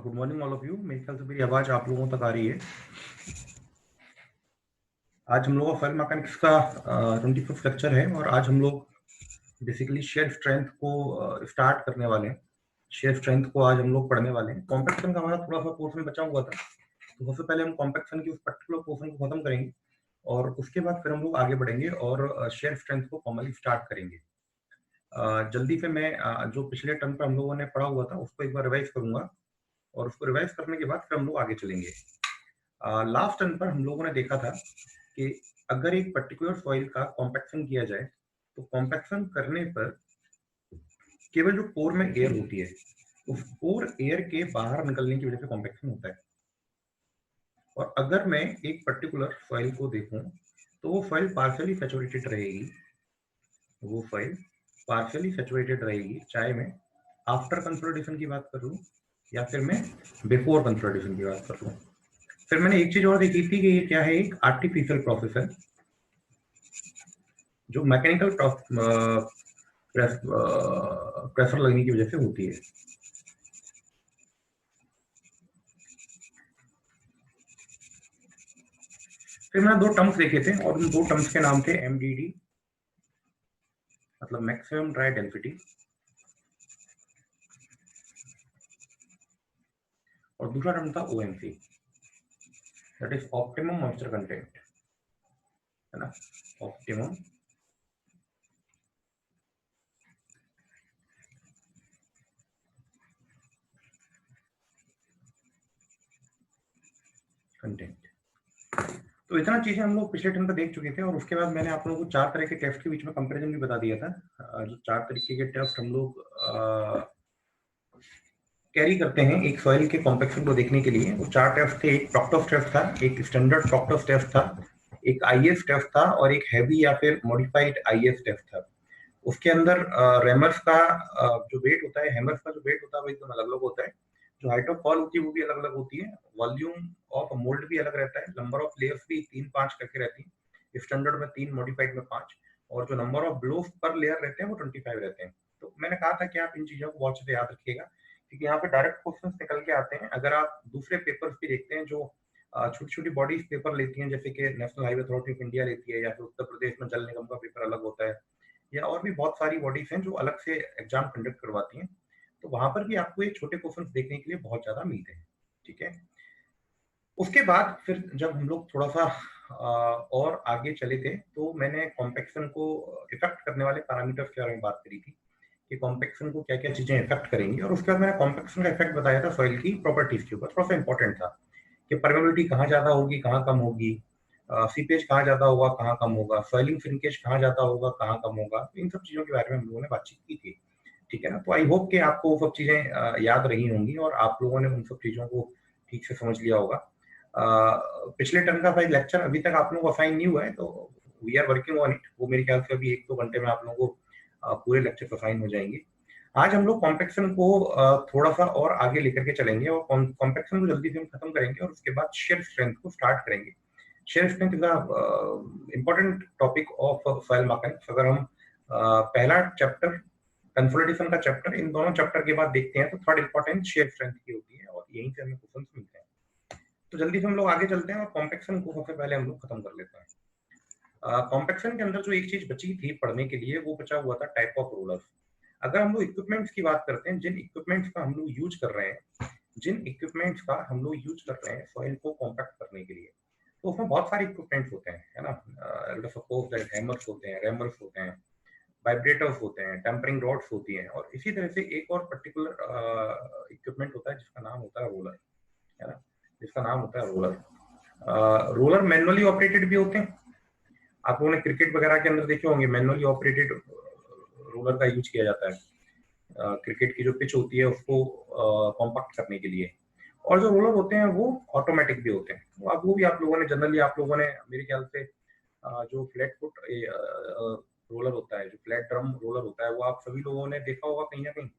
Good morning all of you. मेरे ख्याल से मेरी आवाज आप लोगों तक आ रही है। आज हम लोग का फाइल मैकेनिक्स का 25th लेक्चर है और आज हम लोग बेसिकली शेयर स्ट्रेंथ को स्टार्ट करने वाले हैं। शेयर स्ट्रेंथ को आज हम लोग पढ़ने वाले हैं। कॉम्पैक्शन का हमारा थोड़ा सा पोर्शन बचा हुआ था, तो सबसे पहले हम कॉम्पैक्शन की उस पर्टिकुलर पोर्शन को खत्म करेंगे और उसके बाद फिर हम लोग आगे बढ़ेंगे और शेयर स्ट्रेंथ को फॉर्मली स्टार्ट करेंगे। जल्दी से मैं जो पिछले टर्म पर हम लोगों ने पढ़ा हुआ था उसको एक बार रिवाइज करूंगा और उसको रिवाइज करने के बाद फिर हम लोग आगे चलेंगे। लास्ट टर्म पर हम लोगों ने देखा था कि अगर एक पर्टिकुलर सॉइल का कॉम्पैक्शन किया जाए तो कॉम्पैक्शन करने पर केवल जो कोर में एयर होती है उस कोर एयर के बाहर निकलने की वजह से कॉम्पैक्शन होता है। और अगर मैं एक पर्टिकुलर सॉइल को देखूं तो वो सॉइल पार्शियली सैचुरेटेड रहेगी, चाहे मैं आफ्टर कंसोलिडेशन की बात करूं या फिर मैं बिफोर कंसोलिडेशन की बात करूं। फिर मैंने एक चीज और देखी थी कि ये क्या है, एक आर्टिफिशियल प्रोसेस है जो मैकेनिकल प्रेशर लगने की वजह से होती है। फिर मैंने दो टर्म्स देखे थे और उन दो टर्म्स के नाम थे एमडीडी मतलब मैक्सिमम ड्राई डेंसिटी और दूसरा टर्म था OMC, that is optimum moisture content, है ना, ऑप्टिमम कंटेंट। तो इतना चीजें हम लोग पिछले टर्म पे देख चुके थे और उसके बाद मैंने आप लोगों को चार तरह के टेस्ट के बीच में कंपैरिजन भी बता दिया था। जो चार तरीके के टेस्ट हम लोग कैरी करते हैं एक सॉइल के कॉम्पैक्शन को देखने के लिए, वो चार टेस्ट थे। एक प्रॉक्टोस टेस्ट था, एक स्टैंडर्ड प्रॉक्टोस टेस्ट था, एक आईएस टेस्ट था और एक हैवी या फिर मॉडिफाइड आईएस टेस्ट था। उसके अंदर रेमर्स का जो वेट होता है, हैमर्स का जो वेट होता है वो एकदम अलग अलग होता है। जो हाइट ऑफ फॉल होती है वो भी अलग अलग होती है, वॉल्यूम ऑफ मोल्ड भी अलग रहता है, नंबर ऑफ लेयर्स भी 3-5 करके रहती है, स्टैंडर्ड में 3, मॉडिफाइड में 5, और जो नंबर ऑफ ब्लोस पर लेयर रहते हैं वो 25 रहते हैं। तो मैंने कहा था कि आप इन चीजों को बहुत अच्छे से याद रखिएगा क्योंकि यहाँ पे डायरेक्ट क्वेश्चन निकल के आते हैं। अगर आप दूसरे पेपर्स भी देखते हैं जो छोटी छोटी बॉडीज पेपर लेती हैं, जैसे कि national highway authority of India लेती है या फिर उत्तर प्रदेश में जल निगम का पेपर अलग होता है या और भी बहुत सारी बॉडीज हैं जो अलग से एग्जाम कंडक्ट करवाती हैं, तो वहां पर भी आपको ये छोटे क्वेश्चन देखने के लिए बहुत ज्यादा मिलते हैं। ठीक है, उसके बाद फिर जब हम लोग थोड़ा सा और आगे चले थे तो मैंने कॉम्पैक्शन को इफेक्ट करने वाले पैरामीटर्स के बारे में बात करी थी कि कॉम्पैक्शन को क्या क्या चीजें इफेक्ट करेंगी, और उसके बाद मैंने कॉम्पैक्शन का इफेक्ट बताया था सॉइल की प्रॉपर्टीज के ऊपर। थोड़ा सा इंपॉर्टेंट था कि परमेबिलिटी कहाँ ज्यादा होगी कहाँ कम होगी, सीपेज कहाँ ज्यादा होगा कहाँ कम होगा, सॉइलिंग श्रिंकेज कहाँ ज्यादा होगा कहाँ कम होगा, तो इन सब चीजों के बारे में हम लोगों ने बातचीत की थी। ठीक है ना, तो आई होप कि आपको वो सब चीजें याद रही होंगी और आप लोगों ने उन सब चीजों को ठीक से समझ लिया होगा। पिछले टर्म का भाई लेक्चर अभी तक आप लोगों को असाइन नहीं हुआ है तो we are working on it. वो मेरे ख्याल से अभी 1-2 घंटे में आप लोगों को पूरे लेक्चर असाइन हो जाएंगे। आज हम लोग कॉम्पैक्शन को थोड़ा सा और आगे लेकर के चलेंगे और कॉम्पैक्शन को जल्दी से हम खत्म करेंगे और उसके बाद शेयर स्ट्रेंथ को स्टार्ट करेंगे। Share strength is important topic of soil mechanics. अगर हम पहला चैप्टर कंसोलिडेशन का चैप्टर, इन दोनों चैप्टर के बाद देखते हैं तो थर्ड इंपॉर्टेंट शेयर स्ट्रेंथ की होती है और यहीं से हमें क्वेश्चंस मिलते हैं। तो जल्दी से हम लोग आगे चलते हैं और कॉम्पैक्शन को सबसे पहले हम लोग खत्म कर लेते हैं। कॉम्पैक्शन के अंदर जो एक चीज बची थी पढ़ने के लिए वो बचा हुआ था टाइप ऑफ रोलर्स। अगर हम लोग इक्विपमेंट्स की बात करते हैं, जिन इक्विपमेंट्स का हम लोग यूज कर रहे हैं सॉइल को कॉम्पैक्ट करने के लिए, तो उसमें बहुत सारे इक्विपमेंट्स होते हैं, है ना। सपोज दैट हैमर्स होते हैं, रैमर्स होते हैं, वाइब्रेटर्स होते हैं, टेम्परिंग रॉड्स होती हैं, और इसी तरह से एक और पर्टिकुलर इक्विपमेंट होता है जिसका नाम होता है रोलर, है ना, जिसका नाम होता है रोलर। रोलर मैनुअली ऑपरेटेड भी होते हैं। आप लोगों ने क्रिकेट वगैरह के अंदर देखे होंगे मैनुअली ऑपरेटेड रोलर का यूज किया जाता है क्रिकेट की जो पिच होती है उसको कॉम्पैक्ट करने के लिए। और जो रोलर होते हैं वो ऑटोमेटिक भी होते हैं, वो भी आप लोगों ने जनरली आप लोगों ने मेरे ख्याल से जो फ्लैट फुट रोलर होता है, जो फ्लैट ड्रम रोलर होता है, वो आप सभी लोगों ने देखा होगा कहीं ना कहीं।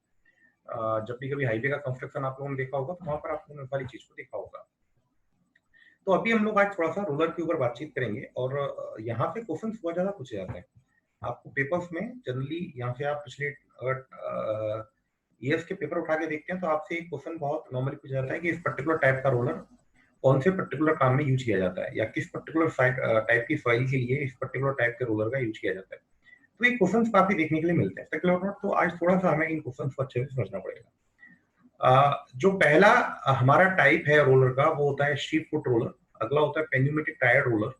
जब भी कभी हाईवे का कंस्ट्रक्शन आप लोगों ने देखा होगा तो वहां पर आप लोगों ने वाली चीज को देखा होगा। तो अभी हम लोग आज थोड़ा सा रोलर के ऊपर बातचीत करेंगे और यहाँ पे क्वेश्चन बहुत ज्यादा पूछे जाते हैं आपको पेपर्स में। जनरली यहाँ से आप पिछले ईएफ के पेपर उठा के देखते हैं तो आपसे एक क्वेश्चन बहुत नॉर्मली पूछा जाता है कि इस पर्टिकुलर टाइप का रोलर कौन से पर्टिकुलर काम में यूज किया जाता है, या किस पर्टिकुलर टाइप की सॉइल के लिए इस पर्टिकुलर टाइप के रोलर का यूज किया जाता है। तो ये क्वेश्चंस काफी देखने के लिए मिलते हैं सेक्युलर नोट। तो आज थोड़ा सा हमें इन क्वेश्चंस को अच्छे से समझना पड़ेगा। जो पहला हमारा टाइप है रोलर का वो होता है शीप फुट रोलर, अगला होता है पेन्यूमेटिक टायर रोलर,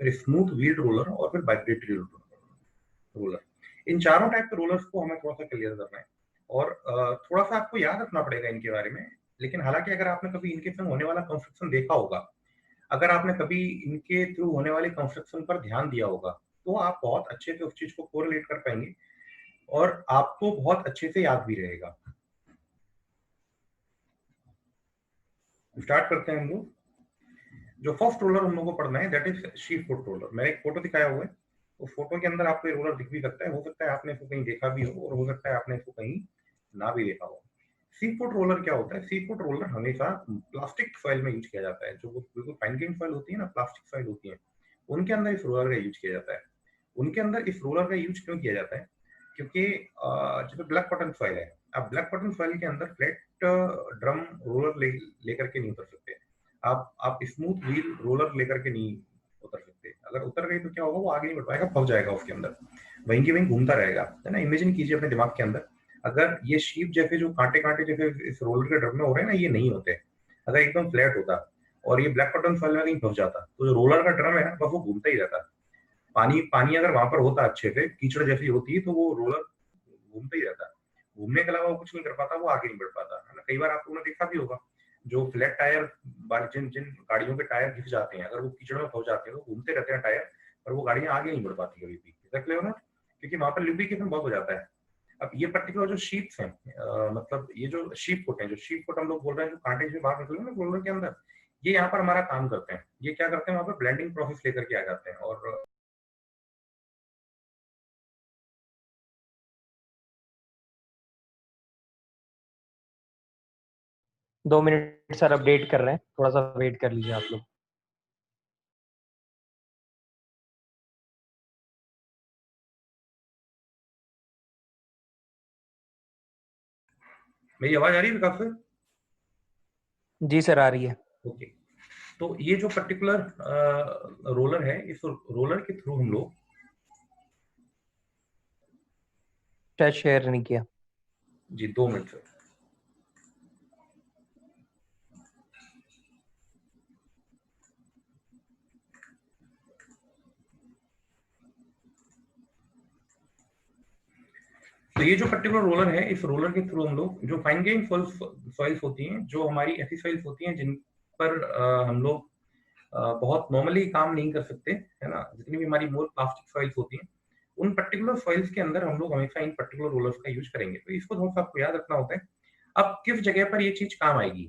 फिर स्मूथ व्हील्ड रोलर और फिर वाइब्रेटरी रोलर। इन चारों टाइप के रोलर्स को हमें थोड़ा सा क्लियर करना है और थोड़ा सा आपको याद रखना पड़ेगा इनके बारे में। लेकिन हालांकि अगर आपने कभी इनके संग होने वाला कंस्ट्रक्शन देखा होगा, अगर आपने कभी इनके थ्रू होने वाले कंस्ट्रक्शन पर ध्यान दिया होगा, तो आप बहुत अच्छे से उस चीज को कोरिलेट कर पाएंगे और आपको बहुत अच्छे से याद भी रहेगा। स्टार्ट करते हैं हम लोग। जो फर्स्ट रोलर हम लोग को पढ़ना है that is sheep foot roller. मैंने एक फोटो दिखाया हुआ है, उस फोटो के अंदर आपको ये रोलर दिख भी सकता है, हो सकता है आपने इसको कहीं देखा भी हो और हो सकता है आपने इसको कहीं ना भी देखा हो। सी फुट रोलर क्या होता है? सी फुट रोलर हमेशा प्लास्टिक सॉइल में यूज किया जाता है। जो बिल्कुल फाइन ग्रेन सॉइल होती है ना, प्लास्टिक सॉइल होती है, उनके अंदर इस रोलर का यूज किया जाता है। उनके अंदर इस रोलर का यूज क्यों किया जाता है? क्योंकि जो ब्लैक कॉटन सॉइल है, आप ब्लैक कॉटन सॉइल के अंदर फ्लैट ड्रम रोलर लेकर के नहीं उतर सकते। आप स्मूथ व्हील रोलर लेकर के नहीं उतर सकते। अगर उतर गई तो क्या होगा, वो आगे नहीं बढ़ पाएगा, फंस जाएगा उसके अंदर, वहीं की वहीं घूमता रहेगा, है ना। इमेजिन कीजिए अपने दिमाग के अंदर, अगर ये शीप जैसे जो कांटे कांटे जैसे इस रोलर के ड्रम में हो रहे हैं ना, ये नहीं होते। अगर एकदम फ्लैट होता और ये ब्लैक कॉटन सॉइल में कहीं फंस जाता, तो जो रोलर का ड्रम है ना, बस वो घूमता ही रहता। पानी पानी अगर वहां पर होता अच्छे से, कीचड़ जैसी होती है, तो वो रोलर घूमता ही रहता। घूमने के अलावा वो कुछ नहीं कर पाता, वो आगे नहीं बढ़ पाता, है ना। कई बार आप लोगों ने देखा भी होगा, जो फ्लैट टायर वाले जिन जिन गाड़ियों के टायर घिस जाते हैं, अगर वो कीचड़ में फंस जाते हैं तो घूमते रहते हैं टायर, पर वो गाड़ियां आगे नहीं बढ़ पाती कभी भी। क्लियर ना, क्योंकि वहां पर लुब्रिकेशन बहुत हो जाता है। अब ये पर्टिकुलर जो शीट्स हैं, मतलब ये जो शीप फुट है, जो शीप फुट हम लोग बोल रहे हैं, जो कांटे से बाहर निकले ना रोलर के अंदर, ये यहाँ पर हमारा काम करते हैं। ये क्या करते हैं, वहां पर ब्लेंडिंग प्रोसेस लेकर के आ जाते हैं। और 2 मिनट सर, अपडेट कर रहे हैं, थोड़ा सा वेट कर लीजिए आप लोग। मेरी आवाज आ रही है विकास सर? जी सर, आ रही है। ओके। तो ये जो पर्टिकुलर रोलर है, इस रोलर के थ्रू हम लोग, शायद शेयर नहीं किया। जी 2 मिनट सर। तो ये जो पर्टिकुलर रोलर है, इस रोलर के थ्रू हम लोग जो फाइन ग्रेन सॉइल्स होती हैं, जो हमारी ऐसी सॉइल्स होती हैं जिन पर हम लोग बहुत नॉर्मली काम नहीं कर सकते, है ना, जितनी भी हमारी मोर प्लास्टिक सॉइल्स होती हैं, उन पर्टिकुलर सॉइल्स के अंदर हम लोग हमेशा इन पर्टिकुलर रोलर्स का यूज करेंगे। तो इसको थोड़ा सा आपको याद रखना होता है। अब किस जगह पर ये चीज काम आएगी,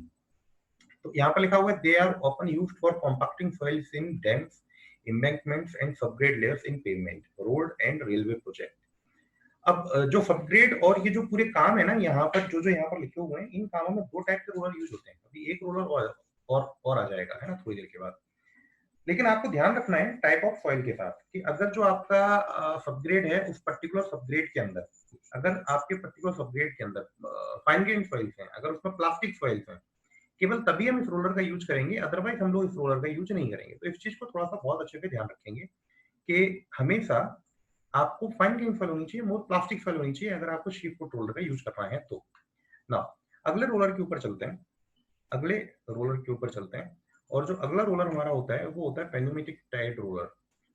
तो यहाँ पर लिखा हुआ है, they are often used for compacting soils in dams, embankments and subgrade layers in pavement, road and railway project। अब जो सबग्रेड और ये जो पूरे काम है ना, यहाँ पर जो जो यहाँ पर लिखे हुए हैं, इन कामों में दो टाइप के रोलर यूज होते हैं। अभी एक रोलर और आ जाएगा, है ना, थोड़ी देर के बाद। लेकिन आपको ध्यान रखना है टाइप ऑफ सॉइल के साथ, कि अगर जो आपका सबग्रेड है, उस पर्टिकुलर सबग्रेड के अंदर, अगर आपके पर्टिकुलर सबग्रेड के अंदर फाइन ग्रेन सॉइल्स हैं, अगर उसमें प्लास्टिक सॉइल्स हैं, केवल तभी हम इस रोलर का यूज करेंगे, अदरवाइज हम लोग इस रोलर का यूज नहीं करेंगे। तो इस चीज को थोड़ा सा बहुत अच्छे से ध्यान रखेंगे कि हमेशा आपको फाइन ग्रेन सॉइल होनी चाहिए, मोर प्लास्टिक सॉइल होनी चाहिए, अगर आपको शीप फुट रोलर का यूज करना है तो। ना, अगले रोलर के ऊपर चलते हैं। अगले रोलर के ऊपर चलते हैं, और जो अगला रोलर हमारा होता है वो होता है पेन्यूमेटिक टायर्ड रोलर।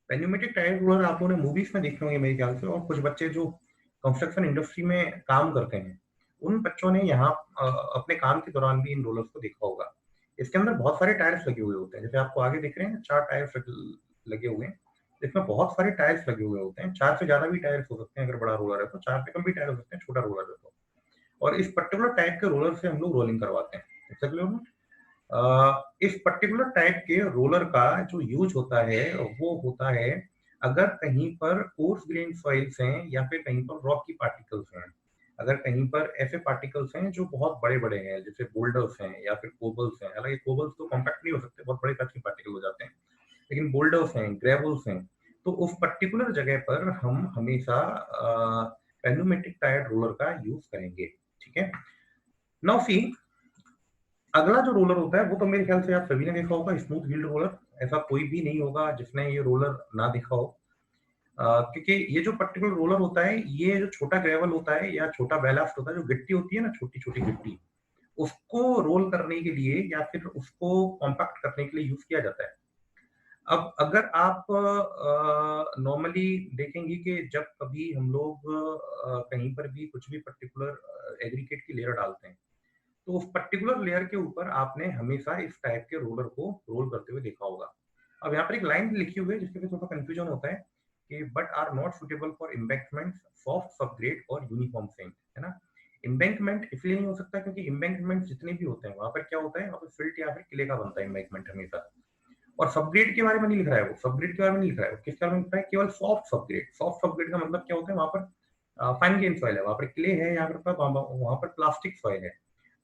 पेन्यूमेटिक टायर्ड रोलर आप लोगों ने मूवीज में देखे होंगे मेरे ख्याल से, और कुछ बच्चे जो कंस्ट्रक्शन इंडस्ट्री में काम करते हैं, उन बच्चों ने यहाँ अपने काम के दौरान भी इन रोलर्स को देखा होगा। इसके अंदर बहुत सारे टायर्स लगे हुए होते हैं, जैसे आपको आगे दिख रहे हैं 4 टायर्स लगे हुए हैं। इसमें बहुत सारे टायर्स लगे हुए होते हैं, 4 से ज्यादा भी टायर्स हो सकते हैं, अगर बड़ा रोलर है तो 4 से कम भी टायर हो सकते हैं, छोटा रोलर है तो। और इस पर्टिकुलर टाइप के रोलर से हम लोग रोलिंग करवाते हैं। इससे क्लियर हो? इस पर्टिकुलर टाइप के रोलर का जो यूज होता है वो होता है, अगर कहीं पर कोर्स ग्रेन सॉइल्स हैं या फिर कहीं पर रॉक की पार्टिकल्स हैं, अगर कहीं पर ऐसे पार्टिकल्स हैं जो बहुत बड़े बड़े हैं, जैसे बोल्डर्स हैं या फिर कोबल्स हैं। हालांकि कोबल्स तो कॉम्पैक्ट नहीं हो सकते, बहुत बड़े साइज के पार्टिकल हो जाते हैं, लेकिन बोल्डर्स हैं, ग्रेवल्स हैं, तो उस पर्टिकुलर जगह पर हम हमेशा पेन्यूमेटिक टायर्ड रोलर का यूज करेंगे। ठीक है। नाउ सी, अगला जो रोलर होता है वो तो मेरे ख्याल से आप सभी ने देखा होगा, स्मूथ व्हील्ड रोलर। ऐसा कोई भी नहीं होगा जिसने ये रोलर ना देखा हो। क्योंकि ये जो पर्टिकुलर रोलर होता है, ये जो छोटा ग्रेवल होता है या छोटा बैलास्ट होता है, जो गिट्टी होती है ना, छोटी छोटी गिट्टी, उसको रोल करने के लिए या फिर उसको कॉम्पैक्ट करने के लिए यूज किया जाता है। अब अगर आप नॉर्मली देखेंगे कि जब कभी हम लोग कहीं पर भी कुछ भी पर्टिकुलर एग्रीगेट की लेयर डालते हैं, तो उस पर्टिकुलर लेयर के ऊपर आपने हमेशा इस टाइप के रोलर को रोल करते हुए देखा होगा। अब यहाँ पर एक लाइन लिखी हुई है जिसके लिए थोड़ा कंफ्यूजन होता है कि but are not suitable for embankment, soft subgrade और यूनिफॉर्म सेंट, है ना। एम्बैंकमेंट इसलिए नहीं हो सकता क्योंकि एम्बैंकमेंट जितने भी होते हैं वहां पर क्या होता है, वहां पर फिल्ट या फिर किले का बनता है एम्बैंकमेंट हमेशा। और सबग्रेड के बारे में नहीं लिख रहा है वो, सबग्रेड के बारे में नहीं लिख रहा है वो, किसके बारे में लिख रहा है, केवल सॉफ्ट सबग्रेड। सॉफ्ट सबग्रेड का मतलब क्या होता है, वहां पर फाइन ग्रेन सॉइल है, वहां पर क्ले है या फिर वहां पर प्लास्टिक सॉइल है।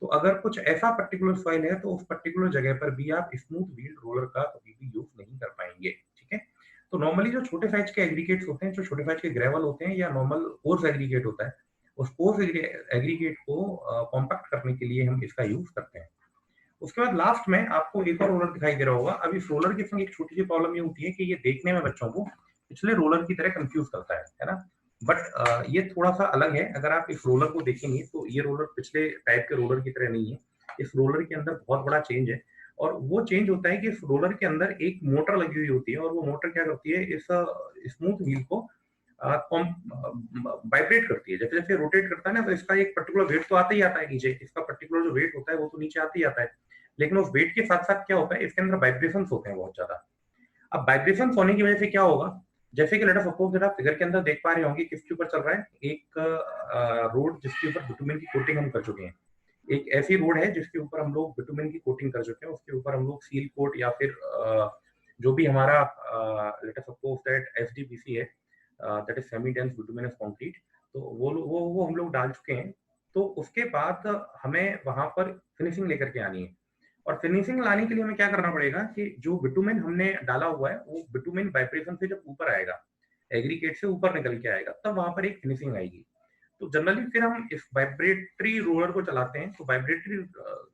तो अगर कुछ ऐसा पर्टिकुलर सॉइल है तो उस पर्टिकुलर जगह पर भी आप स्मूथ व्हील्ड रोलर का कभी भी यूज नहीं कर पाएंगे, ठीक है। तो नॉर्मली जो छोटे साइज के एग्रीगेट्स होते हैं, जो छोटे साइज के ग्रेवल होते हैं या नॉर्मल कोर्स एग्रीगेट होता है, उस कोर्स एग्रीगेट को कॉम्पैक्ट करने के लिए हम इसका यूज करते हैं। उसके बाद लास्ट में आपको एक और रोलर दिखाई दे रहा होगा। अब इस रोलर के संग एक छोटी सी प्रॉब्लम ये होती है कि ये देखने में बच्चों को पिछले रोलर की तरह कंफ्यूज करता है ना। बट ये थोड़ा सा अलग है। अगर आप इस रोलर को देखेंगे तो ये रोलर पिछले टाइप के रोलर की तरह नहीं है। इस रोलर के अंदर बहुत बड़ा चेंज है, और वो चेंज होता है कि इस रोलर के अंदर एक मोटर लगी हुई होती है, और वो मोटर क्या करती है, इस स्मूथ व्हील को वाइब्रेट करती है। जैसे जैसे रोटेट करता है ना, तो इसका एक पर्टिकुलर वेट तो आता ही आता है नीचे, इसका पर्टिकुलर जो वेट होता है वो तो नीचे आता ही आता है। लेकिन उस वेट के साथ साथ क्या होता है, इसके अंदर वाइब्रेशन होते हैं बहुत ज्यादा। अब वाइब्रेशन होने की वजह से क्या होगा, जैसे कि लेट अस सपोज दैट आप फिगर के अंदर देख पा रहे होंगे किसके ऊपर चल रहा है, एक रोड जिसके ऊपर बिटुमेन की कोटिंग हम कर चुके हैं। एक ऐसी रोड है जिसके ऊपर हम लोग बिटुमेन की कोटिंग कर चुके हैं, उसके ऊपर हम लोग सील कोट या फिर जो भी हमारा let us suppose that SDPC है, that is semi dense bituminous concrete, तो वो हम लोग डाल चुके हैं। तो उसके बाद हमें वहां पर फिनिशिंग लेकर के आनी है, और फिनिशिंग लाने के लिए हमें क्या करना पड़ेगा कि जो बिटुमेन हमने डाला हुआ है वो बिटुमेन वाइब्रेशन से जब ऊपर आएगा, एग्रीगेट से ऊपर निकल के आएगा, तब वहां पर एक फिनिशिंग आएगी। तो जनरली फिर हम इस वाइब्रेटरी रोलर को चलाते हैं। तो वाइब्रेटरी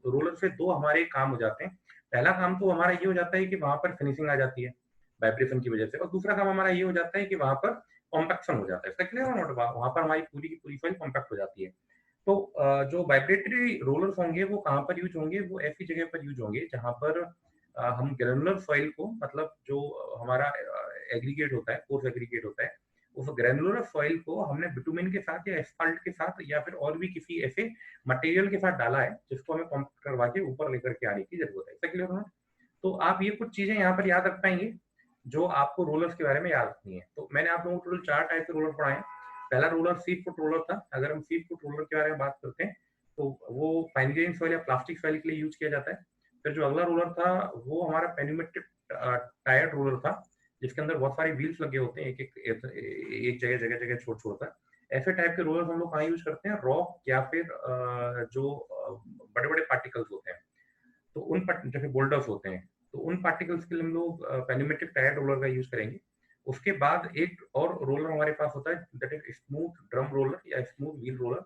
रोलर से दो हमारे काम हो जाते हैं। पहला काम तो हमारा ये हो जाता है कि वहां पर फिनिशिंग आ जाती है वाइब्रेशन की वजह से, और दूसरा काम हमारा ये हो जाता है कि वहां पर कॉम्पैक्शन हो जाता है। इसका क्लियर नोट, वहां पर हमारी पूरी की पूरी फाइल कॉम्पैक्ट हो जाती है। तो जो वाइब्रेटरी रोलर्स होंगे वो कहाँ पर यूज होंगे, वो ऐसी जगह पर यूज होंगे जहां पर हम ग्रेनुलर सॉइल को, मतलब जो हमारा एग्रीगेट होता है, कोर्स एग्रीगेट होता है, उस ग्रेनुलर सॉइल को हमने बिटुमेन के साथ या एस्फाल्ट के साथ या फिर और भी किसी ऐसे मटेरियल के साथ डाला है जिसको हमें पंप करवा के ऊपर लेकर के आने की जरूरत है। इसका क्लियर होना। तो आप ये कुछ चीजें यहाँ पर याद रख पाएंगे जो आपको रोलर्स के बारे में याद रखनी है। तो मैंने आप लोगों को टोटल 4 टाइप के रोलर पढ़ाए। पहला रोलर सीट फुट रोलर था। अगर हम सीट फुट रोलर के बारे में बात करते हैं तो वो फाइन ग्रेन सॉइल या प्लास्टिक सॉइल के लिए यूज किया जाता है। फिर जो अगला रोलर था वो हमारा पेन्यूमेट्रिक टायर्ड रोलर था, जिसके अंदर बहुत सारे व्हील्स लगे होते हैं, एक जगह जगह जगह छोड़ छोड़कर। ऐसे टाइप के रोलर्स हम लोग कहाँ यूज करते हैं, रॉक या फिर जो बड़े बड़े पार्टिकल्स होते हैं, तो जैसे बोल्डर्स होते हैं, तो उन पार्टिकल्स के लिए हम लोग पेनिमेट्रिक टायर रोलर का यूज करेंगे। उसके बाद एक और रोलर हमारे पास होता है, that is smooth drum roller या स्मूथ व्हील रोलर।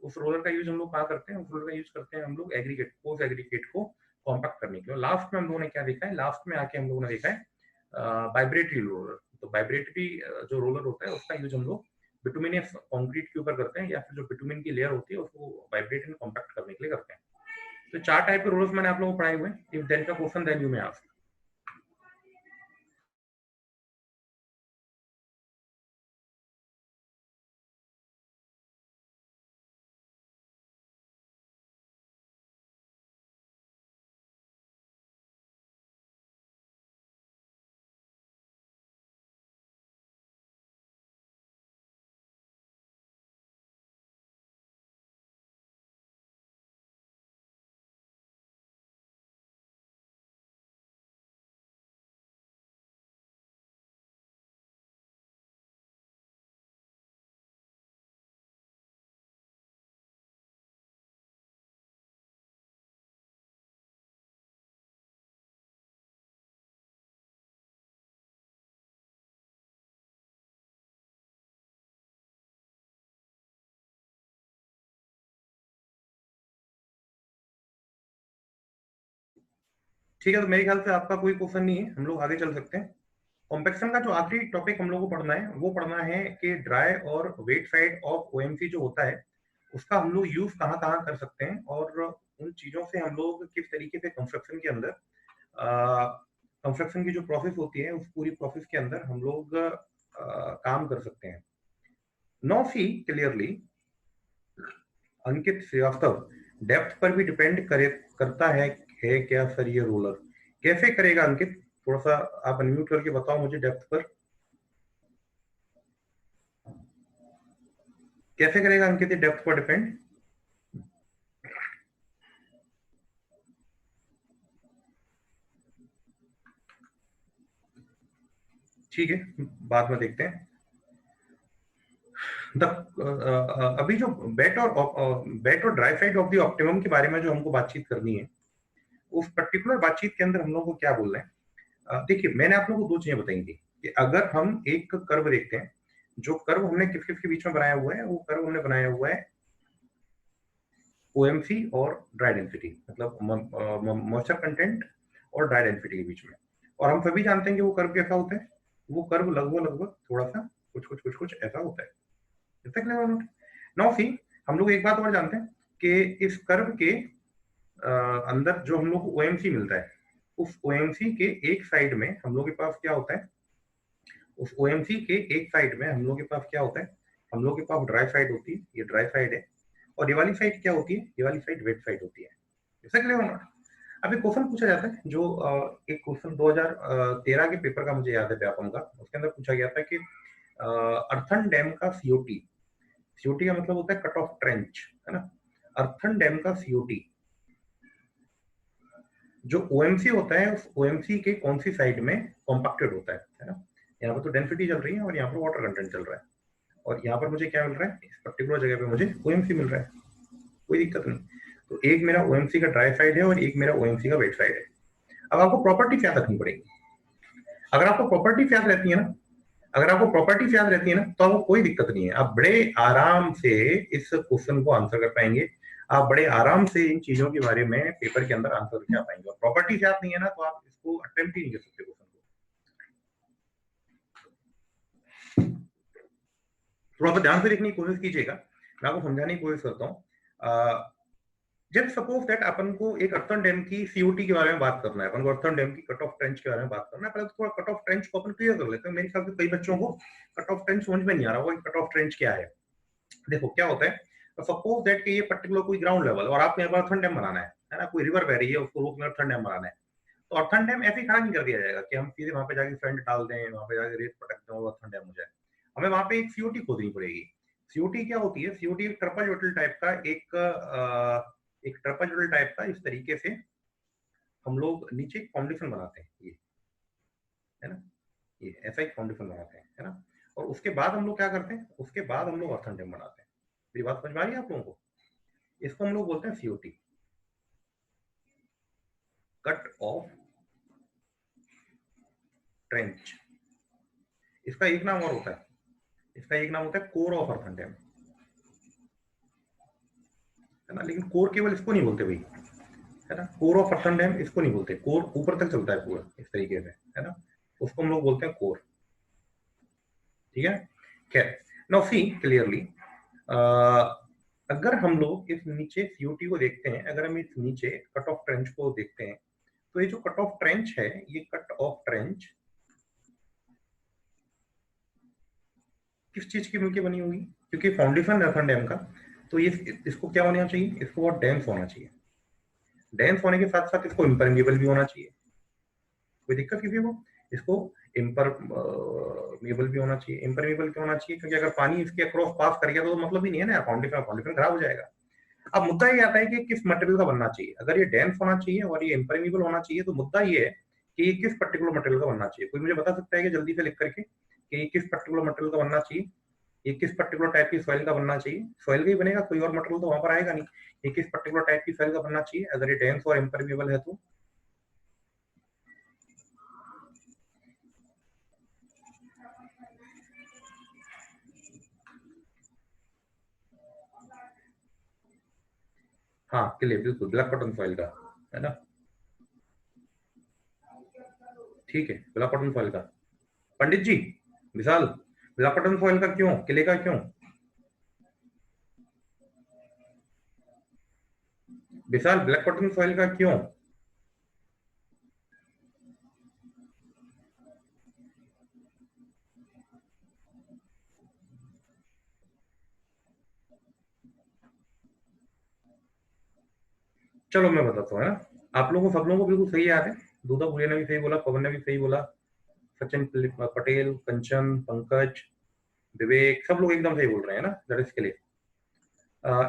उस रोलर का यूज हम लोग कहाँ करते हैं, उस रोलर का यूज करते हैं हम लोग एग्रीगेट, ठोस एग्रीगेट को कॉम्पैक्ट करने के लिए। लास्ट में हम लोगों ने क्या देखा है, लास्ट में आके हम लोगों ने देखा है वाइब्रेटरी रोलर। तो वाइब्रेटरी जो रोलर होता है उसका यूज हम लोग बिटुमिनियस कंक्रीट के ऊपर करते हैं, या फिर जो बिटुमिन की लेयर होती है उसको वाइब्रेट एंड कॉम्पैक्ट करने के लिए करते हैं। तो 4 टाइप के रोल्स मैंने आप लोगों को पढ़ाए हुए हैं। If there is a question then you may ask. ठीक है, तो मेरे ख्याल से आपका कोई क्वेश्चन नहीं है, हम लोग आगे चल सकते हैं। कॉम्पेक्शन का जो आखिरी टॉपिक हम लोग को पढ़ना है वो पढ़ना है कि ड्राई और वेट साइड ऑफ ओएमसी जो होता है उसका हम लोग यूज कहाँ कहाँ कर सकते हैं, और उन चीजों से हम लोग किस तरीके से कंस्ट्रक्शन के अंदर कंस्ट्रक्शन की जो प्रोसेस होती है उस पूरी प्रोसेस के अंदर हम लोग काम कर सकते हैं। नो सी क्लियरली अंकित श्रीवास्तव, डेप्थ पर भी डिपेंड करता है क्या सर ये रोलर? कैसे करेगा अंकित? थोड़ा सा आप अनम्यूट करके बताओ मुझे, डेप्थ पर कैसे करेगा अंकित ये डेप्थ पर डिपेंड? ठीक है, बाद में देखते हैं। अभी जो बेट और dry side of the optimum के बारे में जो हमको बातचीत करनी है, उस पर्टिकुलर बातचीत के अंदर हम लोग को क्या बोल रहे हैं? देखिए, मैंने आप लोगों को दो चीजें बताई थी कि अगर हम एक कर्व देखते हैं, जो कर्व हमने किस किस के बीच में बनाया हुआ है, वो कर्व हमने बनाया हुआ है ओएमसी और ड्राई डेंसिटी, मतलब मॉइस्चर कंटेंट और ड्राई डेंसिटी के बीच में। और हम सभी जानते हैं कि वो कर्व कैसा होता है, वो कर्व लगभग लगभग थोड़ा सा कुछ ऐसा होता है। नाउ सी, हम लोग एक बात और जानते हैं कि इस कर्व के अंदर जो हम लोग ओएमसी मिलता है, उस ओएमसी के एक साइड में हम लोग के पास क्या होता है? उस ओएमसी के एक साइड में हम लोग के पास क्या होता है? हम लोग के पास ड्राई साइड होती है, ये ड्राई साइड है, और ये वाली साइड क्या होती है? ये वाली साइड वेट साइड होती है। ऐसा क्लियर होना? अभी क्वेश्चन पूछा जाता है जो एक क्वेश्चन 2013 के पेपर का मुझे याद है व्यापम का, उसके अंदर पूछा गया था कि अर्थन डैम का सीओटी, सीओटी का मतलब होता है कट ऑफ ट्रेंच, है ना? अर्थन डैम का सीओटी जो ओएमसी होता है, उस ओएमसी के कौन सी साइड में कॉम्पैक्टेड होता है ना? यहाँ पर तो डेंसिटी चल रही है और यहाँ पर वाटर कंटेंट चल रहा है, और यहाँ पर मुझे क्या मिल रहा है? इस पर्टिकुलर जगह पे मुझे ओएमसी मिल रहा है, कोई दिक्कत नहीं। तो एक मेरा ओएमसी का ड्राई साइड है और एक मेरा ओएमसी का वेट साइड है। अब आपको प्रॉपर्टी याद रखनी पड़ेगी। अगर आपको प्रॉपर्टी याद रहती है ना, अगर आपको प्रॉपर्टी याद रहती है ना, तो आपको कोई दिक्कत नहीं है, आप बड़े आराम से इस क्वेश्चन को आंसर कर पाएंगे। आप बड़े आराम से इन चीजों के बारे में पेपर के अंदर आंसर करके आ पाएंगे। और प्रॉपर्टी याद नहीं है ना, तो आप इसको अटेम्प्ट ही नहीं कर सकते क्वेश्चन को। थोड़ा सा ध्यान से लिखने की कोशिश कीजिएगा, मैं आपको समझाने की कोशिश करता हूँ। जब सपोज दैट अपन को एक अर्थन डैम की सीओटी के बारे में बात करना है, अपन को अर्थन डैम की कट ऑफ ट्रेंच के बारे में बात करना है, पहले तो थोड़ा कट ऑफ ट्रेंच को अपन क्लियर कर लेते हैं। मेरे ख्याल से कई बच्चों को कट ऑफ ट्रेंच समझ में नहीं आ रहा होगा कट ऑफ ट्रेंच क्या है। देखो क्या होता है, तो सपोज दैट कि ये पर्टिकुलर कोई ग्राउंड लेवल और आपको यहाँ पर अर्थन डैम बनाना है ना? कोई रिवर बह रही है, उसको रोक में अर्थन डैम बनाना है। तो अर्थन डैम ऐसे ही खड़ा नहीं कर दिया जाएगा कि हम सीधे वहां पे जाके फ्रंट डाल दें, वहां पे जाके रेत पटक दें और अर्थन डैम हो जाए। हमें वहां पे एक सीओटी खोदनी पड़ेगी। सीओटी क्या होती है? सीओटी एक ट्रपेजोइडल टाइप का एक ट्रपेजोइडल टाइप का, इस तरीके से हम लोग नीचे एक फाउंडेशन बनाते हैं, ये है ना, ये ऐसा एक फाउंडेशन बनाते हैं, है ना? और उसके बाद हम लोग क्या करते हैं? उसके बाद हम लोग अर्थन डैम बनाते हैं। मेरी बात समझ में आ रही है आप लोगों को? इसको हम लोग बोलते हैं सीओटी, कट ऑफ ट्रेंच। इसका एक नाम और होता है, इसका एक नाम होता है कोर ऑफ अर्थन डैम, है ना? लेकिन कोर केवल इसको नहीं बोलते भाई, है ना? कोर ऑफ अर्थन डैम इसको नहीं बोलते, कोर ऊपर तक चलता है पूरा इस तरीके से, है ना? उसको हम लोग बोलते हैं कोर। ठीक है, खैर, नाउ सी क्लियरली, अगर हम लोग इस नीचे सीओटी को देखते हैं, अगर हम इस नीचे कट ऑफ ट्रेंच को देखते हैं, तो ये जो कट ऑफ ट्रेंच है, ये कट ऑफ ट्रेंच किस चीज की मिलकर बनी होगी? क्योंकि फाउंडेशन है अर्थन डैम का, तो ये इसको क्या होना चाहिए? इसको बहुत डेंस होना चाहिए। डेंस होने के साथ साथ इसको इम्परमेबल भी होना चाहिए। कोई दिक्कत किसी को? इसको इम्परमेबल भी होना चाहिए। इम्परमेबल क्यों होना चाहिए? क्योंकि अगर पानी इसके अक्रॉस पास कर गया तो मतलब ही नहीं है ना, फाउंडेशन फाउंडेशन खराब हो जाएगा। अब मुद्दा ये आता है कि किस मटेरियल का बनना चाहिए। अगर ये डेंस होना चाहिए और ये इम्परमेबल होना चाहिए, तो मुद्दा ये है कि ये किस पर्टिकुलर मटेरियल का बनना चाहिए। कोई मुझे बता सकता है कि जल्दी से लिख करके कि ये किस पर्टिकुलर मटेरियल का बनना चाहिए? ये किस पर्टिकुलर टाइप की सॉइल का बनना चाहिए? सॉइल का ही बनेगा, कोई और मटेरियल तो वहां पर आएगा नहीं। ये किस पर्टिकुलर टाइप की सॉइल का बनना चाहिए अगर ये डेंस और इम्परमेबल है तो? हाँ, क्लियर, बिल्कुल ब्लैक कॉटन सॉइल का, है ना? ठीक है, ब्लैक कॉटन फॉइल का। पंडित जी, विशाल, ब्लैक कॉटन फॉइल का क्यों, किले का क्यों? विशाल, ब्लैक कॉटन फॉइल का क्यों? चलो मैं बताता हूँ, है ना। आप लोगों को, सब लोगों को बिल्कुल सही याद है। दूधा भूलिया ने भी सही बोला, पवन ने भी सही बोला, सचिन पटेल, कंचन, पंकज, विवेक, सब लोग एकदम सही बोल रहे हैं ना। दैट इसके लिए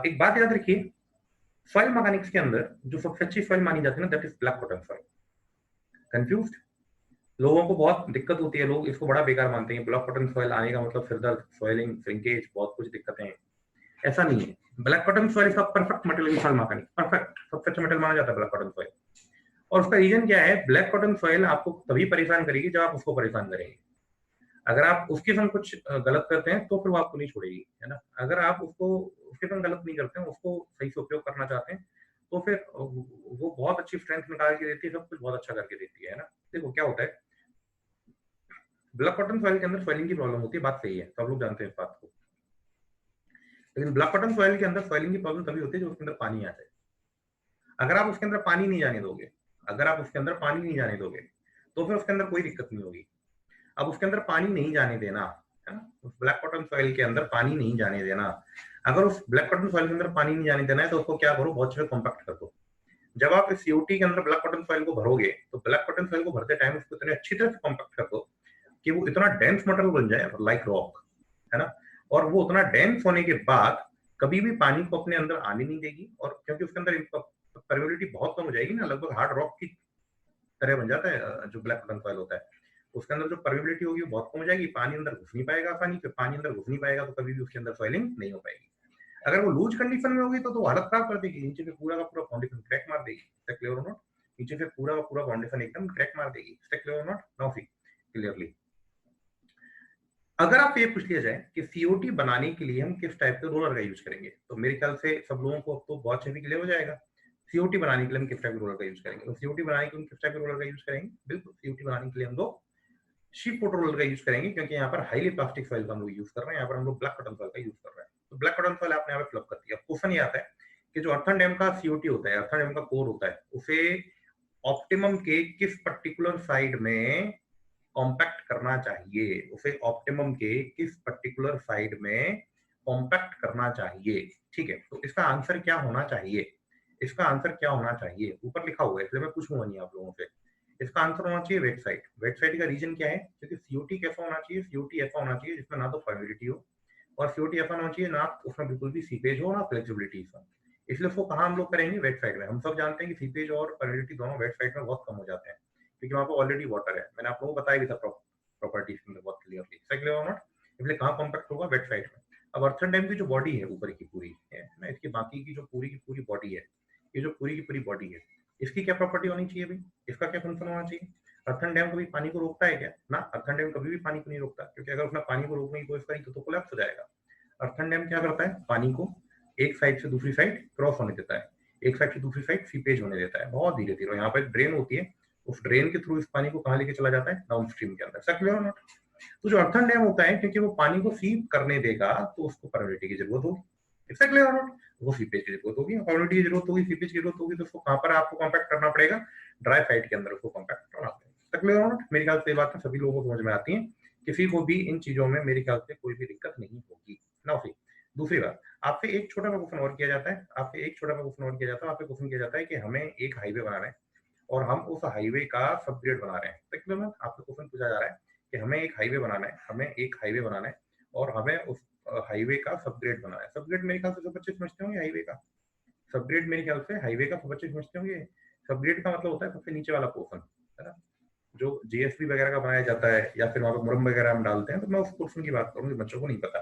एक बात याद रखिए, सॉइल मैकेनिक्स के अंदर जो सबसे अच्छी सॉइल मानी जाती है ना, that is black cotton soil. Confused? लोगों को बहुत दिक्कत होती है, लोग इसको बड़ा बेकार मानते हैं। ब्लैक कॉटन सॉइल आने का मतलब सिर दर्द, सॉइलिंग, श्रिंकेज, बहुत कुछ दिक्कतें हैं। ऐसा नहीं है। ब्लैक कॉटन सॉइल का perfect material soil mechanics, perfect सबसे अच्छा मटेरियल माना जाता है ब्लैक कॉटन सॉइल। और उसका रीजन क्या है? ब्लैक कॉटन सॉइल आपको तभी परेशान करेगी जब आप उसको परेशान करेंगे। अगर आप उसके संग कुछ गलत करते हैं तो फिर वो आपको नहीं छोड़ेगी, है ना। अगर आप उसको उसके संग गलत नहीं करते हैं, उसको सही से उपयोग करना चाहते हैं, तो फिर वो बहुत अच्छी स्ट्रेंथ निकाल के देती है, सब कुछ बहुत अच्छा करके देती है ना। देखो क्या होता है, ब्लैक कॉटन सॉइल के अंदर सॉइलिंग की प्रॉब्लम होती है, बात सही है, सब लोग जानते हैं इस बात को। लेकिन ब्लैक कॉटन सॉइल के अंदर सॉइलिंग की प्रॉब्लम तभी होती है जब उसके अंदर पानी आ जाए। अगर आप उसके अंदर पानी नहीं जाने दोगे, अगर आप उसके अंदर पानी नहीं जाने दोगे, तो फिर उसके अंदर कोई दिक्कत नहीं होगी। अब उसके अंदर पानी नहीं जाने देना, है ना, उस ब्लैक कॉटन सॉइल के अंदर पानी नहीं जाने देना। अगर उस ब्लैक कॉटन सॉइल के अंदर पानी नहीं जाने देना है तो उसको क्या करो, बहुत अच्छे कॉम्पैक्ट कर दो। जब आप इस सीओटी के अंदर ब्लैक कॉटन सॉइल को भरोगे, तो ब्लैक कॉटन सॉइल को भरते टाइम उसको इतने अच्छी तरह से कॉम्पैक्ट कर दो कि वो इतना डेंस मटेरियल बन जाए, लाइक रॉक, है ना। और वो उतना डेंस होने के बाद कभी भी पानी को अपने अंदर आने नहीं देगी, और क्योंकि उसके अंदर परमेबिलिटी बहुत कम हो जाएगी ना, लगभग हार्ड रॉक की तरह बन जाता है जो ब्लैक कॉटन सॉइल होता है। उसके अंदर जो परमेबिलिटी होगी वो बहुत कम हो जाएगी, पानी अंदर घुस नहीं पाएगा आसानी से। पानी अंदर घुस नहीं पाएगा तो कभी भी उसके अंदर सॉइलिंग नहीं हो पाएगी। अगर वो लूज कंडीशन में होगी तो हालत खराब कर देगी, नीचे से पूरा का पूरा फाउंडेशन क्रैक मार देगी। क्लियर और नॉट? नीचे से पूरा का पूरा फाउंडेशन एकदम क्रैक मार देगी। क्लियर और नॉट? Now see clearly. अगर आपसे ये पूछ लिया जाए कि सीओटी बनाने के लिए हम किस टाइप के रोलर का यूज करेंगे, तो मेरे ख्याल से सब लोगों को अब तो बहुत अच्छे से क्लियर हो जाएगा। सीओटी बनाने के लिए हम किस टाइप के रोलर का यूज करेंगे, तो सीओटी बनाने के लिए हम किस टाइप के रोलर का यूज करेंगे? बिल्कुल, सीओटी बनाने के लिए हम लोग शीप फोटो रोलर का यूज करेंगे, क्योंकि यहाँ पर हाईली प्लास्टिक सॉइल का हम लोग यूज कर रहे हैं। यहाँ पर हम लोग ब्लैक कॉटन सॉइल का यूज कर रहे हैं। तो ब्लैक कॉटन सॉइल आपने यहाँ पे फिलअप कर दिया। क्वेश्चन ये आता है कि जो अर्थन डैम का सीओटी होता है, अर्थन डैम का कोर होता है, उसे ऑप्टिमम के किस पर्टिकुलर साइड में कॉम्पैक्ट करना चाहिए, उसे ऑप्टिमम के किस पर्टिकुलर साइड में कॉम्पैक्ट करना चाहिए। ठीक है, तो इसका आंसर क्या होना चाहिए? इसका आंसर क्या होना चाहिए? ऊपर लिखा हुआ है, इसलिए मैं पूछूंगा नहीं आप लोगों से। इसका आंसर होना चाहिए वेट साइड। वेट साइड का रीजन क्या है? क्योंकि सीओटी कैसा होना चाहिए? सीओटी ऐसा होना चाहिए जिसमें ना तो परमिडिटी हो, और सीओटी ऐसा होना चाहिए ना उसमें बिल्कुल भी सीपेज हो, ना फ्लेक्सिबिलिटी हो। इसलिए उसको कहाँ हम लोग करेंगे? वेट साइड में। हम सब जानते हैं कि सीपेज और परमिडिटी दोनों वेट साइड में बहुत कम हो जाते हैं, क्योंकि वहां पर ऑलरेडी वाटर है। मैंने आप लोगों को बताया भी था प्रॉपर्टीज के अंदर बहुत क्लियरली। क्लियर और नॉट? इसलिए कहाँ कॉम्पैक्ट होगा? वेट साइड में। अब अर्थन डैम की जो बॉडी है ऊपर की पूरी है ना, इसकी बाकी की जो पूरी की पूरी बॉडी है, ये जो पूरी की पूरी बॉडी है, इसकी क्या प्रॉपर्टी होनी चाहिए भाई? इसका क्या फंक्शन होना चाहिए? अर्थन डैम कभी पानी को रोकता है क्या? ना, अर्थन डैम कभी भी पानी को नहीं रोकता, क्योंकि अगर उसने पानी को रोकने की कोशिश करी तो कोलैप्स हो जाएगा। अर्थन डैम क्या करता है? पानी को एक साइड से दूसरी साइड क्रॉस होने देता है, एक साइड से दूसरी साइड सीपेज होने देता है, बहुत धीरे धीरे। यहाँ पर ड्रेन होती है, उस ड्रेन के थ्रू इस पानी को कहाँ लेके चला जाता है? डाउन स्ट्रीम के अंदर। सब क्लियर नॉट? तो जो अर्थन डैम होता है, क्योंकि वो पानी को सीप करने देगा तो उसको परमिडिटी की जरूरत होगी। इससे क्लियर नॉट? वो सीपेज की जरूरत होगी, परमिडिटी की जरूरत होगी, सीपेज की जरूरत होगी, तो उसको कहाँ पर आपको कॉम्पैक्ट करना पड़ेगा? ड्राई साइड के अंदर उसको कॉम्पैक्ट करना पड़ेगा। Clear not? मेरे ख्याल से ये बात सभी लोगों को समझ में आती है, किसी को भी इन चीजों में मेरे ख्याल से कोई भी दिक्कत नहीं होगी ना। फिर दूसरी बात, आपसे एक छोटा सा क्वेश्चन और किया जाता है, आपसे एक छोटा सा क्वेश्चन और किया जाता है, आपसे क्वेश्चन किया जाता है कि हमें एक हाईवे बनाना है और हम उस हाईवे का सबग्रेड बना रहे हैं। तो आपसे क्वेश्चन पूछा जा रहा है कि हमें एक हाईवे बनाना है, हमें एक हाईवे बनाना है और हमें उस हाईवे का सबग्रेड बनाना है। सबग्रेड मेरे ख्याल से सब बच्चे समझते होंगे हाईवे का। सबग्रेड मेरे ख्याल से हाईवे का सब बच्चे समझते होंगे। सबग्रेड का मतलब होता है सबसे नीचे वाला पोर्शन, है ना, जो जीएसपी वगैरह का बनाया जाता है या फिर वहां पर मुरम वगैरह हम डालते हैं। तो मैं उस पोर्शन की बात करूंगी, बच्चों को नहीं पता।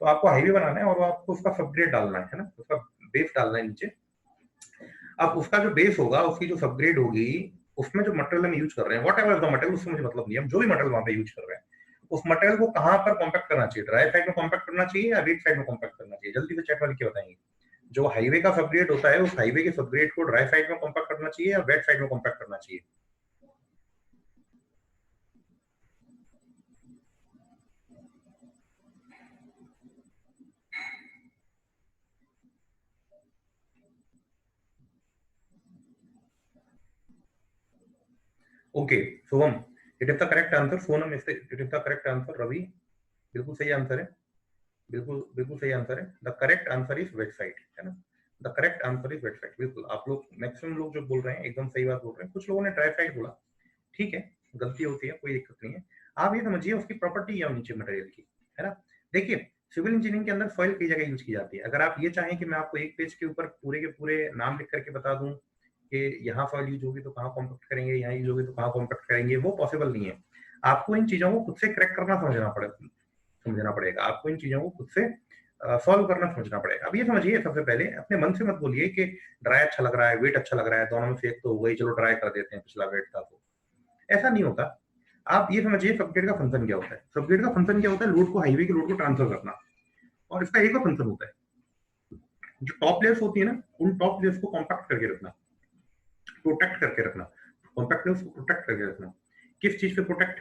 तो आपको हाईवे बनाना है और आपको उसका सबग्रेड डालना है ना, उसका बेस डालना है नीचे। अब उसका जो बेस होगा, उसकी जो सबग्रेड होगी, उसमें जो मटेरियल हम यूज कर रहे हैं, वॉट एवर द मटेरियल, उससे मुझे मतलब नहीं है, हम जो भी मटेरियल वहां पे यूज कर रहे हैं, उस मटेरियल को कहां पर कॉम्पैक्ट करना चाहिए? ड्राई साइड में कॉम्पैक्ट करना चाहिए या वेट साइड में कॉम्पैक्ट करना चाहिए? जल्दी से चैट वाले क्या बताएंगे? जो हाईवे का सबग्रेड होता है, उस हाईवे के सबग्रेड को ड्राई साइड में कॉम्पैक्ट करना चाहिए या वेट साइड में कॉम्पैक्ट करना चाहिए? Okay Shubham, it is the correct answer. Sonam, it is the correct answer. Ravi, बिल्कुल सही आंसर है। बिल्कुल बिल्कुल सही आंसर है। The correct answer is wet site, है ना। The correct answer is wet site. बिल्कुल, आप लोग मैक्सिमम लोग जो बोल रहे हैं एकदम सही बात बोल रहे हैं। कुछ लोगों ने ड्राई साइट बोला, ठीक है, गलती होती है, कोई दिक्कत नहीं है। आप ये समझिए उसकी प्रॉपर्टी है नीचे मटेरियल की, है ना। देखिए, सिविल इंजीनियरिंग के अंदर सॉइल कई जगह यूज की जाती है। अगर आप ये चाहें कि मैं आपको एक पेज के ऊपर पूरे के पूरे नाम लिख करके बता दूं कि यहाँ सॉइल यूज होगी तो कहाँ कॉम्पैक्ट करेंगे, यहाँ यूज होगी तो कहाँ कॉम्पैक्ट करेंगे, वो पॉसिबल नहीं है। आपको इन चीजों को खुद से क्रैक करना समझना पड़ेगा। आपको इन चीजों को खुद से सॉल्व करना समझना पड़ेगा। अब ये समझिए, सबसे पहले अपने मन से मत बोलिए कि ड्राई अच्छा लग रहा है, वेट अच्छा लग रहा है, दोनों में से एक तो हो गई, चलो ड्राई कर देते हैं, पिछला वेट था तो। ऐसा नहीं होता। आप ये समझिए सबग्रेड का फंक्शन क्या होता है। सबग्रेड का फंक्शन क्या होता है? लोड को, हाईवे के लोड को ट्रांसफर करना। और इसका एक और फंक्शन होता है, जो टॉप लेयर्स होती है ना, उन टॉप लेयर्स को कॉम्पैक्ट करके रखना, प्रोटेक्ट करके रखना। कॉम्पैक्ट लेयर्स को प्रोटेक्ट करके रखना। किस चीज पे प्रोटेक्ट?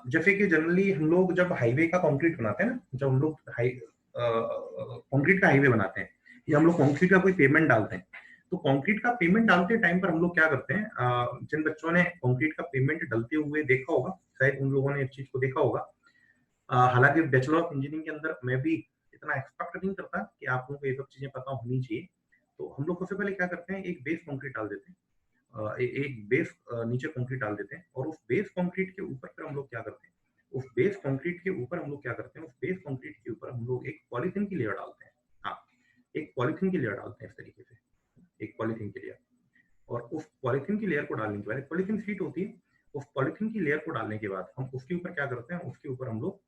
जैसे कि जनरली हम लोग जब हाईवे का कंक्रीट बनाते हैं ना, जब हम लोग कंक्रीट का हाईवे बनाते हैं या हम लोग कंक्रीट का कोई पेमेंट डालते हैं, तो कंक्रीट का पेमेंट डालते टाइम पर हम लोग क्या करते हैं, जिन बच्चों ने कंक्रीट का पेमेंट डलते हुए देखा होगा, शायद उन लोगों ने इस चीज को देखा होगा। हालांकि बैचलर ऑफ इंजीनियरिंग के अंदर मैं भी इतना एक्सपेक्ट नहीं करता कि आप लोगों को ये सब चीजें पता होनी चाहिए। तो हम लोग सबसे पहले क्या करते हैं, एक बेस कंक्रीट डाल देते हैं। एक बेस नीचे कंक्रीट डाल देते हैं, और उस बेस कंक्रीट के ऊपर फिर हम लोग क्या करते हैं, उस बेस कंक्रीट के ऊपर हम लोग क्या करते हैं, उस बेस कंक्रीट के ऊपर हम लोग एक पॉलीथीन की लेयर डालते हैं। हाँ, एक पॉलीथीन की लेयर डालते हैं इस तरीके से, एक पॉलीथीन की लेयर। और उस पॉलीथीन की लेयर को डालने के बाद, पॉलीथीन शीट होती है, उस पॉलीथीन की लेयर को डालने के बाद हम उसके ऊपर क्या करते हैं, उसके ऊपर हम लोग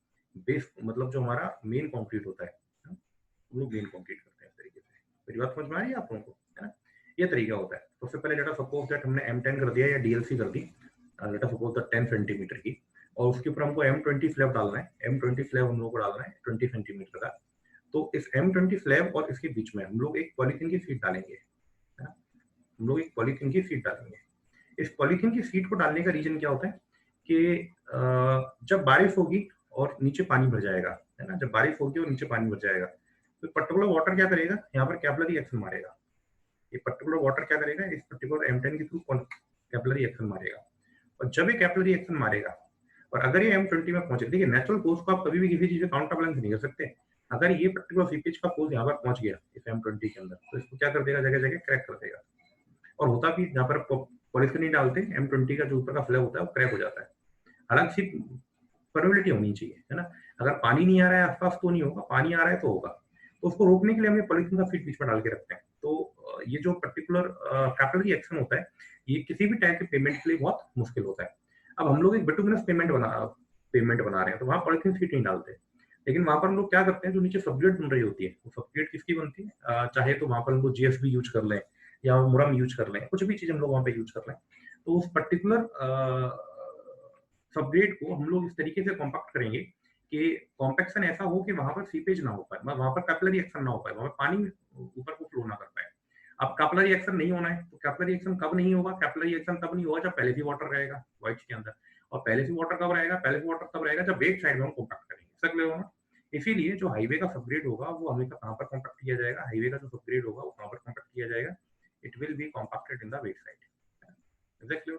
बेस, मतलब जो हमारा मेन कंक्रीट होता है, हम लोग मेन कंक्रीट करते हैं इस तरीके से। मेरी बात समझ में आ रही है आप लोगों को, है ना। ये तरीका होता है। सबसे पहले लेट अस सपोज दैट हमने M10 कर दिया या डीएलसी कर दी, let us suppose that 10 centimetre की, और उसके ऊपर हमको M20 स्लैब डालना है। M20 स्लैब हम लोग को डालना है 20 सेंटीमीटर का। तो इस M20 स्लैब और इसके बीच में हम लोग एक पॉलीथीन की शीट डालेंगे, है ना। हम लोग एक पॉलीथीन की शीट डालेंगे। इस पॉलीथीन की शीट को डालने का रीजन क्या होता है कि जब बारिश होगी और नीचे पानी भर जाएगा, है ना, जब बारिश होगी और नीचे पानी भर जाएगा, तो पर्टिकुलर वाटर क्या करेगा, यहाँ पर कैपिलरी एक्शन मारेगा। ये पर्टिकुलर वाटर क्या करेगा, इस पर्टिकुलर M10 के थ्रू कैपिलरी एक्शन मारेगा। और जब ये कैपिलरी एक्शन मारेगा, और अगर ये M20 में पहुंचे, देखिए नेचुरल फोर्स को आप कभी भी किसी चीज से काउंटर बैलेंस नहीं कर सकते। अगर ये पर्टिकुलर सीपेज का फोर्स यहाँ पर पहुंच गया इस M20 के अंदर, तो इसको क्या कर देगा, जगह जगह क्रैक कर देगा। और होता भी, जहाँ पर पॉलिथीन नहीं डालते, M20 का जो ऊपर का फ्लैप होता है वो क्रैक हो जाता है। हालांकि परमेबिलिटी होनी चाहिए, है ना। अगर पानी नहीं आ रहा है आसपास तो नहीं होगा, पानी आ रहा है तो होगा। तो उसको रोकने के लिए हम पॉलिथीन का फीट बीच में डाल के रखते हैं। तो ये जो पर्टिकुलर कैपिलरी एक्शन होता है, ये किसी भी टाइप के पेमेंट के लिए बहुत मुश्किल होता है। अब हम लोग एक बिटुमिनस पेमेंट बना रहे हैं, तो वहाँ पॉलिथीन फीट नहीं डालते। लेकिन वहां पर हम लोग क्या करते हैं, जो नीचे सबग्रेड बन रही होती है, वो सबग्रेड किसकी बनती है, चाहे तो वहां पर हम लोग जीएसबी यूज कर लें या मुरम यूज कर लें, कुछ भी चीज हम लोग वहां पे यूज कर लें। तो उस पर्टिकुलर सबग्रेड को हम लोग इस तरीके से कॉम्पैक्ट करेंगे कि कॉम्पैक्शन ऐसा हो कि वहां पर सीपेज ना हो पाए, वहां पर कैपिलरी एक्शन ना हो पाए, वहां पर पानी ऊपर को फ्लो ना कर पाए। अब कैपिलरी एक्शन नहीं होना है, तो कैपिलरी एक्शन कब नहीं होगा, कैपिलरी एक्शन तब नहीं होगा जब पहले से वाटर रहेगा वाइट्स के अंदर। और पहले से वाटर कब रहेगा, पहले से वाटर तब रहेगा जब वेट साइड में हम कॉम्पैक्ट करेंगे, समझ रहे हो ना। इसीलिए जो हाईवे का सबग्रेड होगा वो हमेशा कहाँ पर कॉम्पैक्ट किया जाएगा, हाईवे का जो सबग्रेड होगा वो कहाँ पर कॉम्पैक्ट किया जाएगा, it will be compacted in the wet side. Exactly.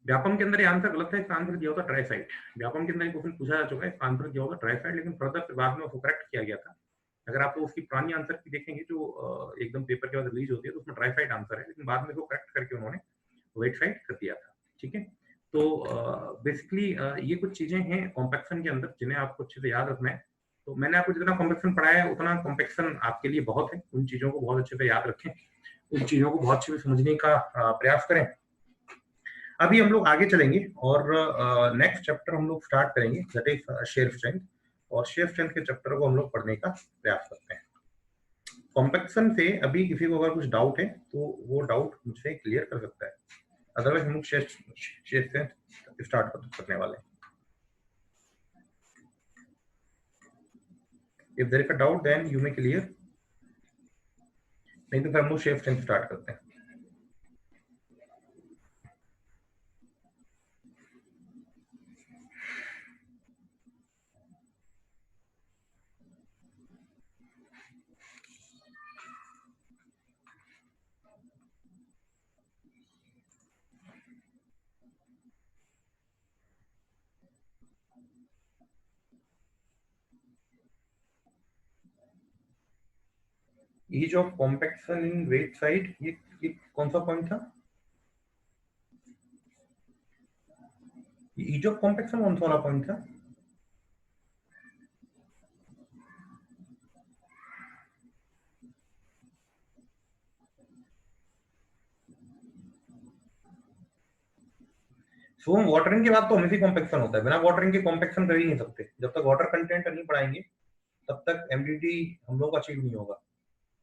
Vyapam के अंदर ये आंसर गलत है, इसका आंसर दिया होता ड्राई साइड। व्यापम के अंदर क्वेश्चन पूछा जा चुका है, इसका आंसर दिया होगा ड्राई साइड, लेकिन फर्दर बाद में उसको करेक्ट किया गया था। अगर आप उसकी पुरानी आंसर की देखेंगे जो एकदम पेपर के बाद रिलीज होती है, तो उसमें ड्राई साइड आंसर है, लेकिन बाद में इसको करेक्ट करके उन्होंने वेट साइड कर दिया था। ठीक है। तो बेसिकली ये कुछ चीजें हैं कॉम्पैक्शन के अंदर जिन्हें आपको अच्छे से याद रखना है। तो मैंने आपको जितना कॉम्पैक्शन पढ़ाया है उतना कॉम्पैक्शन आपके लिए बहुत है। उन चीजों को बहुत अच्छे से याद रखें, उन चीजों को बहुत अच्छे से समझने का प्रयास करें। अभी हम लोग आगे चलेंगे और नेक्स्ट चैप्टर हम लोग स्टार्ट करेंगे, दैट इज शेयर स्ट्रेंथ। और शेयर स्ट्रेंथ के चैप्टर को हम लोग पढ़ने का प्रयास करते हैं। कॉम्पैक्शन से अभी किसी को अगर कुछ डाउट है तो वो डाउट मुझसे क्लियर कर सकता है, अदरवाइज हम लोग शेयर स्ट्रेंथ स्टार्ट करने वाले हैं। If there is a doubt then you may clear, नहीं तो फिर हम लोग शेयर स्ट्रेंथ स्टार्ट करते हैं। Ease of compaction in wet side, ये कौन सा पॉइंट था? ईज ऑफ कॉम्पैक्शन कौन सा वाला पॉइंट था? सो हम वाटरिंग के बाद तो हमेशा कॉम्पैक्शन होता है, बिना वाटरिंग के कॉम्पैक्शन कर ही नहीं सकते। जब तक वाटर कंटेंट नहीं बढ़ाएंगे तब तक एमडीटी हम लोग अचीव नहीं होगा।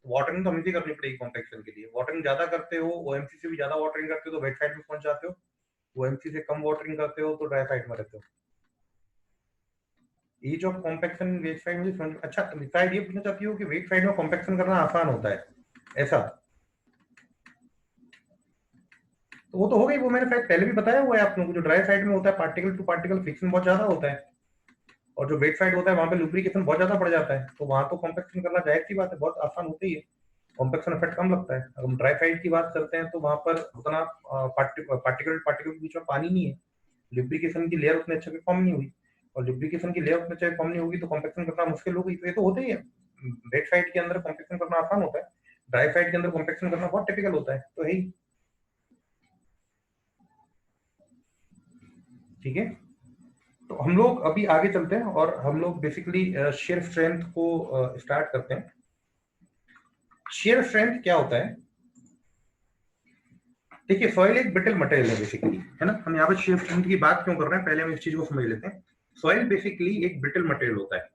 वाटरिंग तो हमेशा करनी पड़ेगी कॉम्पैक्शन के लिए। वाटरिंग ज्यादा करते हो, ओएमसी से भी ज्यादा वाटरिंग करते हो तो वेट साइड में पहुंच जाते हो, ओएमसी से कम वाटरिंग करते हो तो ड्राई साइड में रहते हो। Ease of compaction wet side में समझ। अच्छा, शायद ये पूछना चाहती हो कि वेट साइड में कॉम्पैक्शन करना आसान होता है ऐसा? तो वो तो हो गई, वो मैंने शायद पहले भी बताया हुआ है आप लोगों को। जो ड्राई साइड में होता है पार्टिकल टू पार्टिकल फ्रिक्शन बहुत ज्यादा होता है, और जो वेट साइड होता है वहां पे लुब्रिकेशन बहुत ज्यादा पड़ जाता है, तो वहां तो कॉम्पैक्शन करना जायज सी बात है, बहुत आसान होती है, कॉम्पैक्शन इफेक्ट कम लगता है। अगर हम ड्राई साइड की बात करते हैं तो वहां पर उतना पार्टिकल पार्टिकल के बीच में पानी नहीं है, लुब्रिकेशन की लेयर उतने अच्छे से फॉर्म नहीं हुई, और लुब्रिकेशन की लेयर उतने अच्छे से फॉर्म नहीं होगी तो कॉम्पैक्शन करना मुश्किल होगी। तो ये तो होता ही है, वेट साइड के अंदर कॉम्पैक्शन करना आसान होता है, ड्राई साइड के अंदर कॉम्पैक्शन करना बहुत टिपिकल होता है, तो है ही। ठीक है, तो हम लोग अभी आगे चलते हैं और हम लोग बेसिकली शेयर स्ट्रेंथ को स्टार्ट करते हैं। शेयर स्ट्रेंथ क्या होता है? देखिए, सॉइल एक ब्रिटल मटेरियल है बेसिकली, है ना। हम यहाँ पे शेयर स्ट्रेंथ की बात क्यों कर रहे हैं, पहले हम इस चीज को समझ लेते हैं। सॉइल बेसिकली एक ब्रिटल मटेरियल होता है।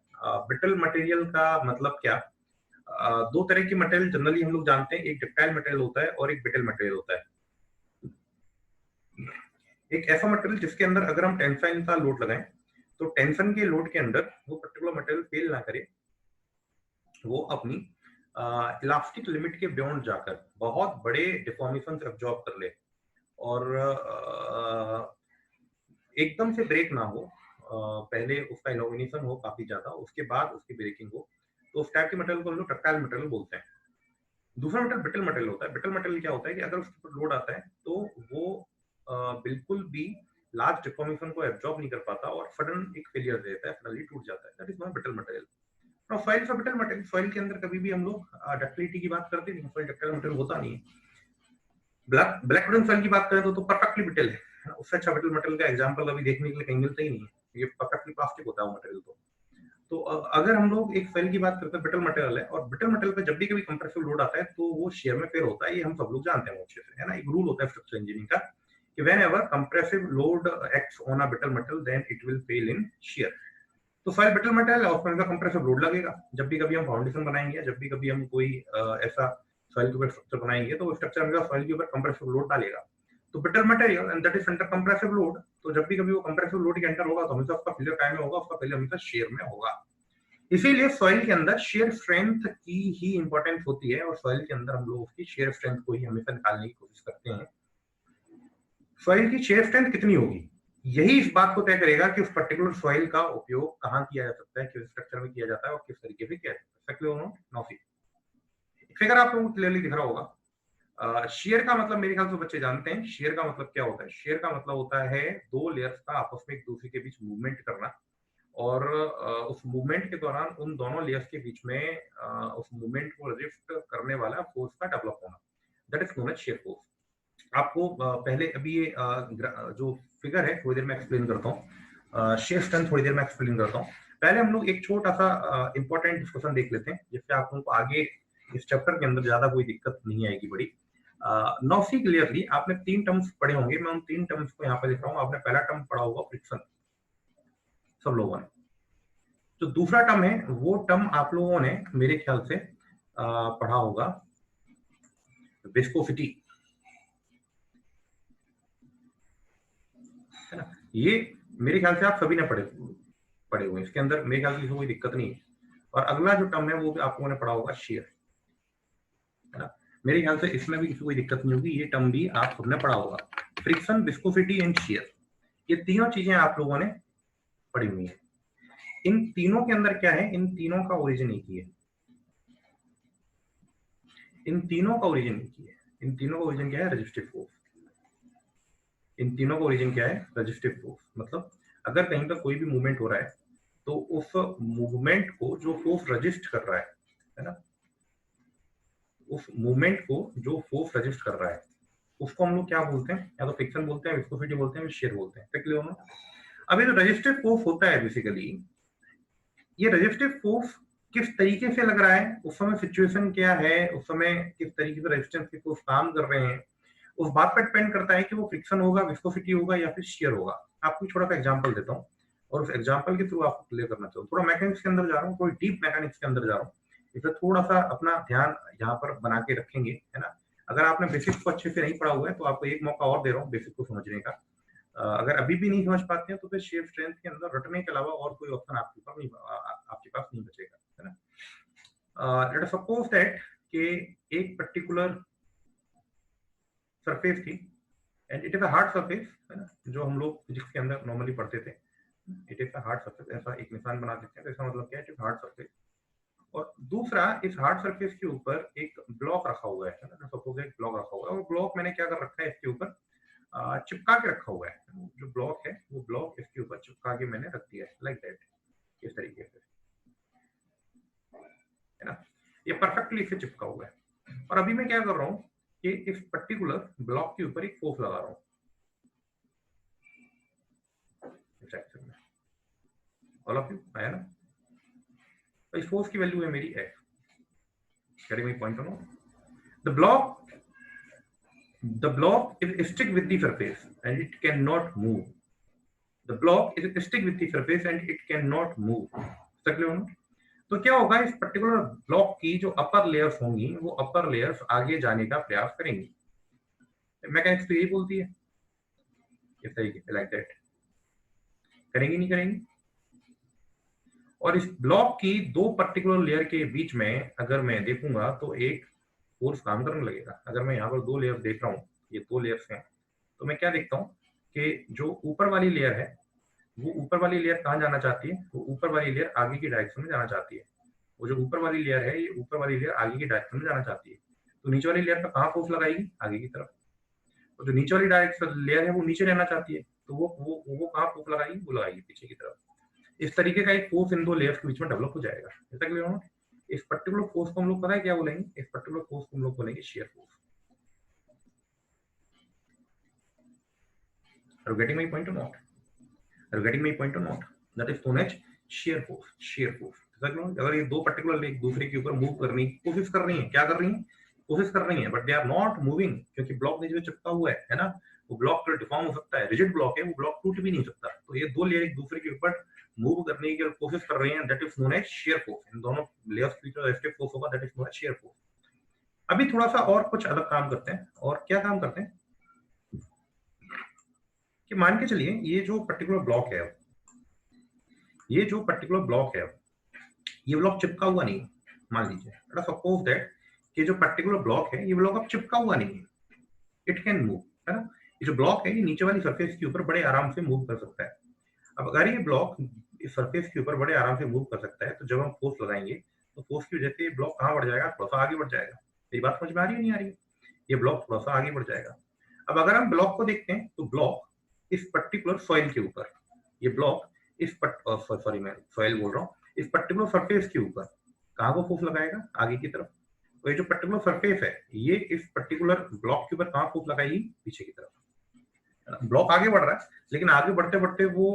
ब्रिटल मटेरियल का मतलब क्या? दो तरह की मटेरियल जनरली हम लोग जानते हैं, एक डक्टाइल मटेरियल होता है और एक ब्रिटल मटेरियल होता है। एक ऐसा मटेरियल जिसके अंदर अगर हम टेंसाइल का लोड लगाएं तो टेंशन के लोड के अंदर वो पर्टिकुलर मटेरियल फेल ना करे, वो अपनी इलास्टिक लिमिट के बियॉन्ड जाकर बहुत बड़े डिफॉर्मेशन एब्जॉर्ब कर ले, और एकदम से ब्रेक ना हो, पहले उसका इल्यूमिनेशन हो काफी ज्यादा, उसके बाद उसकी ब्रेकिंग हो, तो उस टाइप के मटेरियल को हम लोग डक्टाइल मटेरियल बोलते हैं। दूसरा मटेरियल ब्रिटल मटेरियल होता है। ब्रिटल मटेरियल क्या होता है कि अगर उसके ऊपर लोड आता है तो वो बिल्कुल भी लार्ज डिफॉर्मेशन को एब्जॉर्ब नहीं कर पाता और सडन एक फेलियर दे देता है, सडनली टूट जाता है। That is not brittle material. Now soil का ब्रिटल मटेरियल, सॉइल के अंदर कभी भी हम लोग डक्टिलिटी की बात करते हैं, सॉइल डक्टाइल मटेरियल होता नहीं है। ब्लैक ब्लैक वुडन सॉइल की बात करें तो परफेक्टली ब्रिटल है, उससे अच्छा ब्रिटल मटेरियल का एग्जांपल अभी देखने के लिए कहीं मिलता ही नहीं है। ये परफेक्टली प्लास्टिक होता है वो मटेरियल। तो अगर हम लोग एक सेल की बात करते हैं, ब्रिटल मटेरियल है, और ब्रिटल मटेरियल पे जब भी कभी कंप्रेसिव लोड आता है तो वो शेयर में फेल होता है। ये हम सब लोग जानते हैं अच्छे से, है ना। एक रूल होता है स्ट्रक्चरल इंजीनियरिंग का कि whenever compressive load acts on a brittle material then it will fail in shear. तो फाइल ब्रिटल मटेरियल है, उसमें कंप्रेसिव लोड लगेगा। जब भी कभी हम फाउंडेशन बनाएंगे, जब भी कभी हम कोई ऐसा सॉइल के ऊपर स्ट्रक्चर बनाएंगे तो वो स्ट्रक्चर हमेशा सॉइल के ऊपर कंप्रेसिव लोड डालेगा। तो brittle material and that is under compressive load, तो जब भी कभी वो कंप्रेसिव लोड के अंडर होगा तो हमेशा उसका फेलियर टाइम में होगा, उसका फेलियर हमेशा शेयर में होगा। इसीलिए सॉइल के अंदर शेयर स्ट्रेंथ की ही इंपॉर्टेंस होती है, और सॉइल के अंदर हम लोग उसकी शेयर स्ट्रेंथ को ही हमेशा निकालने की कोशिश करते हैं। सॉइल की शेयर स्ट्रेंथ कितनी होगी, यही इस बात को तय करेगा कि उस पर्टिकुलर सॉइल का उपयोग कहाँ किया जा सकता है, किस स्ट्रक्चर में किया जाता है और किस तरीके से किया जा सकता है। फिगर आप लोगों को क्लियरली दिख रहा होगा। शेयर का मतलब मेरे ख्याल से बच्चे जानते हैं, शेयर का मतलब क्या होता है। शेयर का मतलब होता है दो लेयर्स का आपस में एक दूसरे के बीच मूवमेंट करना, और उस मूवमेंट के दौरान उन दोनों लेयर्स के बीच में उस मूवमेंट को रेजिस्ट करने वाला फोर्स का डेवलप होना, that is known as shear force. आपको पहले अभी ये जो फिगर है थोड़ी देर में एक्सप्लेन करता हूँ, शेयर स्ट्रेंथ थोड़ी देर में एक्सप्लेन करता हूँ। पहले हम लोग एक छोटा सा इंपॉर्टेंट डिस्कशन देख लेते हैं, जिससे आप लोगों को आगे इस चैप्टर के अंदर ज्यादा कोई दिक्कत नहीं आएगी बड़ी। नॉसी क्लियरली आपने तीन टर्म्स पढ़े होंगे, मैं उन तीन टर्म्स को यहाँ पे लिख रहा हूँ। आपने पहला टर्म पढ़ा होगा फ्रिक्शन, सब लोगों ने। जो दूसरा टर्म है वो टर्म आप लोगों ने मेरे ख्याल से पढ़ा होगा, विस्कोसिटी, है ना। ये मेरे ख्याल से आप सभी ने पढ़े पढ़े हुए, इसके अंदर मेरे ख्याल से कोई दिक्कत नहीं है। और अगला जो टर्म है वो भी आप लोगों ने पढ़ा होगा, शेयर, है ना। मेरे ख्याल से इसमें भी किसी कोई दिक्कत नहीं होगी, ये टर्म भी आप सबने पढ़ा होगा, फ्रिक्शन, विस्कोसिटी एंड शेयर। ये तीनों चीजें आप लोगों ने पढ़ी हुई है। इन तीनों के अंदर क्या है, इन तीनों का ओरिजिन एक ही है, इन तीनों का ओरिजिन एक ही है। इन तीनों का ओरिजिन क्या है, रेजिस्टिव फोर्स। इन तीनों का ओरिजिन क्या है, रेजिस्टिव फोर्स। मतलब अगर कहीं पर कोई भी मूवमेंट हो रहा है तो उस मूवमेंट को जो फोर्स रजिस्ट कर रहा है ना, उस मूवमेंट को जो फोर्स रजिस्ट कर रहा है उसको हम लोग क्या बोलते हैं, या तो फ्रिक्शन बोलते हैं, विस्कोसिटी बोलते हैं, शेयर बोलते हैं। क्लियर हो? अब ये जो रजिस्टिव फोर्स होता है बेसिकली, ये रजिस्टिव फोर्स किस तरीके से लग रहा है, उस समय सिचुएशन क्या है, उस समय किस तरीके से रेजिस्टेंस के फोर्स काम कर रहे हैं, उस बात पर डिपेंड करता है कि वो फ्रिक्शन होगा, विस्कोसिटी होगा या फिर शेयर होगा। आपको छोटा सा एग्जांपल देता हूँ और उस एग्जांपल के थ्रू आपको क्लियर करना चाहूँ। थोड़ा मैकेनिक्स के अंदर जा रहा हूँ, थोड़ी डीप मैकेनिक्स के अंदर जा रहा हूँ, इसलिए थोड़ा सा अपना ध्यान यहाँ पर बना के रखेंगे, है ना। अगर आपने बेसिक्स को अच्छे से नहीं पढ़ा हुआ है तो आपको एक मौका और दे रहा हूँ बेसिक को समझने का। अगर अभी भी नहीं समझ पाते हैं तो फिर शेयर स्ट्रेंथ के अंदर रटने के अलावा और कोई ऑप्शन आपके पास नहीं बचेगा, है ना। लेट अस सपोज दैट कि एक पर्टिकुलर सरफेस थी and it is a hard surface, है ना, जो हम लोग फिजिक्स के अंदर नॉर्मली पढ़ते थे। It is a hard surface, ऐसा एक निशान बना देते हैं तो इसका मतलब क्या है, इट इज हार्ड सरफेस। और दूसरा, इस हार्ड सरफेस के ऊपर एक ब्लॉक रखा हुआ है ना, सपोज एक ब्लॉक रखा हुआ है और ब्लॉक मैंने क्या कर रखा है, इसके ऊपर चिपका के रखा हुआ है। जो ब्लॉक है वो ब्लॉक इसके ऊपर चिपका के मैंने रख दिया है, लाइक दैट, इस तरीके से, है ना। ये परफेक्टली इसे चिपका हुआ है और अभी मैं क्या कर रहा हूँ कि इस पर्टिकुलर ब्लॉक के ऊपर एक फोर्स लगा रहा हूँ ऑल ऑफ यू, आया ना। तो इस फोर्स की वैल्यू है मेरी एफ। गेटिंग माय पॉइंट और not? the block is stick with the surface and it cannot move. The block is stick with the surface and it cannot move. तो क्या होगा, इस पर्टिकुलर ब्लॉक की जो अपर लेयर्स होंगी वो upper layers आगे जाने का प्रयास करेंगी। मैकेनिक्स तो यही बोलती है, इस तरीके से, लाइक दैट। करेंगी नहीं करेंगी? और इस ब्लॉक की दो पर्टिकुलर लेयर के बीच में अगर मैं देखूंगा तो एक फोर्स काम करने लगेगा। अगर मैं यहाँ पर दो लेयर देख रहा हूँ, ये दो लेयर्स हैं, तो मैं क्या देखता हूँ कि जो ऊपर वाली लेयर है वो ऊपर वाली लेयर कहाँ जाना चाहती है, तो ऊपर वाली लेयर आगे की डायरेक्शन में जाना चाहती है। वो जो ऊपर वाली लेयर है, ये ऊपर वाली लेयर आगे की डायरेक्शन में जाना चाहती है, तो नीचे वाली लेयर पर कहाँ फोर्स लगाएगी, आगे की तरफ। और जो नीचे वाली डायरेक्शन लेयर है वो नीचे रहना चाहती है, तो वो कहाँ फोर्स लगाएगी, वो लगाएगी पीछे की तरफ। इस तरीके का एक फोर्स इन दो लेयर्स के बीच में डेवलप हो जाएगा। ऐसा क्लियर हो? इस पर्टिकुलर फोर्स को हम लोग पता है क्या बोलेंगे, इस पर्टिकुलर फोर्स को हम लोग बोलेंगे shear force. Are you getting my point or not? Are you getting my point or not? That is known as shear force. Shear force. अगर ये दो पर्टिकुलर एक दूसरे के ऊपर मूव करने की कोशिश कर रही है, क्या कर रही है, कोशिश कर रही है, but they are not moving, क्योंकि ब्लॉक नीचे चिपका हुआ है ना। वो ब्लॉक तो डिफॉर्म हो सकता है, रिजिड ब्लॉक है, वो ब्लॉक टूट भी नहीं सकता। तो ये दो लेयर एक दूसरे के ऊपर मूव करने की कोशिश कर रही हैं, that is known as shear force. इन दोनों लेयर्स के बीच में रेस्टिव फोर्स होगा, that is known as shear force. अभी थोड़ा सा और कुछ अलग काम करते हैं। और क्या काम करते हैं कि मान के चलिए ये जो पर्टिकुलर ब्लॉक है, ये जो पर्टिकुलर ब्लॉक है, ये ब्लॉक चिपका हुआ नहीं है। मान लीजिए सपोज दैट कि जो पर्टिकुलर ब्लॉक है, ये ब्लॉक अब चिपका हुआ नहीं है, इट कैन मूव, है ना। ये जो ब्लॉक है ये नीचे वाली सरफेस के ऊपर बड़े आराम से मूव कर सकता है। अब अगर ये ब्लॉक इस सरफेस के ऊपर बड़े आराम से मूव कर सकता है, तो जब हम फोर्स लगाएंगे तो फोर्स की वजह से ये ब्लॉक कहाँ बढ़ जाएगा, थोड़ा सा आगे बढ़ जाएगा। मेरी बात समझ में आ रही है नहीं आ रही है? ये ब्लॉक थोड़ा सा आगे बढ़ जाएगा। अब अगर हम ब्लॉक को देखते हैं तो ब्लॉक इस पर्टिकुलर सॉइल के ऊपर, ये ब्लॉक इस सॉरी मैं सॉइल बोल रहा हूँ, इस पर्टिकुलर सरफेस के ऊपर कहाँ को फोर्स लगाएगा, आगे की तरफ। तो ये जो पर्टिकुलर सरफेस है ये इस पर्टिकुलर ब्लॉक के ऊपर कहाँ फोर्स लगाएगी, पीछे की तरफ। ब्लॉक आगे बढ़ रहा है, लेकिन आगे बढ़ते बढ़ते वो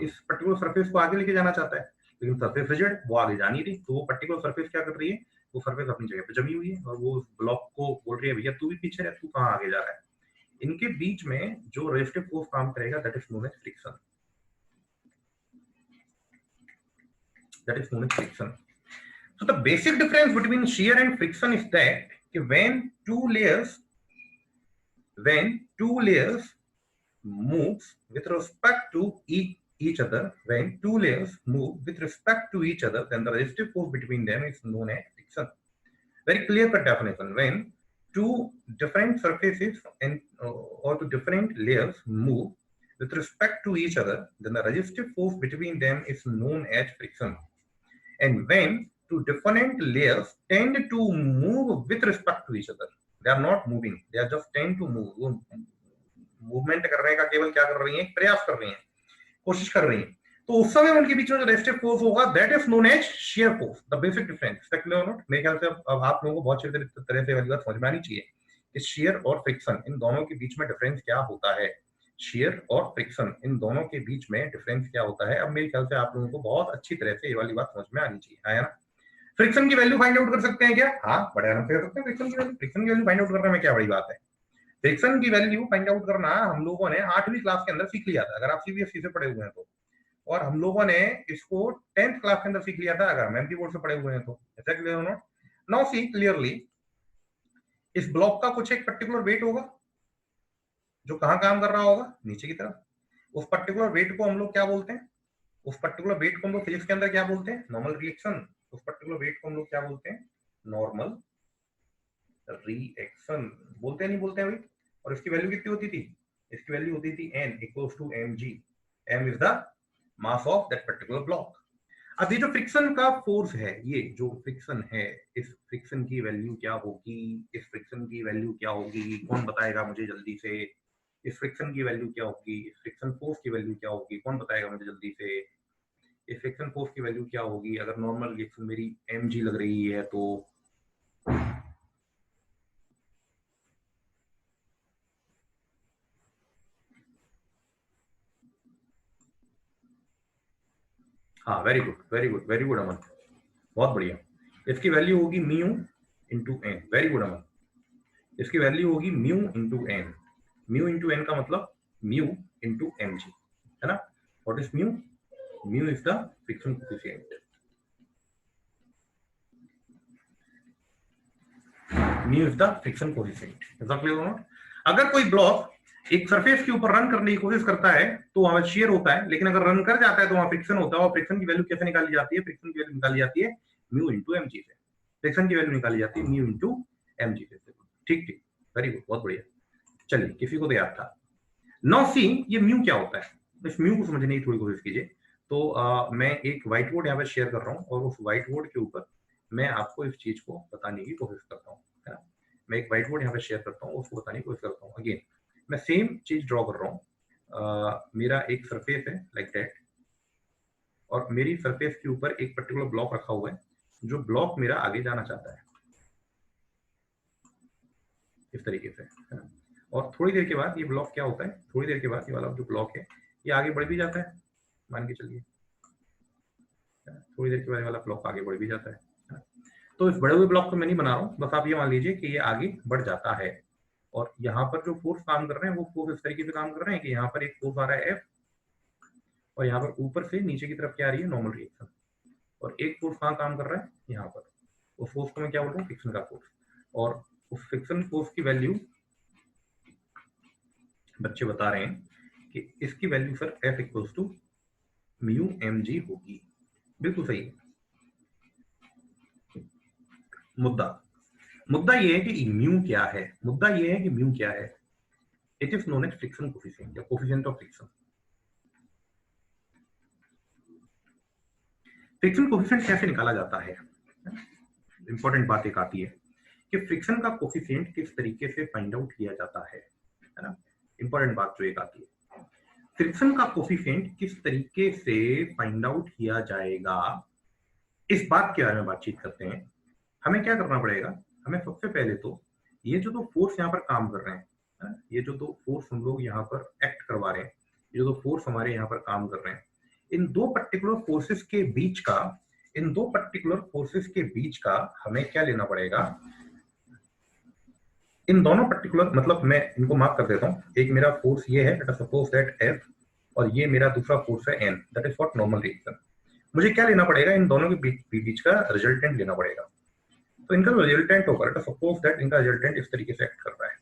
इस पर्टिकुलर सरफेस को आगे लेके जाना चाहता है, लेकिन सरफेस रिजिड, वो आगे जा नहीं रही। तो वो पर्टिकुलर सरफेस क्या कर रही है, वो सरफेस अपनी जगह पे जमी हुई है और वो ब्लॉक को बोल रही है भैया तू भी पीछे रह, तू कहाँ आगे जा रहा है। इनके बीच में जो रेजिस्टिव फोर्स काम करेगा, that is known as friction. That is known as friction. So the basic difference between shear and friction is that when two layers moves with respect to each other, when two layers move with respect to each other, then the resistive force between them is known as friction. Very clear cut definition. When two different surfaces and or two different layers move with respect to each other, then the resistive force between them is known as friction. And when two different layers tend to move with respect to each other, they are not moving, they are just tend to move. Movement करने का केवल क्या कर रही हैं, प्रयास कर रही हैं, कोशिश कर रही हैं, तो तो उस समय उनके बीच में जो रेस्टिव फोर्स होगा that is known as shear force, the basic difference. मेरे ख्याल से अब आप लोगों को बहुत अच्छी तरह से वाली बात समझ में आनी चाहिए कि शियर और फ्रिक्शन इन दोनों के बीच में डिफरेंस क्या होता है। शियर और फ्रिक्शन इन दोनों के बीच में डिफरेंस क्या होता है, अब मेरे ख्याल से आप लोगों को बहुत अच्छी तरह से ये वाली बात समझ में आनी चाहिए, है ना। फ्रिक्शन की वैल्यू फाइंड आउट कर सकते हैं क्या? हाँ, बड़े आराम से कर सकते हैं। फ्रिक्शन की वैल्यू फाइंड आउट करने में क्या बड़ी बात है। फ्रिक्शन की वैल्यू फाइंड आउट करना हम लोगों ने 8वीं क्लास के अंदर सीख लिया था, अगर आप सीबीएसई से पढ़े हुए हैं तो। और हम लोगों ने इसको 10th क्लास के अंदर सीख लिया था, अगर एमपी बोर्ड से पढ़े हुए हैं तो। ऐसा क्लियर हो? नाउ सी क्लियरली, इस ब्लॉक का कुछ एक पर्टिकुलर वेट होगा जो कहां काम कर रहा होगा, नीचे की तरफ। उस पर्टिकुलर वेट को हम लोग क्या बोलते हैं? उस पर्टिकुलर वेट को हम लोग फिजिक्स के अंदर क्या बोलते हैं? Normal reaction. उस पर्टिकुलर वेट को हम लोग क्या बोलते हैं? नॉर्मल रिएक्शन बोलते हैं, नहीं बोलते हैं भाई? और इसकी वैल्यू कितनी होती थी? इसकी वैल्यू होती थी n equals to mg। m is the mass of that particular block. अब ये जो फ्रिक्शन का फोर्स है, ये जो फ्रिक्शन है, इस फ्रिक्शन की वैल्यू क्या होगी? इस फ्रिक्शन की वैल्यू क्या होगी? कौन बताएगा मुझे जल्दी से? इस फ्रिक्शन की वैल्यू क्या होगी? इस फ्रिक्शन फोर्स की वैल्यू क्या होगी? कौन बताएगा मुझे जल्दी से? इस फ्रिक्शन फोर्स की वैल्यू क्या होगी अगर नॉर्मल रिएक्शन मेरी mg लग रही है तो? हाँ, very good very good very good Aman, बहुत बढ़िया। इसकी वैल्यू होगी mu into N. Very good Aman. इसकी वैल्यू होगी mu into N. Mu into N का मतलब म्यू इंटू एम जी, है ना। What is mu? Mu is the friction coefficient. Mu is the friction coefficient. Is that clear और not? अगर कोई block एक सरफेस के ऊपर रन करने की कोशिश करता है तो वहां शियर होता है, लेकिन अगर रन कर जाता है तो वहां फ्रिक्शन होता है। और फ्रिक्शन की वैल्यू कैसे निकाली जाती है? फ्रिक्शन की वैल्यू निकाली जाती है म्यू इंटू एम जी से। फ्रिक्शन की वैल्यू निकाली जाती है म्यू इंटू एम जी से। ठीक ठीक, वेरी गुड, बहुत बढ़िया। चलिए, किसी को तो याद था। नाउ सी, ये म्यू क्या होता है? इस म्यू को समझने की थोड़ी कोशिश कीजिए। तो मैं एक व्हाइट बोर्ड यहाँ पे शेयर कर रहा हूँ और उस व्हाइट बोर्ड के ऊपर मैं आपको इस चीज को बताने की कोशिश करता हूँ, है ना। मैं एक व्हाइट बोर्ड यहाँ पे शेयर करता हूँ, उसको बताने की कोशिश करता हूँ। अगेन मैं सेम चीज ड्रॉ कर रहा हूँ। मेरा एक सरफेस है लाइक दैट, और मेरी सरफेस के ऊपर एक पर्टिकुलर ब्लॉक रखा हुआ है, जो ब्लॉक मेरा आगे जाना चाहता है इस तरीके से, है ना। और थोड़ी देर के बाद ये ब्लॉक क्या होता है? थोड़ी देर के बाद ये वाला जो ब्लॉक है ये आगे बढ़ भी जाता है, मान के चलिए। थोड़ी देर के बाद वाला ब्लॉक आगे बढ़ भी जाता है। तो इस बड़े हुए ब्लॉक को मैं नहीं बना रहा हूँ, बस आप ये मान लीजिए कि ये आगे बढ़ जाता है। और यहाँ पर जो फोर्स काम कर रहे हैं वो फोर्स इस तरीके से काम कर रहे हैं कि यहाँ पर एक फोर्स आ रहा है एफ, और यहाँ पर ऊपर से नीचे की तरफ क्या आ रही है? Normal reaction. और एक फोर्स कहाँ काम कर रहा है? यहाँ पर। उस फोर्स को मैं क्या बोल रहा हूँ? फ्रिक्शन का फोर्स। और उस फ्रिक्शन फोर्स की वैल्यू बच्चे बता रहे हैं कि इसकी value sir F equals to mu M G होगी। बिल्कुल सही है। मुद्दा ये है कि म्यू क्या है? मुद्दा ये है कि म्यू क्या है? It is known as friction coefficient या coefficient of friction. Friction coefficient कैसे निकाला जाता है? इंपॉर्टेंट बात एक आती है कि फ्रिक्शन का कोएफिशिएंट किस तरीके से फाइंड आउट किया जाता है ना। इंपॉर्टेंट बात जो एक आती है, फ्रिक्शन का कोएफिशिएंट किस तरीके से फाइंड आउट किया जाएगा, इस बात के बारे में बातचीत करते हैं। हमें क्या करना पड़ेगा? हमें सबसे पहले तो ये जो दो फोर्स यहाँ पर काम कर रहे हैं, ये जो दो फोर्स हम लोग यहाँ पर एक्ट करवा रहे हैं, ये जो फोर्स हमारे यहाँ पर काम कर रहे हैं, इन दो पर्टिकुलर फोर्सेस के बीच का, इन दो पर्टिकुलर फोर्सेस के बीच का हमें क्या लेना पड़ेगा? इन दोनों पर्टिकुलर, मतलब मैं इनको मार्क कर देता हूँ। एक मेरा फोर्स ये है, late us suppose that F, और ये मेरा दूसरा फोर्स है N, that is what normal reaction. मुझे क्या लेना पड़ेगा? इन दोनों के बीच का रिजल्टेंट लेना पड़ेगा। तो इनका जो रिजल्टेंट होगा, लेट अस सपोज दैट इनका रिजल्टेंट इस तरीके से एक्ट कर रहा है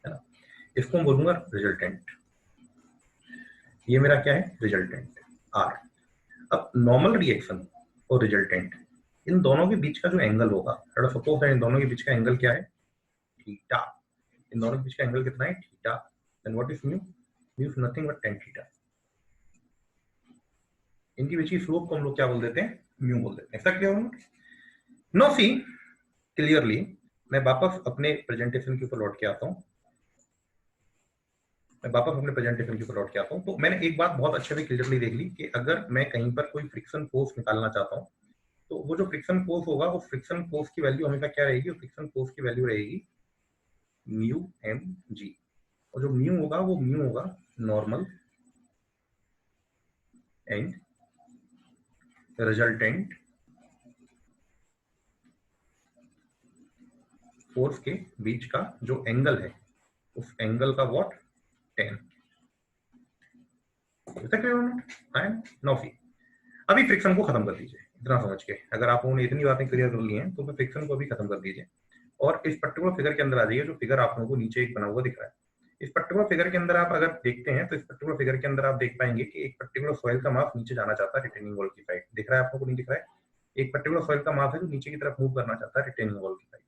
ना। इसको मैं बोलूंगा रिजल्टेंट। ये मेरा क्या है? Resultant R। अब नॉर्मल रिएक्शन और रिजल्टेंट, इन दोनों के बीच का जो एंगल होगा, late us suppose that in दोनों के बीच का एंगल क्या है? थीटा। इन दोनों के बीच का एंगल कितना है? Theta. Then what is mu? Mu is nothing but tan theta. इनके बीच की स्लोप को हम लोग क्या बोल देते हैं? म्यू बोल देते हैं। ऐसा क्लियर हो? नो सी क्लियरली, मैं वापस अपने प्रेजेंटेशन के ऊपर लौट के आता हूं। मैं वापस अपने प्रेजेंटेशन की लौट के आता हूँ। तो मैंने एक बात बहुत अच्छे से क्लियरली देख ली कि अगर मैं कहीं पर कोई फ्रिक्शन फोर्स निकालना चाहता हूँ तो वो जो फ्रिक्शन फोर्स होगा वो फ्रिक्शन फोर्स की वैल्यू हमेशा क्या रहेगी, फ्रिक्शन फोर्स की वैल्यू रहेगी म्यू एम जी, और जो म्यू होगा वो म्यू होगा नॉर्मल एंड रिजल्टेंट फोर्स के बीच का जो एंगल है उस एंगल का व्हाट, टेन। नाउ सी, अभी फ्रिक्शन को खत्म कर दीजिए इतना समझ के। अगर आप लोगों ने इतनी बातें क्लियर कर ली हैं तो फिर फ्रिक्शन को भी खत्म कर दीजिए और इस पर्टिकुलर फिगर के अंदर आ जाइए। जो फिगर आप लोगों को नीचे एक बना हुआ दिख रहा है, इस पर्टिकुलर फिगर के अंदर आप अगर देखते हैं तो इस पर्टिकुलर फिगर के अंदर आप देख पाएंगे कि एक पर्टिकुलर सॉइल का मास नीचे जाना चाहता है रिटेनिंग वॉल की साइड। दिख रहा है आप लोगों को, नहीं दिख रहा है? एक पर्टिकुलर सॉइल का मास है जो नीचे की तरफ मूव करना चाहता है रिटेनिंग वॉल की साइड,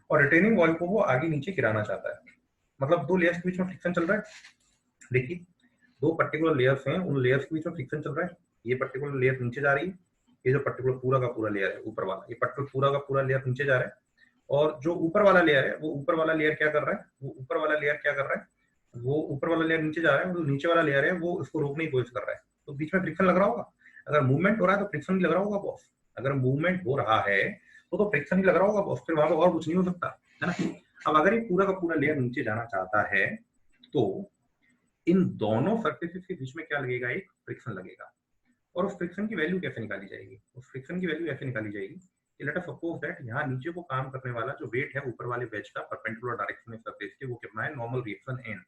और रिटेनिंग वॉल को वो आगे नीचे गिराना चाहता है। मतलब दो लेयर्स के बीच में फ्रिक्शन चल रहा है। देखिए दो पर्टिकुलर लेयर्स हैं, उन लेयर्स के बीच में फ्रिक्शन चल रहा है। ये पर्टिकुलर लेयर नीचे जा रही है, ये जो पर्टिकुलर पूरा का पूरा लेयर है ऊपर वाला, ये पर्टिकुलर पूरा का पूरा लेयर नीचे जा रहा है। और जो ऊपर वाला लेयर है वो ऊपर वाला लेयर क्या कर रहा है, वो ऊपर वाला लेयर क्या कर रहा है, वो ऊपर वाला लेयर नीचे जा रहा है, जो नीचे वाला लेयर है वो इसको रोकने की कोशिश कर रहा है। तो बीच में फ्रिक्शन लग रहा होगा। अगर मूवमेंट हो रहा है तो फ्रिक्शन भी लग रहा होगा बॉस। अगर मूवमेंट हो रहा है तो फ्रिक्शन ही लग रहा होगा बॉस, फिर वहां पे और कुछ नहीं हो सकता है ना। अब अगर ये पूरा का पूरा लेयर नीचे जाना चाहता है तो इन दोनों सर्फेसेस के बीच में क्या लगेगा, एक फ्रिक्शन लगेगा। और उस फ्रिक्शन की वैल्यू कैसे निकाली जाएगी, उस फ्रिक्शन की वैल्यू ऐसे निकाली जाएगी कि लेट अस सपोज दैट यहाँ नीचे को काम करने वाला जो वेट है ऊपर वाले वेज का परपेंडिकुलर डायरेक्शन में सरफेस के, वो कितना है, नॉर्मल रिएक्शन एन।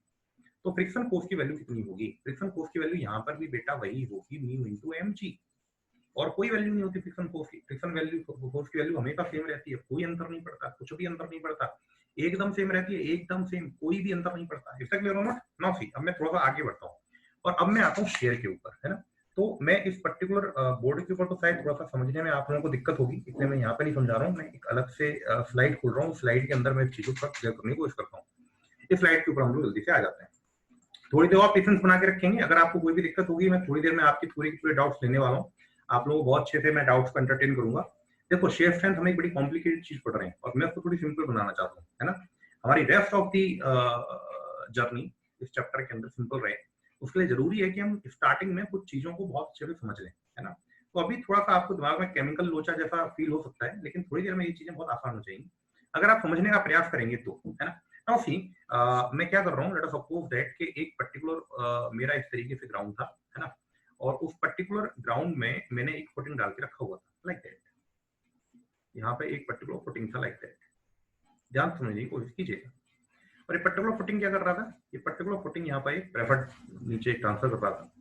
तो फ्रिक्शन फोर्स की वैल्यू कितनी होगी, फ्रिक्शन फोर्स की वैल्यू यहाँ पर भी बेटा वही होगी म्यू इनटू एम जी, और कोई वैल्यू नहीं होती फ्रिक्शन फोर्स की। फ्रिक्शन वैल्यू फोर्स की वैल्यू हमेशा सेम रहती है, कोई अंतर नहीं पड़ता, कुछ भी अंतर नहीं पड़ता, एकदम सेम रहती है, एकदम सेम, कोई भी अंतर नहीं पड़ता। इसका क्लियर हो ना? नाउ सी, अब मैं थोड़ा सा आगे बढ़ता हूँ और अब मैं आता हूँ शेयर के ऊपर, है ना। तो मैं इस पर्टिकुलर बोर्ड के ऊपर तो शायद थोड़ा सा समझने में आप लोगों को दिक्कत होगी, इसलिए मैं यहाँ पे नहीं समझा रहा हूँ। मैं एक अलग से स्लाइड खोल रहा हूँ, स्लाइड के अंदर मैं चीजों को क्लियर करने की कोशिश करता हूँ। इस स्लाइड के ऊपर हम लोग जल्दी से आ जाते हैं। थोड़ी देर और पेशेंस बना के रखेंगे। अगर आपको कोई भी दिक्कत होगी मैं थोड़ी देर में आपकी पूरे डाउट्स लेने वाला हूँ। आप लोगों को बहुत अच्छे से मैं डाउट्स को एंटरटेन करूंगा। देखो शेयर स्ट्रेंथ हम एक बड़ी कॉम्प्लिकेटेड चीज पढ़ रहे हैं और मैं उसको थोड़ी सिंपल बनाना चाहता हूँ, है ना। हमारी रेस्ट ऑफ दी जर्नी इस चैप्टर के अंदर सिंपल रहे, उसके लिए जरूरी है कि हम स्टार्टिंग में कुछ चीजों को बहुत अच्छे से समझ लें, है ना। तो अभी थोड़ा सा आपको दिमाग में केमिकल लोचा जैसा फील हो सकता है, लेकिन थोड़ी देर में ये चीजें बहुत आसान हो जाएंगी अगर आप समझने का प्रयास करेंगे तो, है ना। नाउ सी, मैं क्या कर रहा हूँ, लेट अस सपोज दैट कि एक पर्टिकुलर मेरा इस तरीके से ग्राउंड था, है ना, और उस पर्टिकुलर ग्राउंड में मैंने एक फुटिंग डाल के रखा हुआ था लाइक दैट। यहाँ पे एक पर्टिकुलर फुटिंग था लाइक दैट, ध्यान समझने की कोशिश कीजिएगा। और ये पर्टिकुलर फुटिंग क्या कर रहा था, ये पर्टिकुलर फुटिंग यहाँ पर एक प्रेफर्ड नीचे ट्रांसफर कर रहा था,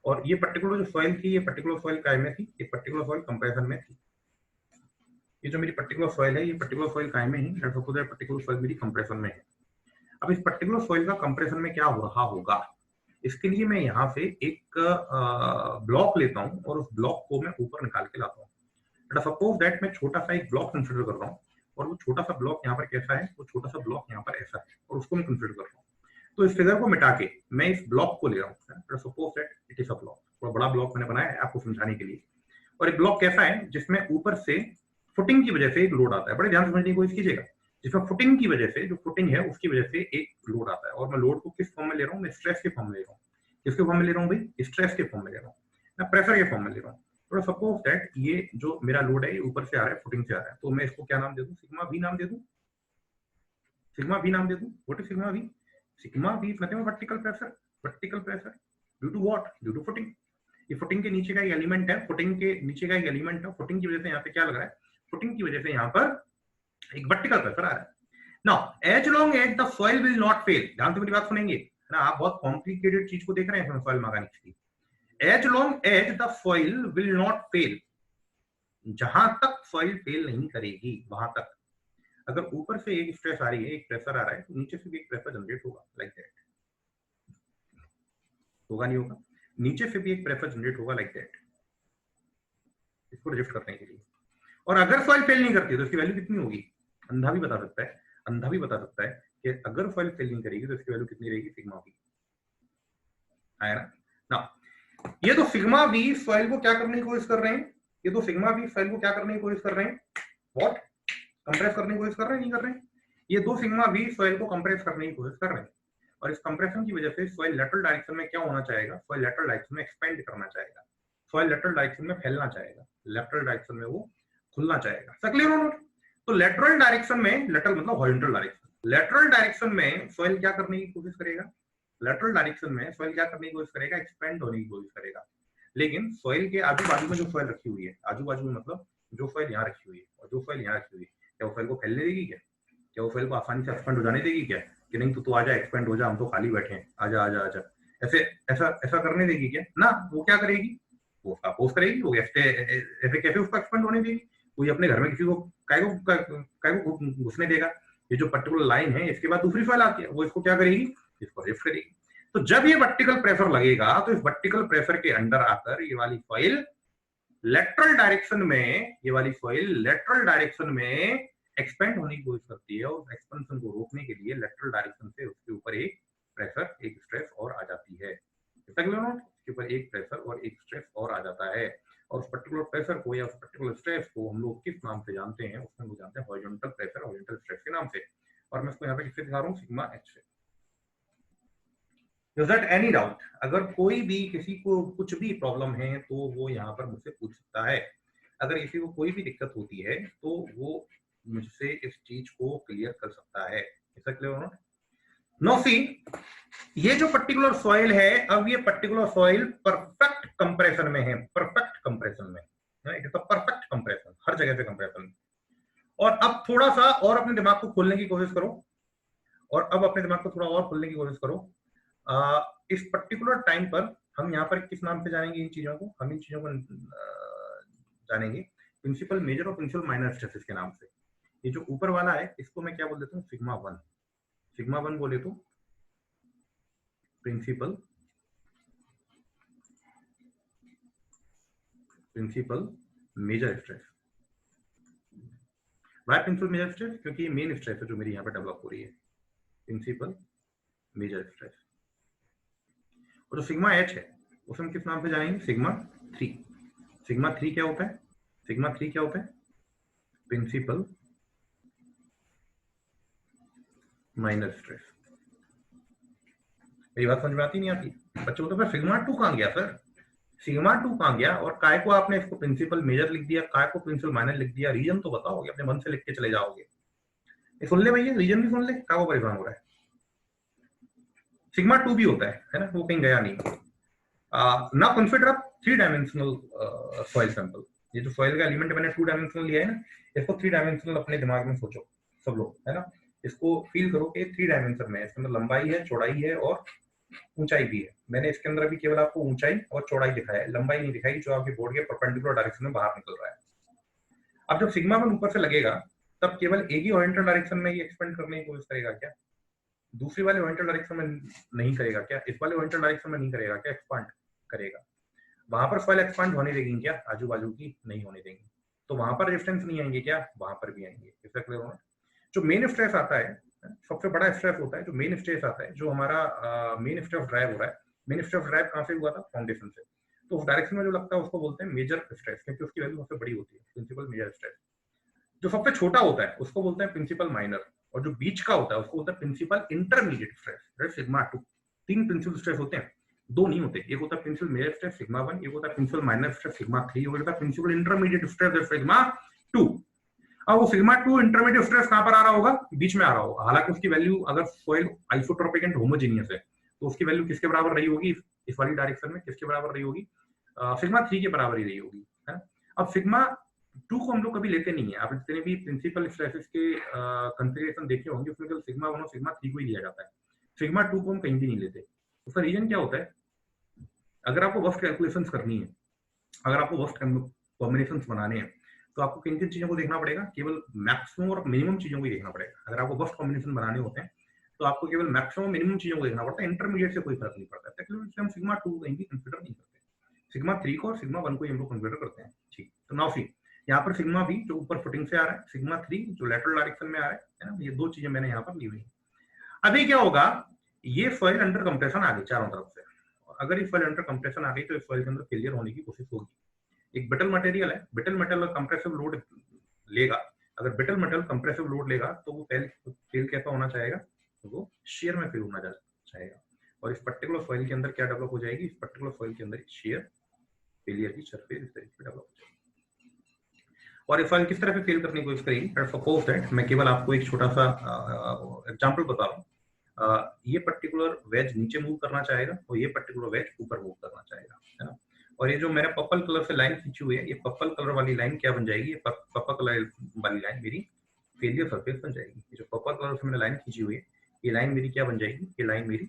और ये पर्टिकुलर जो सॉइल थी, ये पर्टिकुलर सॉइल काय में थी, ये पर्टिकुलर सॉइल कंप्रेशन में थी। ये जो मेरी पर्टिकुलर सॉइल है, ये पर्टिकुलर सॉइल काय में ही, let's suppose that particular soil मेरी कंप्रेशन में है। अब इस पर्टिकुलर सॉइल का कंप्रेशन में क्या हो रहा होगा, इसके लिए मैं यहाँ से एक ब्लॉक लेता हूँ और उस ब्लॉक को मैं ऊपर निकाल के लाता हूँ। सपोज दैट मैं छोटा सा एक ब्लॉक कंसिडर कर रहा हूँ और वो छोटा सा ब्लॉक यहाँ पर कैसा है, वो छोटा सा ब्लॉक यहाँ पर ऐसा है और उसको मैं कंसिडर कर रहा हूँ। तो इस फिगर को मिटा के मैं इस ब्लॉक को ले रहा हूँ। Suppose that it is a block, थोड़ा बड़ा ब्लॉक मैंने बनाया है आपको समझाने के लिए। और एक ब्लॉक कैसा है जिसमें ऊपर से फुटिंग की वजह से एक लोड आता है, बड़े ध्यान से समझने की कोशिश कीजिएगा। जिसमें फुटिंग की वजह से, जो फुटिंग है उसकी वजह से एक लोड आता है, और मैं लोड को किस फॉर्म में ले रहा हूँ, मैं स्ट्रेस के फॉर्म में ले रहा हूँ। किसके फॉर्म में ले रहा हूँ भाई, स्ट्रेस के फॉर्म में ले रहा हूँ, मैं प्रेशर के फॉर्म में ले रहा हूँ। तो सपोज दैट ये जो मेरा लोड है ये ऊपर से आ रहा है, फुटिंग से आ रहा है, तो मैं इसको क्या नाम दे दूं, सिग्मा वी नाम दे दूं, सिग्मा वी नाम दे दूं। What is sigma V? Sigma V is nothing but vertical pressure due to what, due to footing. ये फुटिंग के नीचे का एक एलिमेंट है, फुटिंग के नीचे का एक एलिमेंट है, फुटिंग की वजह से यहाँ पे क्या लग रहा है, फुटिंग की वजह से यहाँ पर एक वर्टिकल प्रेशर आ रहा है। Now as long as the soil will not fail, ध्यान से मेरी बात सुनेंगे, है ना। आप बहुत कॉम्प्लिकेटेड चीज को देख रहे हैं सॉइल मैकेनिक्स की। As long as the soil will not fail, जहां तक सॉइल फेल नहीं करेगी वहां तक। अगर ऊपर से एक स्ट्रेस आ रही है, एक प्रेशर आ रहा है, तो नीचे से भी एक प्रेशर जनरेट होगा लाइक दैट। होगा नहीं होगा? नीचे से भी एक प्रेशर जनरेट होगा लाइक दैट, इसको रिजेक्ट करने के लिए। और अगर सॉइल फेल नहीं करती तो इसकी वैल्यू कितनी होगी, अंधा भी बता सकता है, अंधा भी बता सकता है कि अगर सॉइल फेल नहीं करेगी तो इसकी वैल्यू कितनी रहेगी, सिग्मा वी। आया ना। ये तो सिग्मा वी सॉइल को क्या करने की कोशिश कर रहे हैं, ये तो सिग्मा वी सॉइल को क्या करने की कोशिश कर रहे हैं, व्हाट, कंप्रेस करने की कोशिश कर रहे हैं, नहीं कर रहे हैं। ये दो सिग्मा वी सॉइल को कंप्रेस करने की कोशिश कर रहे हैं। और इस कंप्रेशन की वजह से सॉइल लेटरल डायरेक्शन में क्या होना चाहेगा, सॉइल लेटरल डायरेक्शन में एक्सपेंड करना चाहेगा, सॉइल लेटरल डायरेक्शन में फैलना चाहेगा, लेटरल डायरेक्शन में वो खुलना चाहेगा। सब क्लियर हो? तो लेटरल डायरेक्शन में, लेटरल मतलब हॉरिजॉन्टल डायरेक्शन, लेटरल डायरेक्शन में सॉइल क्या करने की कोशिश करेगा, लेटरल डायरेक्शन में सॉइल क्या करने की कोशिश करेगा, एक्सपेंड होने की कोशिश करेगा। लेकिन सॉइल के आजू बाजू में जो सॉइल रखी हुई है, आजू बाजू में मतलब जो सॉइल यहाँ रखी हुई है और जो सॉइल यहाँ रखी हुई है, क्या वो सॉइल को फैलने देगी क्या, क्या वो सॉइल को आसानी से एक्सपेंड हो जाने देगी क्या, कि नहीं तो तू आजा एक्सपेंड हो जा, हम तो खाली बैठे हैं, आजा आजा आजा, ऐसे ऐसा ऐसा करने देगी क्या ना? वो क्या करेगी, वो उसका अपोज करेगी, वो ऐसे कैसे उसका एक्सपेंड होने देगी? कोई अपने घर में किसी को काय को घुसने देगा? ये जो पर्टिकुलर लाइन है इसके बाद दूसरी सॉइल आती है, वो इसको क्या करेगी, इसको लिफ्ट करेगी। तो जब ये वर्टिकल प्रेशर लगेगा तो इस वर्टिकल प्रेशर के अंडर आकर ये वाली सॉइल लेटरल डायरेक्शन में, ये वाली सॉइल लेटरल डायरेक्शन में एक्सपेंड होने की कोशिश करती है और एक्सपेंशन को रोकने के लिए लेटरल डायरेक्शन से उसके ऊपर एक प्रेशर, एक स्ट्रेस और आ जाती है। उसके ऊपर एक प्रेशर और एक स्ट्रेस और आ जाता है, और उस पर्टिकुलर प्रेशर को या उस पर्टिकुलर स्ट्रेस को हम लोग किस नाम से जानते हैं, उसको हम लोग जानते हैं हॉरिजॉन्टल प्रेशर, हॉरिजॉन्टल स्ट्रेस के नाम से। और मैं इसको यहाँ पे किससे दिखा रहा हूँ, सिग्मा एच से। Is that any doubt? अगर कोई भी किसी को कुछ भी प्रॉब्लम है तो वो यहाँ पर मुझसे पूछ सकता है। अगर किसी को कोई भी दिक्कत होती है तो वो मुझसे इस चीज को क्लियर कर सकता है। ऐसा क्लियर होना? नो सी, ये जो पर्टिकुलर सॉइल है, अब ये पर्टिकुलर सॉइल परफेक्ट कंप्रेशन में है, परफेक्ट कंप्रेशन में, इट इज परफेक्ट कंप्रेशन, हर जगह पे कंप्रेशन। और अब थोड़ा सा और अपने दिमाग को खोलने की कोशिश करो, और अब अपने दिमाग को थोड़ा और खोलने की कोशिश करो। इस पर्टिकुलर टाइम पर हम यहाँ पर किस नाम से जानेंगे इन चीजों को, हम इन चीजों को जानेंगे प्रिंसिपल मेजर और प्रिंसिपल माइनर स्ट्रेसेस के नाम से। ये जो ऊपर वाला है इसको मैं क्या बोल देता हूँ, सिग्मा वन, सिग्मा वन बोले तो principal major stress. Why principal major stress? क्योंकि ये मेन स्ट्रेस है जो मेरी यहाँ पर डेवलप हो रही है, प्रिंसिपल मेजर स्ट्रेस। और जो सिग्मा एच है उसे हम किस नाम से जानेंगे, सिग्मा थ्री। सिग्मा थ्री क्या होता है, सिग्मा थ्री क्या होता है, प्रिंसिपल माइनर स्ट्रेस। मेरी बात समझ में आती नहीं आती? बच्चों तो फिर सिग्मा टू कहां गया सर, सिग्मा टू कहां गया, और काय को आपने इसको प्रिंसिपल मेजर लिख दिया, काय को प्रिंसिपल माइनर लिख दिया, रीजन तो बताओगे, अपने मन से लिख के चले जाओगे। ये सुन ले भैया, रीजन भी सुन ले, क्या वो परेशान हो रहा है। सिग्मा टू भी होता है ना, वो कहीं गया नहीं। Now consider a three dimensional soil sample. ये जो सॉइल का एलिमेंट मैंने टू डायमेंशनल लिया है ना, इसको थ्री डायमेंशनल अपने दिमाग में सोचो सब लोग, है ना। इसको फील करो कि थ्री डायमेंशन में है, इसके अंदर लंबाई है, चौड़ाई है और ऊंचाई भी है। मैंने इसके अंदर भी केवल आपको ऊंचाई और चौड़ाई दिखाया है, लंबाई नहीं दिखाई, जो आपके बोर्ड के परपेंडिकुलर डायरेक्शन में बाहर निकल रहा है। अब जब सिग्मा वन ऊपर से लगेगा तब केवल एक ही हॉरिजॉन्टल डायरेक्शन में ये एक्सपेंड करने की कोशिश करेगा क्या, दूसरी वाले हॉरिजॉन्टल डायरेक्शन में नहीं करेगा क्या, इस वाले हॉरिजॉन्टल डायरेक्शन में नहीं करेगा क्या, एक्सपांड करेगा। वहां पर सॉइल एक्सपांड होने देंगे क्या, आजू बाजू की नहीं होने देंगे, तो वहां पर रेजिस्टेंस नहीं आएंगे क्या, वहां पर भी आएंगे। इसका क्लियर होना। जो मेन स्ट्रेस आता है, सबसे बड़ा स्ट्रेस होता है जो मेन स्ट्रेस आता है, जो हमारा मेन स्ट्रेस ड्राइव हो रहा है। मेन स्ट्रेस ड्राइव कहां से हुआ था, फाउंडेशन से। तो उस डायरेक्शन में जो लगता है उसको बोलते हैं मेजर स्ट्रेस, क्योंकि उसकी वैल्यू सबसे बड़ी होती है, प्रिंसिपल मेजर स्ट्रेस। जो सबसे छोटा होता है उसको बोलते हैं प्रिंसिपल माइनर, और जो बीच का होता है उसको बोलते हैं principal intermediate stress, sigma two. तीन प्रिंसिपल स्ट्रेस होते हैं, दो नहीं होते। एक होता है principal major stress sigma one, एक होता है principal minor stress sigma three, और होता है principal intermediate stress sigma two. अब वो सिग्मा टू इंटरमीडिएट स्ट्रेस कहां पर आ रहा होगा, बीच में आ रहा होगा। हालांकि उसकी वैल्यू अगर सॉइल आइसोट्रोपिक एंड होमोजेनियस है तो उसकी वैल्यू किसके बराबर रही होगी, इस वाली डायरेक्शन में किसके बराबर रही होगी, सिग्मा थ्री के बराबर ही रही होगी, है। अब सिग्मा टू को हम लोग कभी लेते नहीं है, आप जितने भी प्रिंसिपल स्ट्रेसेस के कंफिगरेशन देखे होंगे उसमें केवल सिग्मा वन और सिग्मा थ्री को ही लिया जाता है, सिग्मा टू को हम कहीं भी नहीं लेते। उसका रीजन क्या होता है, अगर आपको वर्स्ट कैलकुलेशंस करनी है, अगर आपको वर्स्ट कॉम्बिनेशंस बनाने हैं, तो आपको किन किन चीजों को देखना पड़ेगा, केवल मैक्सिमम और मिनिमम चीजों को ही देखना पड़ेगा। अगर आपको वर्स्ट कॉम्बिनेशन बनाने होते हैं तो आपको केवल मैक्सिमम मिनिमम चीजों को देखना पड़ता है, इंटरमीडिएट से कोई फर्क नहीं पड़ता है। हम सिग्मा टू कहीं भी कंसिडर नहीं करते, सिग्मा थ्री को और सिग्मा वन को हम लोग कंसिडर करते हैं। ठीक, तो नाउ सी, यहाँ पर सिग्मा बी जो ऊपर फुटिंग से आ रहा है, सिग्मा थ्री जो लेटरल डायरेक्शन में आ रहा है ना, ये दो चीजें मैंने यहाँ पर ली हुई है। अभी क्या होगा, ये सॉइल अंडर कंप्रेशन आ गई चारों तरफ से, और अगर ये सॉइल अंडर कंप्रेशन आ गई तो इस सॉइल के अंदर फेलियर होने की कोशिश होगी। एक ब्रिटल मटेरियल है, ब्रिटल मटेरियल कंप्रेसिव लोड लेगा, अगर ब्रिटल मटेरियल कंप्रेसिव लोड लेगा तो वो फेल कैसा होना चाहेगा, तो वो शेयर में फेल होना जाएगा। और इस पर्टिकुलर सॉइल के अंदर क्या डेवलप हो जाएगी, इस पर्टिकुलर सॉइल के अंदर शेयर फेलियर की सरफेस इस तरीके से डेवलप हो जाएगी। और ये सॉइल किस तरह से फेल करने की कोशिश करेगी, सपोज दैट मैं केवल आपको एक छोटा सा एग्जांपल बता रहा हूँ। ये पर्टिकुलर वेज नीचे मूव करना चाहेगा और ये पर्टिकुलर वेज ऊपर मूव करना चाहेगा, है ना। और ये जो मेरा पर्पल कलर से लाइन खींची हुई है, ये पर्पल कलर वाली लाइन क्या बन जाएगी, ये पर्पल कलर वाली लाइन मेरी फेलियर सरफेस बन जाएगी। ये जो पर्पल कलर से मैंने लाइन खींची हुई है, ये लाइन मेरी क्या बन जाएगी, ये लाइन मेरी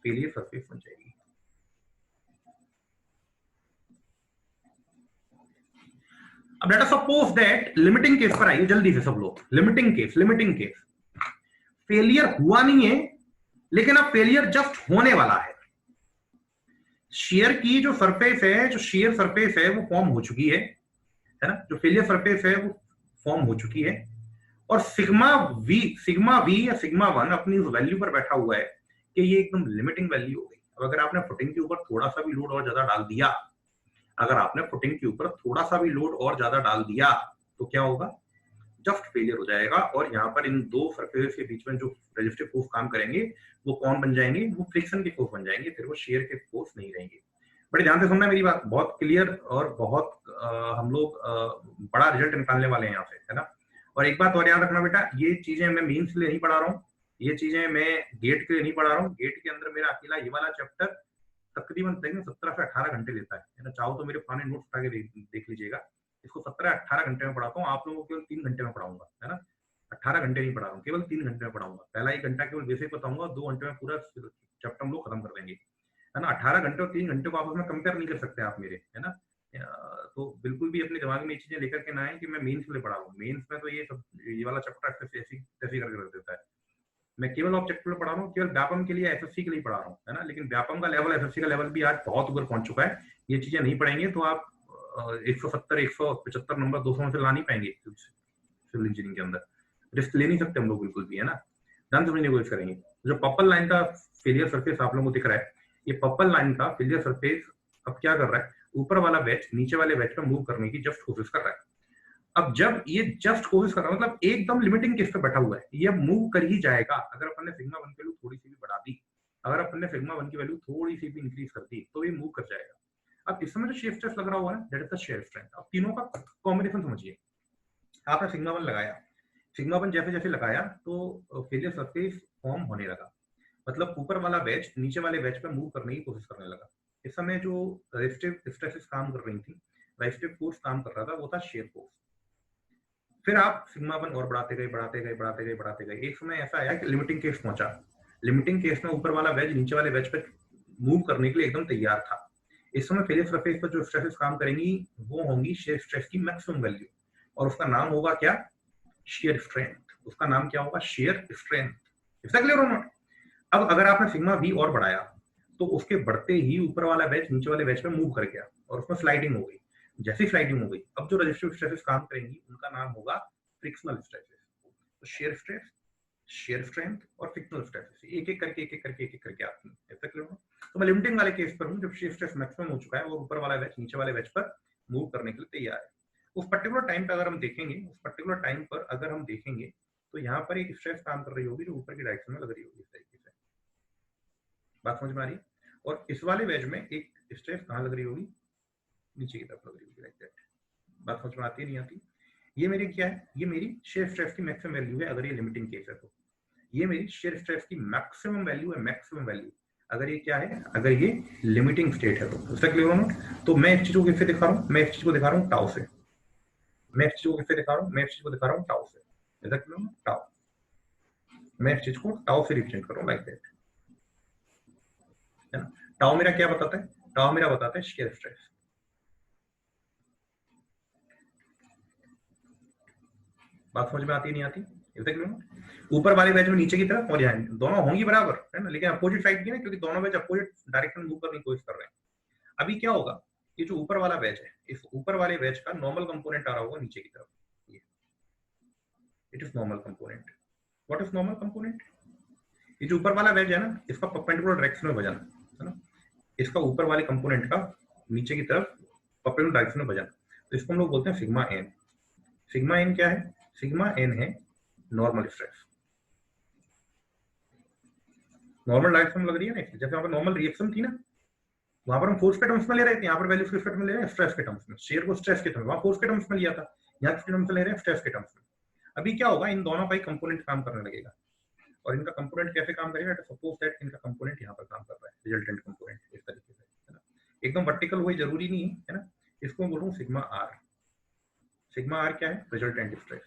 फेलियर सरफेस बन जाएगी। अब late us suppose that limiting case पर आइए जल्दी से सब लोग। लिमिटिंग केस फेलियर हुआ नहीं है, लेकिन अब फेलियर जस्ट होने वाला है। शेयर की जो सरफेस है, जो शेयर सरफेस है वो फॉर्म हो चुकी है ना। जो फेलियर सरफेस है वो फॉर्म हो चुकी है और सिग्मा वी या सिग्मा वन अपनी उस वैल्यू पर बैठा हुआ है कि ये एकदम लिमिटिंग वैल्यू हो गई। अब अगर आपने फुटिंग के ऊपर थोड़ा सा भी लोड और ज्यादा डाल दिया, अगर आपने फुटिंग के ऊपर थोड़ा सा भी लोड और ज्यादा डाल दिया तो क्या होगा, जस्ट फेलियर हो जाएगा। और यहाँ पर इन दो सरफेस के बीच में जो रेजिस्टिव फोर्स काम करेंगे वो कौन बन जाएंगे, वो फ्रिक्शन के फोर्स बन जाएंगे, फिर वो शेयर के फोर्स नहीं रहेंगे। बड़े ध्यान से सुनना मेरी बात, बहुत क्लियर और बहुत हम लोग बड़ा रिजल्ट निकालने वाले हैं यहाँ से, है ना। और एक बात और याद रखना बेटा, ये चीजें मैं मीन्स के लिए नहीं पढ़ा रहा हूँ, ये चीजें मैं गेट के लिए नहीं पढ़ा रहा हूँ। गेट के अंदर मेरा अकेला ये वाला चैप्टर तकरीबन 17 से 18 घंटे लेता है ना। चाहो तो मेरे पुराने नोट्स उठा के देख लीजिएगा। इसको 17-18 घंटे में पढ़ाता हूँ, आप लोगों को केवल 3 घंटे में पढ़ाऊंगा, है ना। 18 घंटे नहीं पढ़ा रहा हूँ, केवल 3 घंटे में पढ़ाऊंगा। पहला 1 घंटा केवल बेसिक बताऊंगा, 2 घंटे में पूरा चैप्टर हम लोग खत्म कर देंगे, है ना। 18 घंटे और 3 घंटे को आपस में कंपेयर नहीं कर सकते आप मेरे, है ना। तो बिल्कुल भी अपने दिमाग में ये चीजें लेकर के ना आए कि मैं मेंस के लिए पढ़ा रहा हूँ। मेंस में तो ये वाला चैप्टर ऐसी करके रख देता है। मैं केवल ऑब्जेक्टिव पढ़ा रहा हूँ, केवल व्यापम के लिए एसएससी के लिए पढ़ा रहा हूँ, है ना। लेकिन व्यापम का लेवल, एसएससी का लेवल भी आज बहुत ऊपर पहुंच चुका है। ये चीजें नहीं पढ़ेंगे तो आप 170 175 नंबर 200 से ला नहीं पाएंगे सिविल इंजीनियरिंग के अंदर। रिस्क ले नहीं सकते हम लोग बिल्कुल भी, है ना। ध्यान समझने की कोशिश करेंगे। जो पर्पल लाइन का फेलियर सरफेस आप लोगों को दिख रहा है, ये पर्पल लाइन का फेलियर सरफेस अब क्या कर रहा है, ऊपर वाला बैच नीचे वाले बैच पे मूव करने की जस्ट कोशिश कर रहा है। अब जब ये जस्ट कोशिश कर रहा है, मतलब एकदम लिमिटिंग केस पे बैठा हुआ है, ये मूव कर ही जाएगा। अगर अपन ने सिग्मा वन की वैल्यू थोड़ी सी भी बढ़ा दी, अगर अपन ने सिग्मा वन की वैल्यू थोड़ी सी भी इंक्रीज कर दी तो ये मूव कर जाएगा। अब इस समय जो शेयर स्ट्रेस लग रहा हुआ है that is the shear strength. अब तीनों का कॉम्बिनेशन समझिए। आपने सिग्मा वन लगाया, सिग्मा वन जैसे जैसे लगाया तो फेलियर सरफेस फॉर्म होने लगा, मतलब ऊपर वाला बैच नीचे वाले बैच पे मूव करने की कोशिश करने लगा। इस समय जो रेजिस्टिव स्ट्रेसेस काम कर रही थी, रेजिस्टिव फोर्स काम कर रहा था, वो था शेयर फोर्स। फिर आप सिग्मा वन और बढ़ाते गए। एक समय ऐसा आया कि लिमिटिंग केस पहुंचा। लिमिटिंग केस में ऊपर वाला वेज नीचे वाले वेज पे मूव करने के लिए एकदम तैयार था। इस समय फेलियर सरफेस पर जो स्ट्रेसेस काम करेंगी वो होंगी शेयर स्ट्रेस की मैक्सिमम वैल्यू, और उसका नाम होगा क्या, शेयर स्ट्रेंथ। उसका नाम क्या होगा, शेयर स्ट्रेंथ। इसका क्लियर होना। अब अगर आपने सिग्मा वी और बढ़ाया तो उसके बढ़ते ही ऊपर वाला वेज नीचे वाले वेज पे मूव कर गया और उसमें स्लाइडिंग हो गई। जैसी स्लाइडिंग हो गई, अब जो रेजिस्टिव स्ट्रेसेस काम करेंगी उनका नाम होगा फ्रिक्शनल स्ट्रेसेस। तो शेयर स्ट्रेस, शेयर स्ट्रेंथ और फ्रिक्शनल स्ट्रेसेस एक एक करके आती है। ऐसा क्लियर हो। तो मैं लिमिटिंग वाले केस पर हूं, जब शेयर स्ट्रेस मैक्सिमम हो चुका है और ऊपर वाला वेज नीचे वाले वेज पर मूव करने के लिए तैयार है। उस पर्टिकुलर टाइम पर अगर हम देखेंगे, तो यहाँ पर एक स्ट्रेस काम कर रही होगी जो ऊपर की डायरेक्शन में लग रही होगी, इस तरीके से। बात समझ में आ रही है। और इस वाले वेज में एक स्ट्रेस कहाँ लग रही होगी, नीचे की तरफ लग रही होगी, लाइक दैट। बात समझ में आती है नहीं आती। ये मेरी क्या है, ये मेरी शेयर स्ट्रेस की मैक्सिमम वैल्यू है अगर ये लिमिटिंग केस है तो। ये मेरी शेयर स्ट्रेस की मैक्सिमम वैल्यू है, मैक्सिमम वैल्यू अगर ये क्या है, अगर ये लिमिटिंग स्टेट है तो। उससे क्लियर होना। तो मैं इस चीज को किससे दिखा रहा हूँ, मैं इस चीज को दिखा रहा हूँ टाउ से। मैं इस चीज को किससे दिखा रहा हूँ, मैं इस चीज को दिखा रहा हूँ टाउ से। ऐसा क्लियर होना, टाउ। मैं इस चीज को टाउ से रिप्रेजेंट कर रहा हूँ, लाइक दैट, है ना। टाउ मेरा क्या बताता है, टाउ मेरा बताता है शेयर स्ट्रेस। बात समझ में आती है नहीं आती। ऊपर वाले वेज में नीचे की तरफ और यहाँ दोनों होंगी बराबर, है ना, लेकिन अपोजिट साइड की ना, क्योंकि दोनों वेज अपोजिट डायरेक्शन मूव करने की कोशिश कर रहे हैं। अभी क्या होगा, ये जो ऊपर वाला वेज है, इस ऊपर वाले वेज का नॉर्मल कंपोनेंट आ रहा होगा नीचे की तरफ। ये it is normal component. What is normal component, ये जो ऊपर वाला वेज है ना, इसका परपेंडिकुलर डायरेक्शन में वजन, है ना, इसका ऊपर वाले कंपोनेंट का नीचे की तरफ परपेंडिकुलर डायरेक्शन में वजन, तो इसको हम लोग बोलते हैं सिग्मा एन। सिग्मा एन क्या है, सिग्मा एन है नॉर्मल स्ट्रेस। नॉर्मल डायरेक्शन में लग रही है ना, जैसे यहाँ पर नॉर्मल रिएक्शन थी ना, वहां पर हम फोर्स के टर्म्स में ले रहे थे, यहाँ पर वैल्यूज किस टर्म्स में ले रहे हैं, स्ट्रेस के टर्म्स में, शेयर को स्ट्रेस के टर्म्स में, वहां फोर्स के टर्म्स में लिया था, यहाँ किस टर्म्स में ले रहे हैं, स्ट्रेस के टर्म्स में। अभी क्या होगा, इन दोनों का ही कंपोनेंट काम करने लगेगा, और इनका कंपोनेंट कैसे काम करेगा, सपोज दैट इनका कंपोनेंट यहाँ पर काम कर रहा है, रिजल्टेंट कंपोनेंट इस तरीके से, है ना, एकदम वर्टिकल वही जरूरी नहीं है ना, इसको मैं बोल रहा हूँ सिग्मा आर। सिग्मा आर क्या है, रिजल्टेंट स्ट्रेस।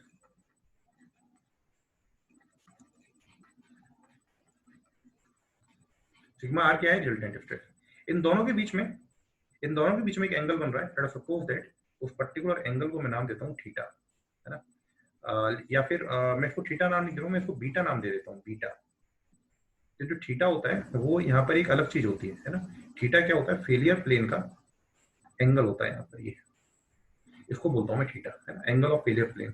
सिग्मा आर क्या है, रिजल्टेंट स्ट्रेस। इन दोनों के बीच में एक एंगल बन रहा है, सपोज दैट उस पर्टिकुलर एंगल को मैं नाम देता हूँ थीटा, है ना, या फिर मैं इसको थीटा नाम नहीं दे रहा हूँ, मैं इसको बीटा नाम दे देता हूँ, बीटा। तो जो थीटा होता है वो यहाँ पर एक अलग चीज होती है ना, थीटा क्या होता है, फेलियर प्लेन का एंगल होता है यहाँ पर, ये इसको बोलता हूँ मैं थीटा, है ना, angle of failure plane.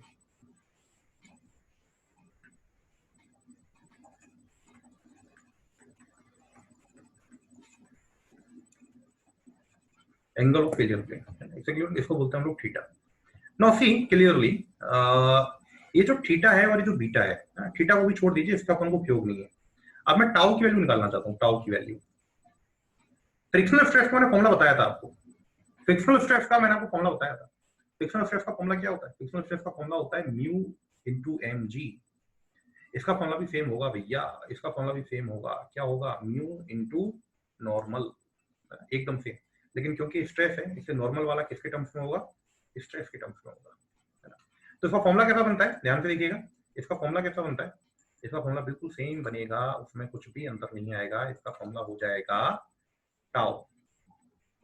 Angle of failure plane, इसको बोलते हैं हम लोग थीटा। नाउ सी क्लियरली, ये जो थीटा है और ये जो बीटा है, थीटा को भी छोड़ दीजिए, इसका अपन को उपयोग नहीं है। अब मैं टाउ की वैल्यू निकालना चाहता हूँ, टाउ की वैल्यू। फ्रिक्शनल स्ट्रेस का मैंने फॉर्मूला बताया था आपको, फ्रिक्शनल स्ट्रेस का मैंने आपको फॉर्मूला बताया था। फ्रिक्शनल स्ट्रेस का फॉर्मूला क्या होता है, फ्रिक्शनल स्ट्रेस का फॉर्मूला होता है म्यू इनटू mg। इसका फॉर्मूला भी सेम होगा भैया, इसका फॉर्मूला भी सेम होगा, क्या होगा, म्यू इनटू नॉर्मल, एकदम सेम। लेकिन क्योंकि स्ट्रेस है, इससे नॉर्मल वाला किसके टर्म्स में होगा, स्ट्रेस के टर्म्स में होगा, है ना। तो इसका फॉर्मूला कैसा बनता है, ध्यान से देखिएगा, इसका फॉर्मूला कैसा बनता है, इसका फॉर्मूला बिल्कुल सेम बनेगा, उसमें कुछ भी अंतर नहीं आएगा। इसका फॉर्मूला हो जाएगा tau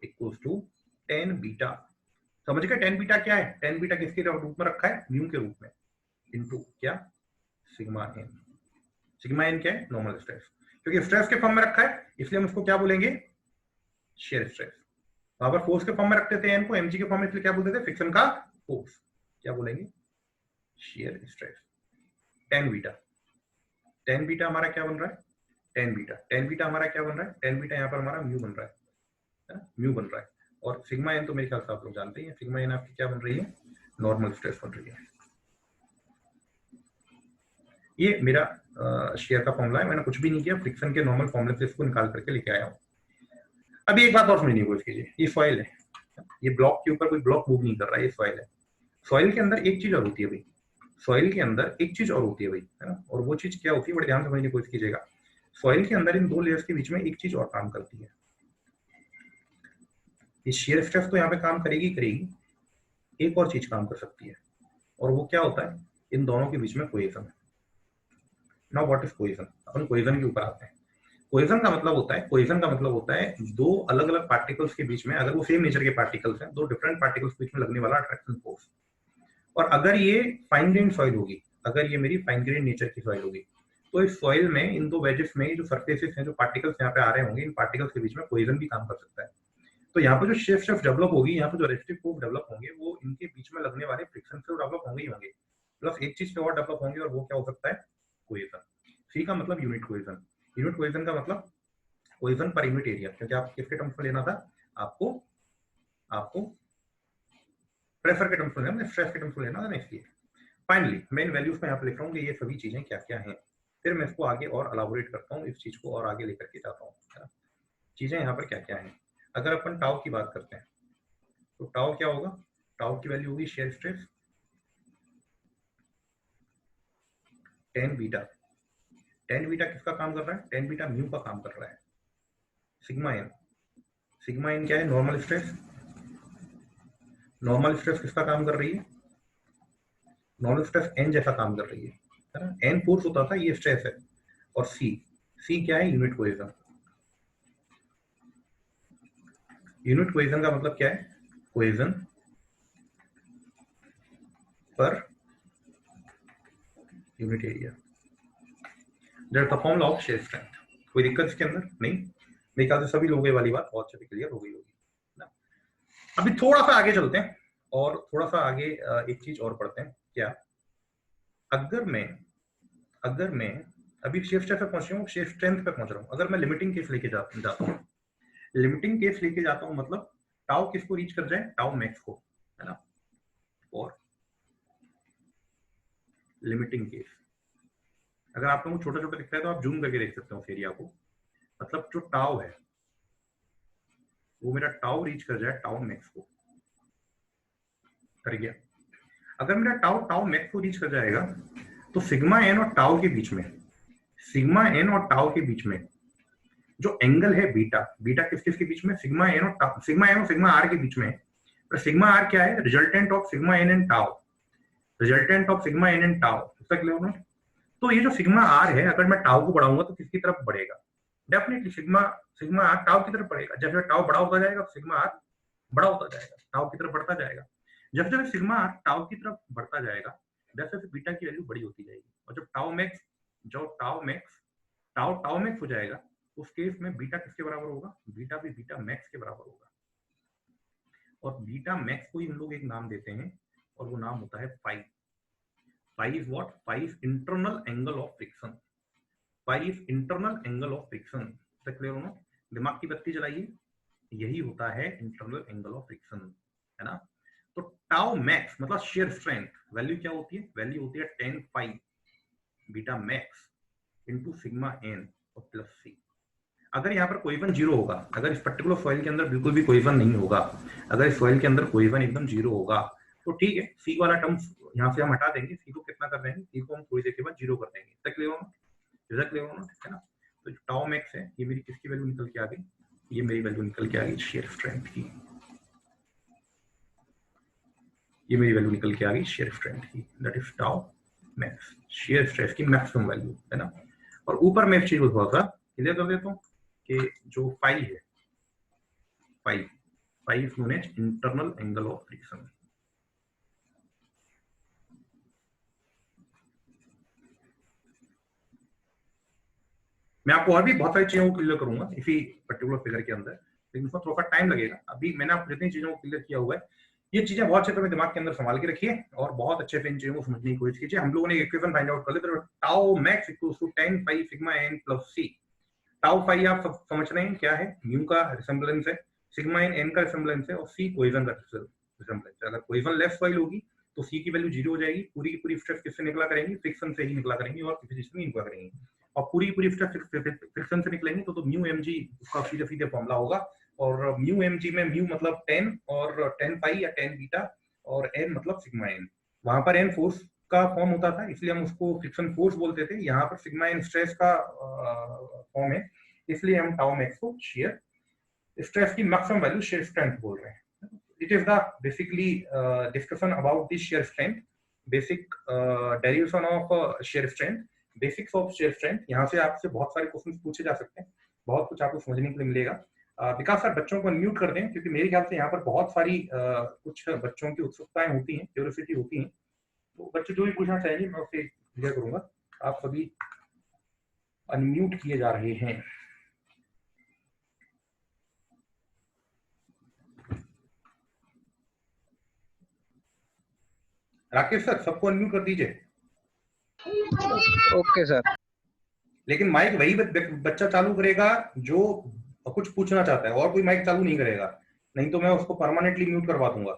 equals to tan beta. समझ गए टेन बीटा क्या है, टेन बीटा किसके रूप में रखा है, म्यू के रूप में, इनटू क्या, सिग्मा एन। सिग्मा एन क्या है, नॉर्मल स्ट्रेस, क्योंकि स्ट्रेस के फॉर्म में रखा है इसलिए हम इसको क्या बोलेंगे, शेयर स्ट्रेस। वहां पर फोर्स के फॉर्म में रखते थे एन को, एमजी के फॉर्म में, इसलिए क्या बोलते थे, फ्रिक्शन का फोर्स, क्या बोलेंगे, shear stress. Tan beta, tan beta हमारा क्या बन रहा है, टेन बीटा, टेन बीटा हमारा क्या बन रहा है, टेन बीटा यहाँ पर हमारा म्यू बन रहा है, म्यू बन रहा है। और सिग्मा एन तो मेरे ख्याल से आप लोग जानते हैं, सिग्मा एन आपकी क्या बन रही है, नॉर्मल स्ट्रेस बन रही है। ये मेरा शेयर का फॉर्मूला है, मैंने कुछ भी नहीं किया, फ्रिक्शन के नॉर्मल फॉर्मूले से इसको निकाल करके लेके आया हूँ। अभी एक बात और समझनी कोशिश कीजिए, ये सॉइल है, ये ब्लॉक के ऊपर कोई ब्लॉक मूव नहीं कर रहा है, ये सॉइल है। सॉइल के अंदर एक चीज और होती है भाई, सॉइल के अंदर एक चीज और होती है भाई, है ना, और वो चीज क्या होती है, बड़े ध्यान से समझने की कोशिश कीजिएगा। सॉइल के अंदर इन दो लेयर्स के बीच में एक चीज और काम करती है, ये शेयर स्ट्रेस तो यहाँ पे काम करेगी करेगी, एक और चीज काम कर सकती है, और वो क्या होता है, इन दोनों के बीच में cohesion. Now what is cohesion, upon cohesion के ऊपर आते हैं। कोहेजन का मतलब होता है, कोहेजन का मतलब होता है दो अलग अलग पार्टिकल्स के बीच में, अगर वो सेम नेचर के पार्टिकल्स हैं, दो डिफरेंट पार्टिकल्स के बीच में लगने वाला अट्रैक्शन फोर्स। और अगर ये फाइन ग्रेन सॉइल होगी, अगर ये मेरी फाइन ग्रेन नेचर की सॉइल होगी, तो इस सॉइल में इन दो वेजेस में जो सरफेसेस हैं, जो पार्टिकल्स यहाँ पे आ रहे होंगे, इन पार्टिकल्स के बीच में कोहेजन भी काम कर सकता है। तो यहाँ पे जो शेप डेवलप होगी, यहाँ पे जो रेस्टिव फोर्स डेवलप होंगे, वो इनके बीच में लगने वाले फ्रिक्शन से डेवलप होंगे ही होंगे, प्लस एक चीज पे और डेवलप होंगे, और वो क्या हो सकता है, कोहेजन। सी का मतलब यूनिट कोहेजन, यूनिट कोहेजन का मतलब कोहेजन पर यूनिट एरिया, क्योंकि आप किसके टर्म्स में लेना था, आपको आपको प्रेशर के टर्म्स में लेना, स्ट्रेस के टर्म्स में लेना था ना, इसलिए। फाइनली मैं इन वैल्यूज में यहाँ पे लिख रहा हूँ कि ये सभी चीजें क्या क्या हैं, फिर मैं इसको आगे और अलाबोरेट करता हूँ, इस चीज को और आगे लेकर के जाता हूँ, चीजें यहाँ पर क्या क्या हैं। अगर अपन टाउ की बात करते हैं, तो टाउ क्या होगा, टाउ की वैल्यू होगी shear stress tan beta. Tan beta किसका काम कर रहा है, टेन बीटा म्यू का काम कर रहा है। सिग्मा एन, सिग्मा एन क्या है, नॉर्मल स्ट्रेस। नॉर्मल स्ट्रेस किसका काम कर रही है, नॉर्मल स्ट्रेस एन जैसा काम कर रही है ना, एन फोर्स होता था, ये स्ट्रेस है। और सी, सी क्या है, यूनिट कोहेजन। यूनिट कोहेजन का मतलब क्या है, cohesion per unit area, that's the formula of shear strength. कोई दिक्कत इसके अंदर नहीं, मेरे ख्याल से सभी लोगों ये वाली बात बहुत अच्छे से क्लियर हो गई होगी ना। अभी थोड़ा सा आगे चलते हैं, और थोड़ा सा आगे एक चीज और पढ़ते हैं। क्या, अगर मैं अभी शेयर स्ट्रेंथ पे पहुंच रहा हूँ, शेयर स्ट्रेंथ पे पहुंच रहा हूँ, अगर मैं लिमिटिंग केस लेके जाता हूँ, लिमिटिंग केस लेके जाता हूँ, मतलब टाउ किसको रीच कर जाए, टाउ मैक्स को, है ना। और लिमिटिंग केस, अगर आप लोगों को छोटा छोटा दिखता है तो आप जूम करके देख सकते हो उस एरिया को। मतलब जो टाउ है वो मेरा टाउ रीच कर जाए टाउ मैक्स को, कर गया। अगर मेरा टाउ टाउ मैक्स को रीच कर जाएगा तो सिग्मा एन और टाउ के बीच में, सिग्मा एन और टाउ के बीच में जो एंगल है बीटा, बीटा किस किस के बीच में, सिग्मा एन और टाउ, सिग्मा एन और सिग्मा आर के बीच में है। पर सिग्मा आर क्या है, resultant of sigma N and tau, resultant of sigma N and tau, इसका क्लियर होना। तो ये जो सिग्मा आर है, अगर मैं टाउ को बढ़ाऊंगा तो किसकी तरफ बढ़ेगा, definitely sigma, sigma R tau की तरफ बढ़ेगा। जब जब टाउ बड़ा होता जाएगा तो सिग्मा आर बड़ा होता जाएगा, टाउ की तरफ बढ़ता जाएगा। जब जब सिग्मा आर टाउ की तरफ बढ़ता जाएगा वैसे वैसे बीटा की वैल्यू बड़ी होती जाएगी। और जब टाउ मैक्स, जो tau max, tau tau max हो जाएगा उस केस में बीटा किसके बराबर होगा, बीटा भी बीटा मैक्स के बराबर होगा। और बीटा मैक्स को ही हम लोग एक नाम देते हैं और वो नाम होता है phi. Phi is what, phi is internal angle of friction, phi is internal angle of friction. Clear होना, दिमाग की बत्ती जलाइए, यही होता है इंटरनल एंगल ऑफ फ्रिक्शन, है ना। तो टाउ मैक्स मतलब शेयर स्ट्रेंथ, वैल्यू क्या होती है, वैल्यू होती है 10 pi beta max into sigma N और प्लस सी। अगर यहाँ पर कोइवन जीरो होगा, अगर इस पर्टिकुलर सॉइल के अंदर बिल्कुल भी कोइवन नहीं होगा, अगर इस सॉइल के अंदर कोइवन एकदम जीरो होगा तो ठीक है, सी वाला टर्म यहाँ से हम हटा देंगे, सी को कितना कर देंगे, सी को हम थोड़ी देर के बाद जीरो कर देंगे। क्लियर होना, क्लियर होना, है ना। तो जो टाउ मैक्स है ये मेरी किसकी वैल्यू निकल के आ गई, ये मेरी वैल्यू निकल के आ गई शेयर स्ट्रेंथ की, ये मेरी वैल्यू निकल के आ गई शेयर स्ट्रेंथ की, that is tau max, shear stress की मैक्सिमम वैल्यू, है ना। और ऊपर मैं एक चीज थोड़ा सा क्लियर कर देता हूँ कि जो फाई है, phi, phi is known as internal angle of friction. मैं आपको और भी बहुत सारी चीजों को क्लियर करूंगा इसी पर्टिकुलर फिगर के अंदर, लेकिन उसमें थोड़ा टाइम लगेगा। अभी मैंने आपको जितनी चीजों को क्लियर किया हुआ है, ये चीजें बहुत अच्छे से दिमाग के अंदर संभाल के रखिए और बहुत अच्छे से इन चीजों को समझने की कोशिश कीजिए। हम लोगों ने इक्वेशन फाइंड आउट कर लिया, tau max equals to 10 pi sigma N plus C. Tau phi आप सब समझ रहे हैं क्या है, म्यू का रिसेम्बलेंस है, सिग्मा इन एन का रिसेम्बलेंस है और सी कोइजन का रिसेम्बलेंस है। अगर कोइजन लेफ्ट सॉइल होगी तो सी की वैल्यू जीरो हो जाएगी, पूरी की पूरी स्ट्रेस किससे निकला करेंगी, फ्रिक्शन से ही निकला करेंगी और किसी चीज से नहीं निकला करेंगी। और पूरी की पूरी स्ट्रेस फ्रिक्शन से निकलेंगी तो म्यू एम जी उसका सीधे सीधे फॉर्मूला होगा। और म्यू एम जी में म्यू मतलब 10 और 10 पाई या 10 बीटा और एन मतलब सिग्मा एन। वहां पर एन फोर्स का फॉर्म होता था इसलिए हम उसको फ्रिक्शन फोर्स बोलते थे, यहाँ पर सिग्मा एन स्ट्रेस का फॉर्म है इसलिए हम टाउ मैक्स को शेयर स्ट्रेस की मैक्सिमम वैल्यू शेयर स्ट्रेंथ बोल रहे हैं। It is the basically discussion about this shear strength, basic derivation of shear strength, basics of shear strength. यहाँ से आपसे बहुत सारे क्वेश्चन पूछे जा सकते हैं, बहुत कुछ आपको समझने के लिए मिलेगा। विकास सर बच्चों को अनम्यूट कर दें क्योंकि मेरे ख्याल से यहाँ पर बहुत सारी कुछ बच्चों की उत्सुकताएं होती हैं, क्यूरियोसिटी होती हैं, तो बच्चे जो भी पूछना चाहेंगे मैं उसे क्लियर करूंगा। आप सभी अनम्यूट किए जा रहे हैं। राकेश सर सबको अनम्यूट कर दीजिए। Okay sir. लेकिन माइक वही बच्चा चालू करेगा जो कुछ पूछना चाहता है, और कोई माइक चालू नहीं करेगा, नहीं तो मैं उसको परमानेंटली म्यूट करवा दूंगा।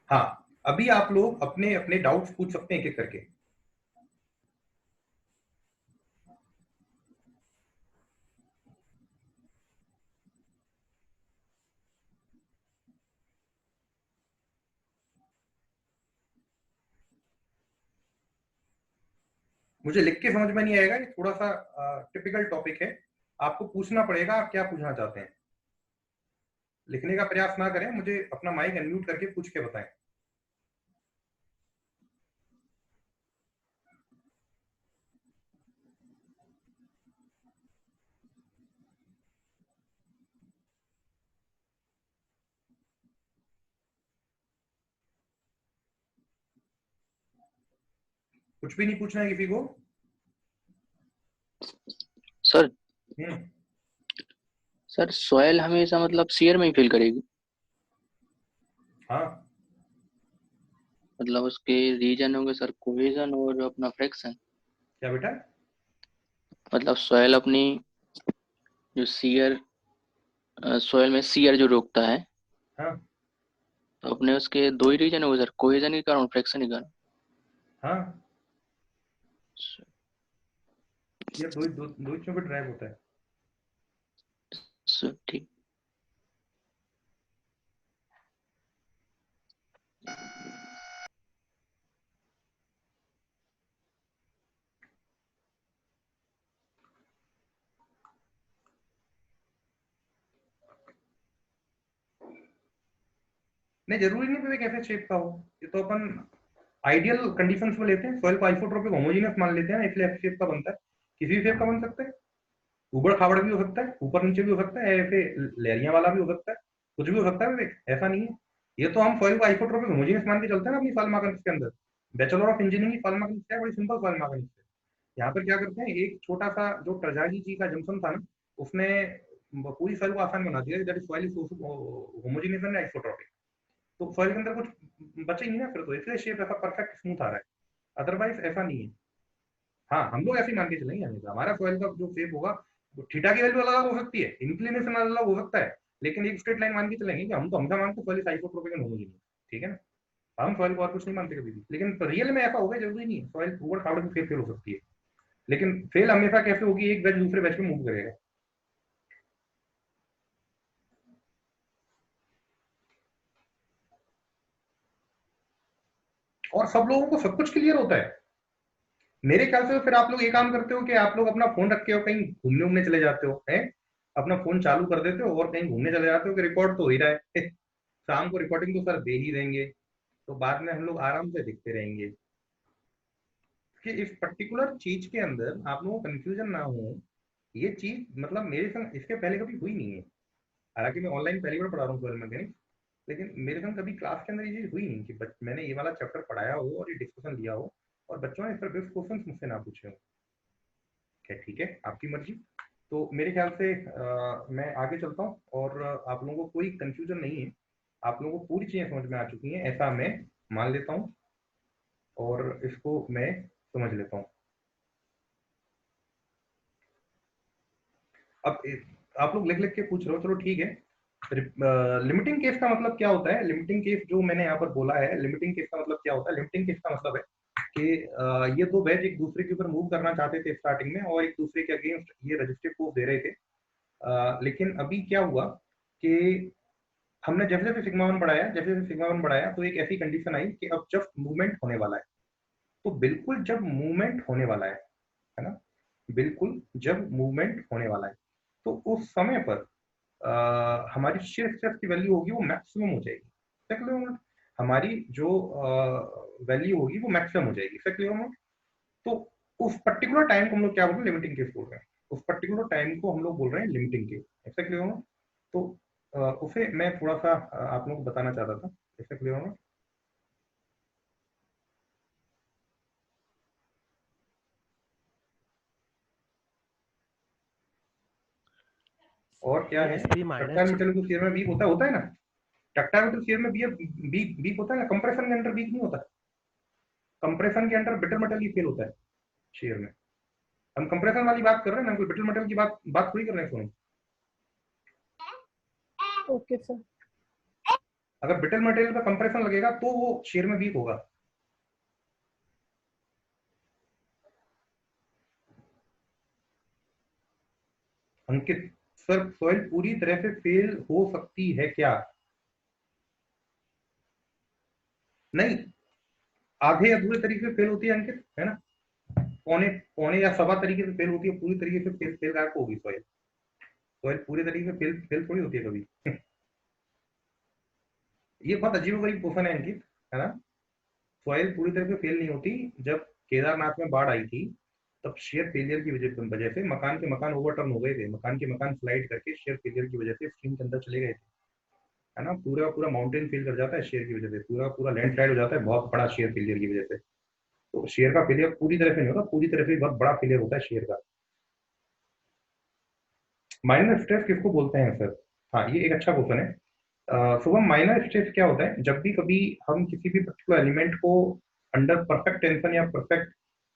हाँ, अभी आप लोग अपने अपने डाउट्स पूछ सकते हैं एक एक करके। मुझे लिख के समझ में नहीं आएगा, ये थोड़ा सा टिपिकल टॉपिक है, आपको पूछना पड़ेगा आप क्या पूछना चाहते हैं। लिखने का प्रयास ना करें, मुझे अपना माइक अनम्यूट करके पूछ के बताएं। कुछ भी नहीं पूछना है किसी को सर? हम्म, सर सॉइल हमेशा मतलब शेयर में ही फिल करेगी? हाँ, मतलब उसके रीजन होंगे सर कोहेजन और अपना फ्रैक्शन। क्या बेटा? मतलब सॉइल अपनी जो शेयर, सॉइल में शेयर जो रोकता है, हाँ तो अपने उसके दो ही रीजन होंगे सर, कोहेजन के कारण, फ्रैक्शन के कारण। हाँ, ये दो दो दो चीजों पे ड्राइव होता है। ठीक। नहीं, जरूरी नहीं कि कैसे शेप का हो, ये तो अपन आइडियल कंडीशंस में लेते हैं। सॉइल को आइसोट्रोपिक होमोजेनियस मान लेते हैं ना, इसलिए ऐसे शेप का बनता है। किसी भी शेप का बन सकता है, ऊबड़ खाबड़ भी हो सकता है, ऊपर नीचे भी हो सकता है, ऐसे लहरियां वाला भी हो सकता है, कुछ भी हो सकता है विवेक, ऐसा नहीं है। ये तो हम सॉइल को आइसोट्रोपिक होमोजेनियस मान के चलते हैं ना अपनी सॉइल मैकेनिक्स के अंदर। बैचलर ऑफ इंजीनियरिंग की सॉइल मैकेनिक्स क्या है, बड़ी सिंपल सॉइल मैकेनिक्स है। यहाँ पर क्या करते हैं, एक छोटा सा जो टरजाई जी का जंक्शन था ना, उसने पूरी सॉइल को आसान बना दिया, that is soil is homogeneous and isotropic. तो सॉइल के अंदर कुछ बचे ही नहीं ना फिर, तो इसलिए शेप ऐसा परफेक्ट स्मूथ आ रहा है, अदरवाइज ऐसा नहीं है। हाँ, हम लोग ऐसे ही मान के चलेंगे हमेशा, हमारा सॉइल का जो शेप होगा वो थीटा की वैल्यू अलग हो सकती है, इंक्लिनेशन अलग हो सकता है, लेकिन एक स्ट्रेट लाइन मान के चलेंगे कि हम तो हमेशा मानते soil is isotropic and homogeneous, ठीक है ना। हम सॉइल को और कुछ नहीं मानते कभी भी, लेकिन रियल में ऐसा होगा जरूरी नहीं है, सॉइल ऊबड़ खाबड़ की फेल हो सकती है, लेकिन फेल हमेशा कैसे होगी, एक बैच दूसरे बैच में मूव करेगा। और सब लोगों को सब कुछ क्लियर होता है मेरे ख्याल से। तो फिर आप लोग ये काम करते हो कि आप लोग अपना फोन रख के हो कहीं घूमने उमने चले जाते हो, हैं, अपना फोन चालू कर देते हो और कहीं घूमने चले जाते हो कि रिकॉर्ड तो हो ही रहा है शाम को रिकॉर्डिंग तो सर दे ही देंगे, तो बाद में हम लोग आराम से दिखते रहेंगे कि इस पर्टिकुलर चीज के अंदर आप लोगों को कंफ्यूजन ना हो। ये चीज मतलब मेरे संग इसके पहले कभी हुई नहीं है, हालांकि मैं ऑनलाइन पहली बार पढ़ा रहा हूँ सॉइल मैकेनिक्स, लेकिन मेरे संग कभी क्लास के अंदर ये चीज हुई नहीं कि मैंने ये वाला चैप्टर पढ़ाया हो और ये डिस्कशन लिया हो और बच्चों ने इस पर बेस्ट क्वेश्चन मुझसे ना पूछे हो। क्या, ठीक है, आपकी मर्जी। तो मेरे ख्याल से मैं आगे चलता हूँ और आप लोगों को कोई कंफ्यूजन नहीं है, आप लोगों को पूरी चीजें समझ में आ चुकी हैं ऐसा मैं मान लेता हूँ और इसको मैं समझ लेता हूँ। अब आप लोग लिख लिख के पूछ रहे हो, चलो ठीक है। लिमिटिंग केस का मतलब क्या होता है, लिमिटिंग केस जो मैंने यहाँ पर बोला है, लिमिटिंग केस का मतलब क्या होता है, लिमिटिंग केस का मतलब है कि ये दो बैच एक दूसरे के ऊपर मूव करना चाहते थे स्टार्टिंग में और एक दूसरे के अगेंस्ट ये रजिस्टिव फोर्स दे रहे थे, लेकिन अभी क्या हुआ कि हमने जैसे जैसे सिग्मा वन बढ़ाया, जैसे जैसे सिग्मा वन बढ़ाया, तो एक ऐसी कंडीशन आई कि अब जब मूवमेंट होने वाला है, तो बिल्कुल जब मूवमेंट होने वाला है ना, बिल्कुल जब मूवमेंट होने वाला है, तो उस समय पर हमारी शेयर स्ट्रेस की वैल्यू होगी वो मैक्सिमम हो जाएगी। एक्चुअली हमारी जो वैल्यू होगी वो मैक्सिमम हो जाएगी, एक्चुअली। तो उस पर्टिकुलर टाइम को हम लोग क्या बोल रहे हैं, लिमिटिंग केस बोल रहे हैं। उस पर्टिकुलर टाइम को हम लोग बोल रहे हैं लिमिटिंग केस, ऐसा क्लियर होगा। तो उसे मैं थोड़ा सा आप लोगों को बताना चाहता था, ऐसा क्लियर होगा। और क्या है, डक्टाइल मटेरियल को शेयर में वीक होता है ना, डक्टाइल मटेरियल शेयर में वीक वीक होता है ना, कंप्रेशन के अंदर वीक नहीं होता, कंप्रेशन के अंदर ब्रिटल मटेरियल फेल होता है शेयर में। हम कंप्रेशन वाली बात कर रहे हैं ना, कोई ब्रिटल मटेरियल की बात थोड़ी कर रहे हैं। सुनो, ओके सर। अगर ब्रिटल मटेरियल का कंप्रेशन लगेगा तो वो शेयर में वीक होगा। अंकित सर, सॉइल पूरी तरह से फेल हो सकती है क्या? नहीं, आधे अधूरे तरीके से फेल होती है अंकित, है ना, पौने पौने या सवा तरीके से फेल होती है, पूरी तरीके से फेल फेल गायब होगी सॉइल। सॉइल पूरी तरीके से फेल फेल थोड़ी होती है कभी ये बहुत अजीब गरीब क्वेश्चन है अंकित, है ना। सॉइल पूरी तरह से फेल नहीं होती। जब केदारनाथ में बाढ़ आई थी तब शेयर फेलियर की वजह से मकान के मकान ओवरटर्न हो गए थे, मकान के मकान स्लाइड करके शेयर फेलियर की वजह से स्ट्रीम के अंदर चले गए थे, है ना। पूरा पूरा माउंटेन फेल कर जाता है शेयर की वजह से, पूरा पूरा लैंडस्लाइड हो जाता है बहुत बड़ा शेयर फेलियर की वजह से। तो शेयर का फेलियर पूरी तरह से नहीं होता, पूरी तरह से बहुत बड़ा फेलियर होता है शेयर का। माइनर स्ट्रेस किसको बोलते हैं सर? हाँ, ये एक अच्छा क्वेश्चन है। शुभम, माइनर स्ट्रेस क्या होता है, जब भी कभी हम किसी भी पर्टिकुलर एलिमेंट को अंडर परफेक्ट टेंशन या परफेक्ट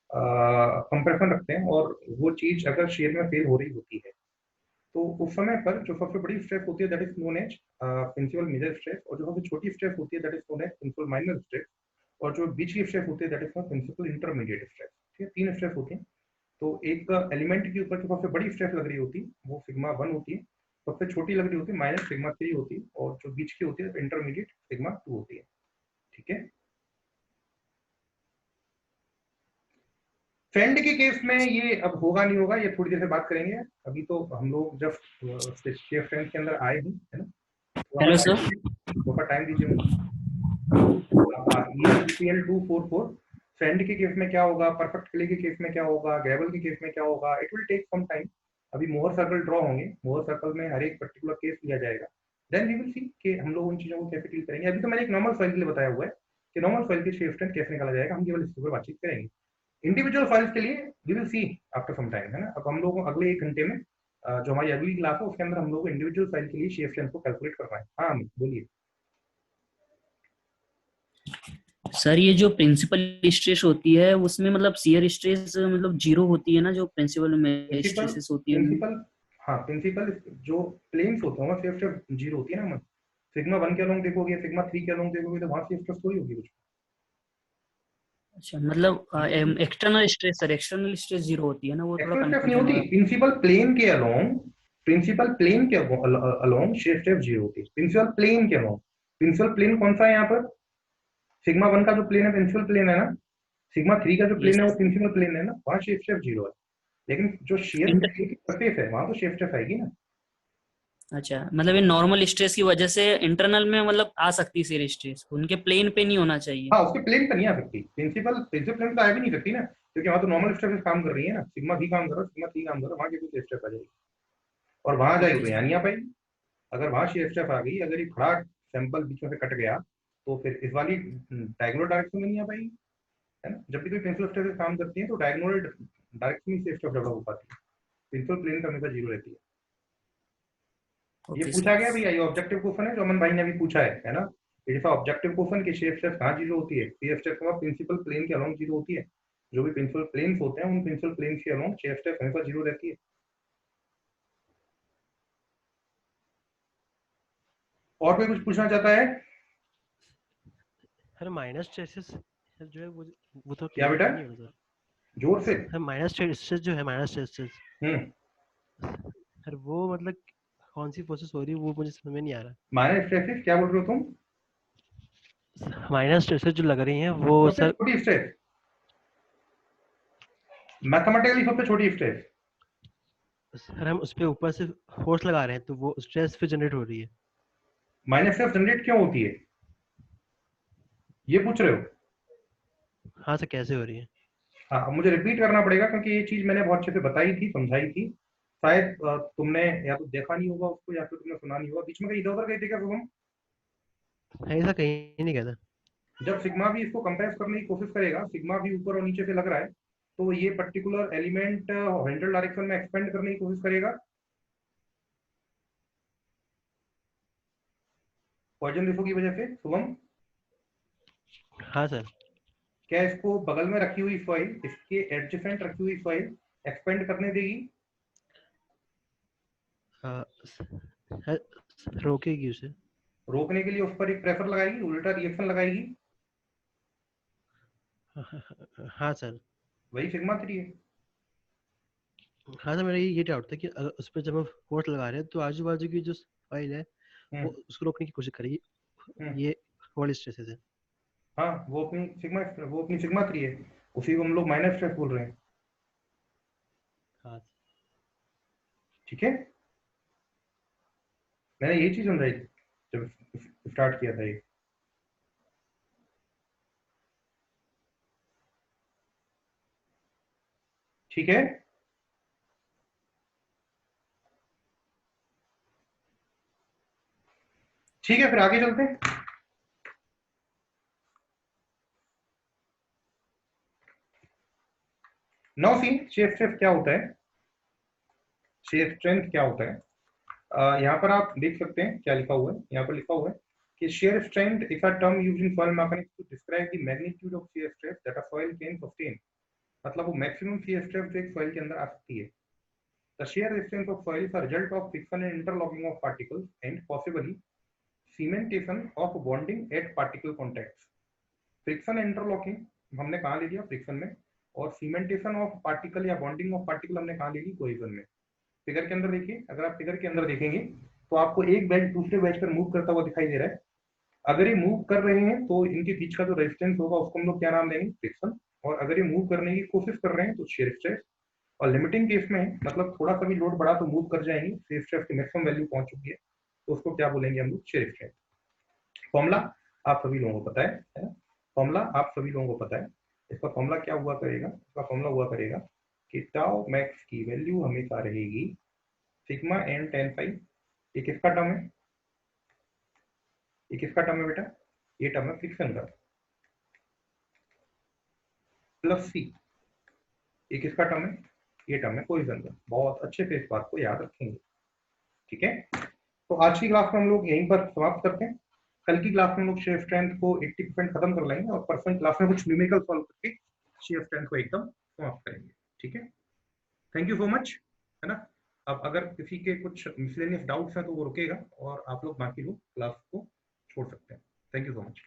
कंप्रेशन रखते हैं और वो चीज अगर शेयर में फेल हो रही होती है, तो उस समय पर जो सबसे बड़ी स्ट्रेस होती है that is known as principal major stress, और जो सबसे छोटी स्ट्रेस होती है that is known as principal minor stress. और जो बीच के स्ट्रेस होते हैं that is called principal intermediate stress. ठीक है, 3 स्ट्रेस होते हैं। तो एक एलिमेंट के ऊपर जो सबसे बड़ी स्ट्रेस लग रही होती है वो सिग्मा 1 होती है, सबसे छोटी लग रही होती है माइनस सिग्मा 3 होती है, और जो बीच की होती है इंटरमीडिएट सिग्मा 2 होती है। ठीक है, फ्रेंड के केस में ये अब होगा नहीं होगा, ये थोड़ी देर से बात करेंगे। अभी तो हम लोग जस्ट शेयर फ्रेंड के अंदर आए हैं, है ना। Hello sir. थोड़ा टाइम दीजिए मुझे। EL244 फ्रेंड के केस में क्या होगा, परफेक्ट क्ले के केस में क्या होगा, ग्रेवल के केस में क्या होगा, it will take some time. अभी मोहर सर्कल ड्रॉ होंगे, मोहर सर्कल में हर एक पर्टिकुलर केस लिया जाएगा, देन वी विल सी कि हम लोग उन चीजों को कैसे डील करेंगे। अभी तो मैंने एक नॉर्मल फाइल के लिए बताया हुआ है कि नॉर्मल फाइल के शेयर फ्रेंड कैसे निकाला जाएगा, हम केवल इसके ऊपर बातचीत करेंगे। इंडिविजुअल फाइल्स के लिए we will see after some time, है ना। अब हम लोग अगले 1 घंटे में जो हमारी अगली क्लास है उसके अंदर हम लोग इंडिविजुअल फाइल के लिए शेयर फ्रेंड को कैलकुलेट करना है। हाँ बोलिए सर ये जो प्रिंसिपल स्ट्रेस होती है उसमें मतलब शियर स्ट्रेस मतलब 0 होती है ना, जो प्रिंसिपल में स्ट्रेसेस होती है उनमें? प्रिंसिपल, हाँ प्रिंसिपल जो प्लेन्स होते हैं वहाँ सेफ स्टेप 0 होती है ना। सिग्मा 1 के अलोंग देखोगे, सिग्मा 3 के अलोंग देखोगे तो वहाँ सेफ स्टेप थोड़ी होगी कुछ। अच्छा, मतलब external stress, sir external stress 0 होती है ना, वो थोड़ा एक्सटर्नल स्टेप नहीं कंफ्यूजन होती, हुआ। प्रिंसिपल प्लेन के अलोंग शेफ स्टेप 0 होती है। प्रिंसिपल प्लेन के अलोंग, प्रिंसिपल प्लेन कौन सा है यहाँ पर, सिग्मा 1 का जो प्लेन है प्रिंसिपल प्लेन है ना, सिग्मा 3 का जो प्लेन यस। है वो प्रिंसिपल प्लेन है ना, वहाँ शेफ स्टेप 0 है। लेकिन जो शेयर इंटर प्लेन की सरफेस है वहाँ तो शेफ स्टेप आएगी ना। अच्छा, मतलब ये नॉर्मल स्ट्रेस की वजह से इंटरनल में मतलब आ सकती है शियर स्ट्रेस, उनके प्लेन पे नहीं होना चाहिए। हाँ उसके प्लेन पर नहीं आ सकती, प्रिंसिपल प्लेन तो आ भी नहीं सकती ना, क्योंकि वहाँ तो नॉर्मल स्टेप काम कर रही है ना। सिग्मा भी काम कर रहा है, सिग्मा 3 काम कर रहा है, वहाँ की कोई स्टेप आ जाएगी और वहाँ आ जाएगी ओके तो सर। यहाँ नहीं आ पाएगी। अगर वहाँ शेयर स्टेप आ गई, अगर ये खड़ा सैंपल बीच में से कट गया तो फिर इस वाली डायगोनल डायरेक्शन में नहीं आ पाएगी, है ना। जब भी कोई प्रिंसिपल स्टेप काम करती है तो डायगोनल डायरेक्शन में शेयर स्टेप डेवलप हो पाती है, प्रिंसिपल प्लेन का हमेशा 0 रहती है। ये ओके पूछा सर। गया भैया, ये ऑब्जेक्टिव क्वेश्चन है जो अमन भाई ने अभी पूछा है ना। इट इज ऑब्जेक्टिव क्वेश्चन कि शेयर स्टेप कहाँ 0 होती है। शेयर स्टेप का प्रिंसिपल प्लेन के अलोंग 0 होती है, जो भी प्रिंसिपल प्लेन्स होते हैं उन प्रिंसिपल प्लेन्स के अलोंग शेयर स्टेप हमेशा 0 रहती है। और कोई कुछ पूछना चाहता है? सर माइनस स्ट्रेसेस जो है वो तो क्या क्लियर बेटा, नहीं हो रहा जोर से। सर। माइनस स्ट्रेसेस जो है, माइनस स्ट्रेसेस सर वो मतलब कौन सी प्रोसेस हो रही है वो मुझे समझ में नहीं आ रहा। माइनस स्ट्रेसेस क्या बोल रहे हो तुम? माइनस स्ट्रेसेस जो लग रही हैं वो सबसे सर, छोटी स्ट्रेस, मैथमेटिकली सबसे छोटी स्ट्रेस। सर हम उस पे ऊपर से फोर्स लगा रहे हैं तो वो स्ट्रेस फिर जनरेट हो रही है। माइनस स्ट्रेस जनरेट क्यों होती है ये पूछ रहे हो? हाँ सर, कैसे हो रही है? हाँ अब मुझे रिपीट करना पड़ेगा क्योंकि ये चीज मैंने बहुत अच्छे से बताई थी, समझाई थी। शायद तुमने या तो देखा नहीं होगा उसको या फिर तुमने सुना नहीं होगा। बीच में कहीं इधर उधर गए थे क्या शुभम? नहीं सर, कहीं नहीं कहता। जब सिग्मा भी इसको कंप्रेस करने की कोशिश करेगा, सिग्मा भी ऊपर और नीचे से लग रहा है, तो ये पर्टिकुलर एलिमेंट हॉरिजॉन्टल डायरेक्शन में एक्सपेंड करने की कोशिश करेगा पॉइजन रिफो की वजह से। शुभम, हाँ सर। क्या इसको बगल में रखी हुई फॉइल, इसके एडजेसेंट रखी हुई फॉइल एक्सपेंड करने देगी? सर रोकेगी उसे। रोकने के लिए उस पर एक प्रेशर लगाएगी, उल्टा रिएक्शन लगाएगी, हाँ सर। वही सिग्मा 3 है। हाँ सर, मेरा ये डाउट था कि अगर उस पर जब हम फोर्स लगा रहे हैं तो आजू बाजू की जो फाइल है वो उसको रोकने की कोशिश करेगी। ये वॉल स्ट्रेसेस है। हाँ वो अपनी सिग्मा 3 है, उसी को हम लोग माइनस स्ट्रेस बोल रहे हैं। हाँ ठीक है, मैंने यही चीज समझाई जब स्टार्ट किया था ये। ठीक है, ठीक है, फिर आगे चलते हैं। नाउ सी शेयर स्ट्रेस क्या होता है, शेयर स्ट्रेंथ क्या होता है। यहाँ पर आप देख सकते हैं क्या लिखा हुआ है, यहाँ पर लिखा हुआ है कि shear strength is a term used in soil mechanics to describe the magnitude of shear stress that a soil can sustain. मतलब वो मैक्सिमम शेयर स्ट्रेस जो एक सॉइल के अंदर आ सकती है। The shear strength of soil is a result of friction and interlocking of particles and possibly cementation of bonding at particle contacts। Friction interlocking हमने कहाँ ले लिया, फ्रिक्शन में, और सीमेंटेशन ऑफ पार्टिकल या बॉन्डिंग ऑफ पार्टिकल हमने कहाँ ले ली, कोहेजन में। फिगर के अंदर देखिए, अगर आप फिगर के अंदर देखेंगे तो आपको एक बैच दूसरे बैच पर मूव करता हुआ दिखाई दे रहा है। अगर ये मूव कर रहे हैं तो इनके बीच का जो रेजिस्टेंस होगा उसको हम लोग क्या नाम देंगे, फ्रिक्शन। और अगर ये मूव करने की कोशिश कर रहे हैं तो शेयर स्ट्रेस। और लिमिटिंग केस में मतलब थोड़ा सा भी लोड बढ़ा तो मूव कर जाएंगे, शेयर स्ट्रेस की मैक्सिमम वैल्यू पहुंच चुकी है, तो उसको क्या बोलेंगे हम लोग, शेयर स्ट्रेस। फॉर्मूला आप सभी लोगों को पता है ना, फॉर्मूला आप सभी लोगों को पता है। इसका फॉर्मूला क्या हुआ करेगा, इसका फॉर्मूला हुआ करेगा कि टाउ मैक्स की वैल्यू हमेशा रहेगी सिग्मा एन टेन फाइव। ये किसका टर्म है, ये किसका टर्म है बेटा, ये टर्म है फ्रिक्शन का, प्लस सी, ये किसका टर्म है, ये टर्म है कोहेजन का। बहुत अच्छे से इस बात को याद रखेंगे, ठीक है। तो आज की क्लास में हम लोग यहीं पर समाप्त करते हैं। कल की क्लास में हम लोग शेयर स्ट्रेंथ को 80% खत्म कर लेंगे और परसेंट क्लास में कुछ न्यूमेरिकल सॉल्व करके शेयर स्ट्रेंथ को एकदम समाप्त करेंगे, ठीक है। थैंक यू सो मच, है ना। अब अगर किसी के कुछ मिसलेनियस डाउट्स हैं तो वो रुकेगा और आप लोग बाकी लोग क्लास को छोड़ सकते हैं। Thank you so much.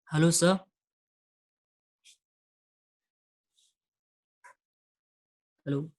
Hello sir. Hello.